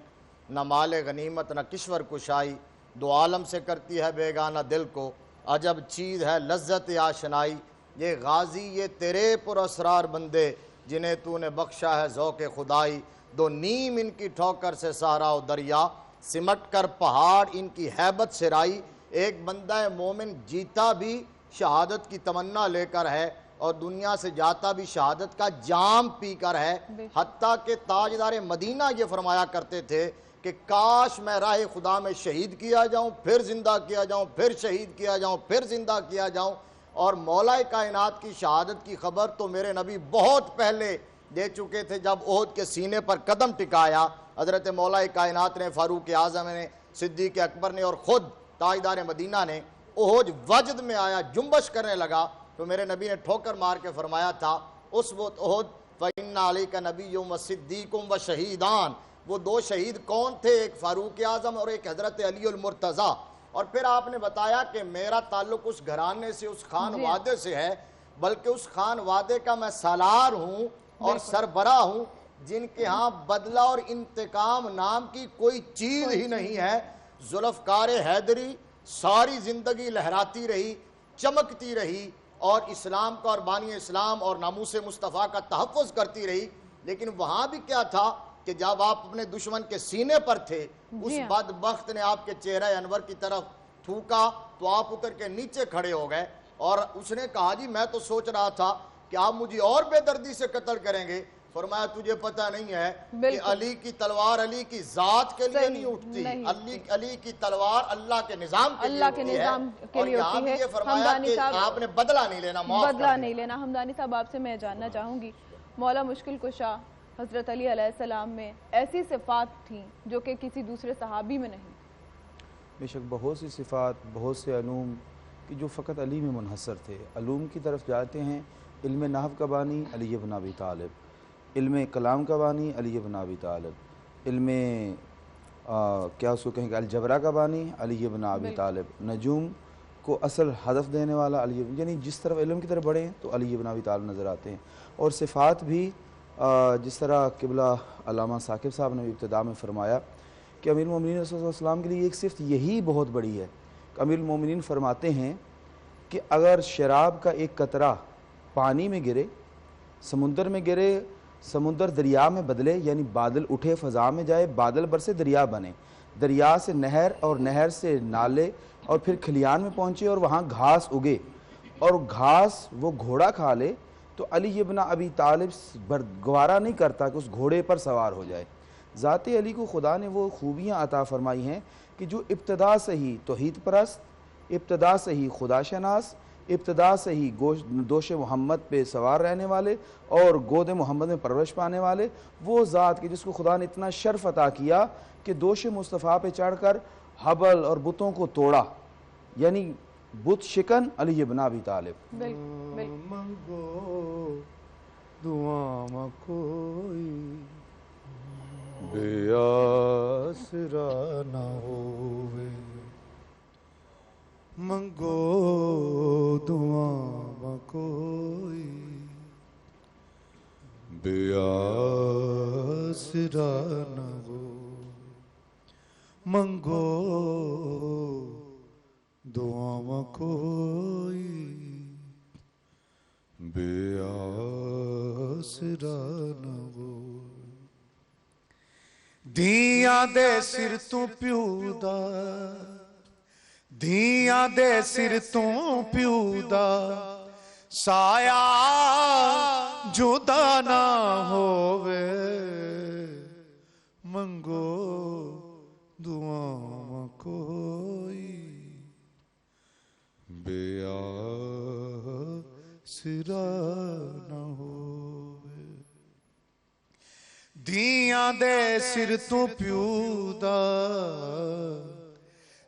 نہ مال غنیمت نہ کشور کشائی، دو عالم سے کرتی ہے بیگانہ دل کو، عجب چیز ہے لذت آشنائی، یہ غازی یہ تیرے پر اسرار بندے، جنہیں تو نے بخشا ہے ذوق خدائی، دو نیم ان کی ٹھوکر سے صحرا و دریا، سمٹ کر پہاڑ ان کی ہیبت سے رائی۔ ایک بندہ مومن جیتا بھی شہادت کی تمنا لے کر ہے اور دنیا سے جاتا بھی شہادت کا جام پی کر ہے، حتیٰ کہ تاجدار مدینہ یہ فرمایا کرتے تھے کہ کاش میں راہ خدا میں شہید کیا جاؤں، پھر زندہ کیا جاؤں، پھر شہید کیا جاؤں، پھر زندہ کیا جاؤں۔ اور مولا کائنات کی شہادت کی خبر تو میرے نبی بہت پہلے دے چکے تھے، جب احد کے سینے پر قدم ٹکایا حضرت مولا کائنات نے، فاروق اعظم نے، صدیق اکبر نے اور خود تاجدار مدینہ نے۔ احد وجد میں آیا، جنبش کرنے لگا، تو میرے نبی نے ٹھوکر مار کے فرمایا تھا اس وقت احد فَإِنَّ عَلَيْكَ نَبِيٌّ وَصِدِّيقٌ وَشَهِيدان، وہ دو شہید کون تھے؟ ایک فاروق اعظم اور ایک حضرت علی المرتضیٰ۔ اور پھر آپ نے بتایا کہ میرا تعلق اس گھرانے سے، اس خان وادے سے ہے، بلکہ اس خان وادے کا میں سالار ہوں اور سربراہ ہوں، جن کے ہاں بدلہ اور انتقام نام کی کوئی چیز ہی نہیں ہے۔ ذوالفقار حیدری ساری زندگی لہراتی رہی، چمکتی رہی اور اسلام کا اور بانی اسلام اور ناموس مصطفیٰ کا تحفظ کرتی رہی، لیکن وہاں بھی کیا تھا کہ جب آپ اپنے دشمن کے سینے پر تھے، اس بدبخت نے آپ کے چہرہ انور کی طرف تھوکا تو آپ اتر کے نیچے کھڑے ہو گئے، اور اس نے کہا جی میں تو سوچ رہا تھا کہ آپ مجھے اور بے دردی سے قتل کریں گے۔ فرمایا تجھے پتہ نہیں ہے کہ علی کی تلوار علی کی ذات کے لیے نہیں اٹھتی، علی کی تلوار اللہ کے نظام کے لیے ہوتی ہے، اور یہاں بھی یہ فرمایا کہ آپ نے بدلہ نہیں لینا، معاف کر بدلہ نہیں لینا۔ حمدانی صاحب آپ سے میں جاننا چاہوں گی، مولا مشکل کشا حضرت علی علیہ السلام میں ایسی صفات تھیں جو کہ کسی دوسرے صحابی میں نہیں؟ بے شک بہت سی صفات، بہت سے علوم کہ جو فقط علی میں منحصر تھے۔ علوم کی طرف جاتے ہیں، علم نحو کا بانی علی بن ابی طالب، علم کلام کا بانی علی بن ابی طالب، علم کیا اس کو کہیں گے الجبرا کا بانی علی بن ابی طالب، نجوم کو اصل ہدف دینے والا علی، یعنی جس طرف علم کی طرف بڑھے ہیں تو علی بن ابی طالب نظر آتے ہیں۔ اور صفات بھی جس طرح قبلہ علامہ ثاقب صاحب نے ابتدا میں فرمایا کہ امیر المومنین صلی اللہ علیہ وسلم کے لیے ایک صفت یہی بہت بڑی ہے کہ امیر المومنین فرماتے ہیں کہ اگر شراب کا ایک قطرہ پانی میں گرے، سمندر میں گرے، سمندر دریا میں بدلے، یعنی بادل اٹھے فضا میں جائے، بادل برسے دریا بنے، دریا سے نہر اور نہر سے نالے اور پھر کھلیان میں پہنچے اور وہاں گھاس اگے اور گھاس وہ گھوڑا کھا لے، تو علی ابن ابی طالب گوارا نہیں کرتا کہ اس گھوڑے پر سوار ہو جائے۔ ذات علی کو خدا نے وہ خوبیاں عطا فرمائی ہیں کہ جو ابتدا سے ہی توحید پرست، ابتدا سے ہی خدا شناس، ابتدا سے ہی دوش محمد پہ سوار رہنے والے اور گود محمد میں پرورش پانے والے، وہ ذات کی جس کو خدا نے اتنا شرف عطا کیا کہ دوش مصطفیٰ پہ چڑھ کر حبل اور بتوں کو توڑا، یعنی بت شکن علی بن ابی طالب۔ منگو دعا میں کوئی بے آسرا نہ ہوئے، منگو دعا میں کوئی بے آسرا نہ ہو، منگو دعا میں کوئی بے آسرا نہ ہو، دیاں دے سر تو پیو دا، دیاں دے سر تو پیو دا، سایہ جدا نہ ہووے، منگو دعا میں کوئی بے آسرا نہ ہووے، دیاں دے سر تو پیو دا،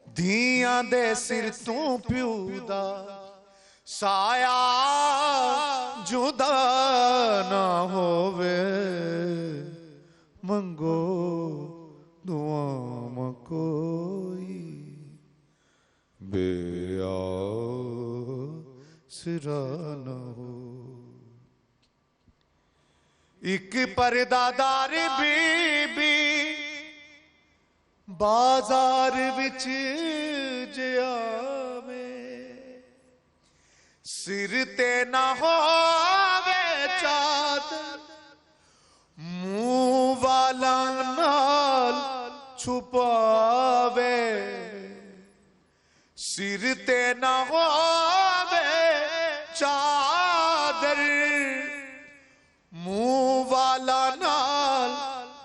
دیاں دے سر تو پیو دا، سایہ جدا نہ ہووے، منگو دعا میں کوئی بے آسرا نہ ہو۔ ਪਰਦਾਦਾਰ ਬੀਬੀ ਬਾਜ਼ਾਰ ਵਿੱਚ ਜਿਆਵੇ ਸਿਰ ਤੇ ਨਾ ਹੋਵੇ ਚਾਦਰ ਮੂੰਹ ਵਾਲਾਂ ਨਾਲ ਛੁਪਾਵੇ ਸਿਰ ਤੇ ਨਾ ਹੋਵੇ ਚਾਦਰ ਮੂੰਹ ਵਾਲਾ ਨਾਲ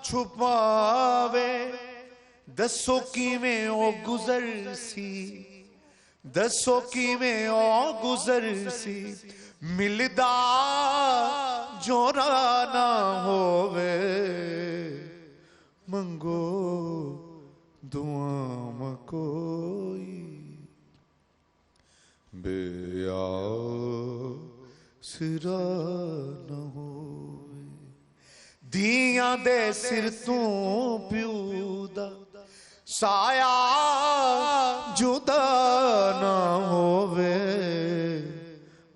ਛੁਪਾਵੇ ਦੱਸੋ ਕਿਵੇਂ ਉਹ ਗੁਜ਼ਰ ਸੀ ਦੱਸੋ ਕਿਵੇਂ ਉਹ ਗੁਜ਼ਰ ਸੀ ਮਿਲਦਾ ਜੋਰਾ ਨਾ ਹੋਵੇ ਮੰਗੋ ਦੁਆਵਾਂ ਕੋਈ ਬੇਆ ਸਿਰਾ ਨਾ ਹੋਵੇ ਧੀਆਂ ਦੇ ਸਿਰ ਤੋਂ ਪਿਓ ਦਾ ਸਾਇਆ ਜੁਦਾ ਨਾ ਹੋਵੇ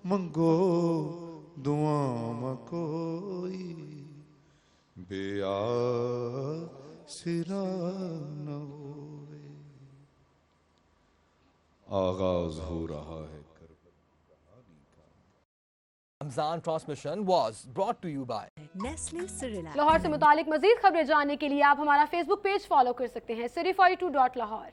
ਮੰਗੋ ਦੁਆਵਾਂ ਕੋਈ ਬੇਆ ਸਿਰਾ ਨਾ ਹੋਵੇ आगाज हो रहा है Ramzan transmission was brought to you by Nestle Cerelac. Lahore से मुतालिक मजीद खबरें जानने के लिए आप हमारा फेसबुक पेज फॉलो कर सकते हैं city42.lahore।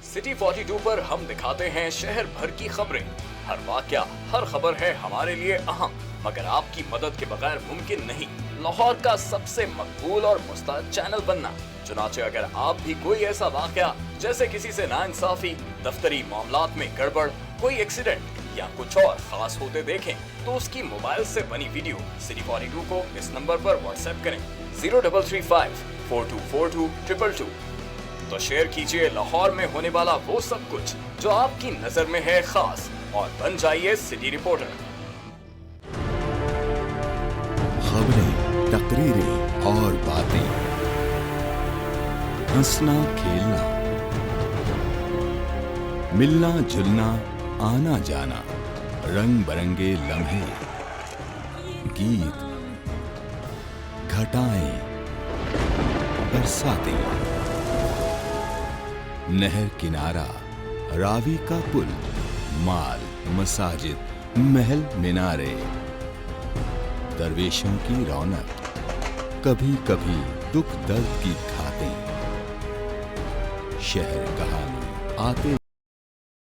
सिटी 42 पर हम दिखाते हैं शहर भर की खबरें। हर वाकया, हर खबर है हमारे लिए अहम, मगर आपकी मदद के बगैर मुमकिन नहीं लाहौर का सबसे मकबूल और मुस्तैद चैनल बनना। चुनाचे अगर आप भी कोई ऐसा वाकया जैसे किसी से नाइंसाफी, दफ्तरी मामलात में गड़बड़, कोई एक्सीडेंट या कुछ और खास होते देखें तो उसकी मोबाइल से बनी वीडियो सिटी 42 को इस नंबर पर व्हाट्सएप करें 0335 4242 222। तो शेयर कीजिए लाहौर में होने वाला वो सब कुछ जो आपकी नजर में है खास और बन जाइए सिटी रिपोर्टर। खबरें, तकरीरें और बातें, हंसना खेलना, मिलना जुलना, आना जाना, रंग बरंगे लम्हे, गीत, घटाएं, बरसातें, नहर किनारा, रावी का पुल, माल, मसाजिद, महल मीनारे, दरवेशों की रौनक, कभी कभी दुख दर्द की घातें, शहर कहानी, आते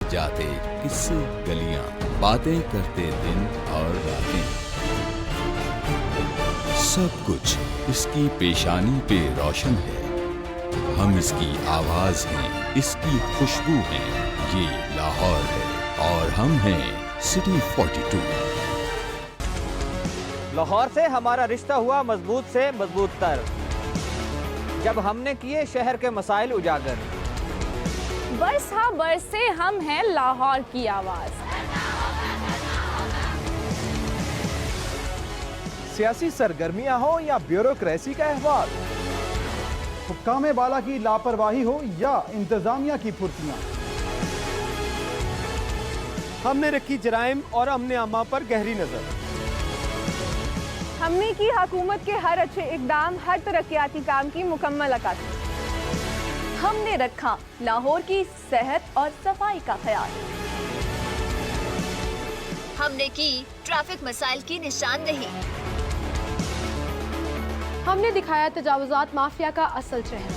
जाते किस्से, गलियां, बातें करते दिन और रातें, सब कुछ इसकी पेशानी पे रोशन है। हम इसकी आवाज हैं, इसकी खुशबू हैं। ये लाहौर है और हम हैं सिटी 42। लाहौर से हमारा रिश्ता हुआ मजबूत से मजबूत तर, जब हमने किए शहर के मसाइल उजागर। बरसा बरसे हम हैं लाहौर की आवाज। सियासी सरगर्मियां हो या ब्यूरोक्रेसी का अहवाल, हुक्काम बाला की लापरवाही हो या इंतजामिया की फुर्तियां, हमने रखी जराइम और अमन आमा पर गहरी नजर। हमने की हुकूमत के हर अच्छे इकदाम, हर तरक्याती काम की मुकम्मल अक्कासी। हमने रखा लाहौर की सेहत और सफाई का ख्याल। हमने की ट्रैफिक मसाइल की निशानदेही। हमने दिखाया तजावुजात माफिया का असल चेहरा।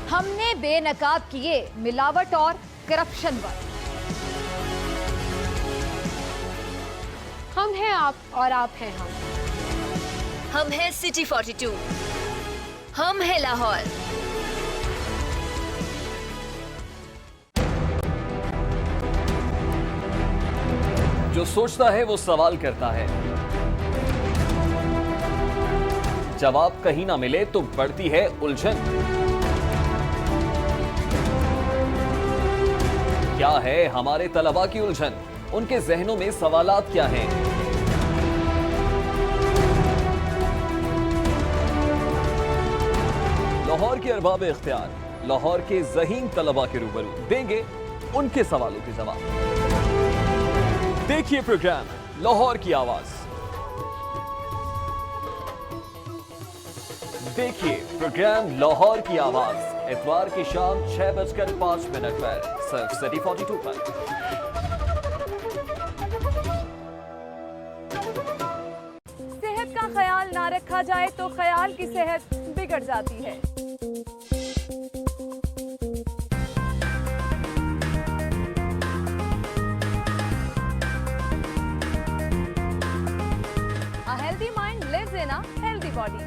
हमने बेनकाब किए मिलावट और करप्शन पर। हम हैं आप और आप हैं हम। हम हैं सिटी 42, हम हैं लाहौर। जो सोचता है वो सवाल करता है, जवाब कहीं ना मिले तो बढ़ती है उलझन। क्या है हमारे तलबा की उलझन? उनके जहनों में सवालात क्या हैं? लाहौर के अरबाब इख्तियार, लाहौर के ज़हीन तलबा के रूबरू देंगे उनके सवालों के जवाब। देखिए प्रोग्राम लाहौर की आवाज देखिए प्रोग्राम लाहौर की आवाज इतवार की शाम 6:05 पर सिर्फ सिटी 42 पर। सेहत का ख्याल ना रखा जाए तो ख्याल की सेहत बिगड़ जाती है। A healthy mind lives in a healthy body.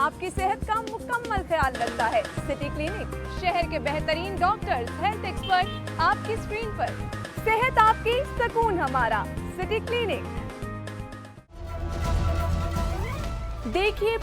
आपकी सेहत का मुकम्मल ख्याल रखता है सिटी क्लिनिक, शहर के बेहतरीन डॉक्टर्स, हेल्थ एक्सपर्ट आपकी स्क्रीन पर। सेहत आपकी, सुकून हमारा, सिटी क्लिनिक। देखिए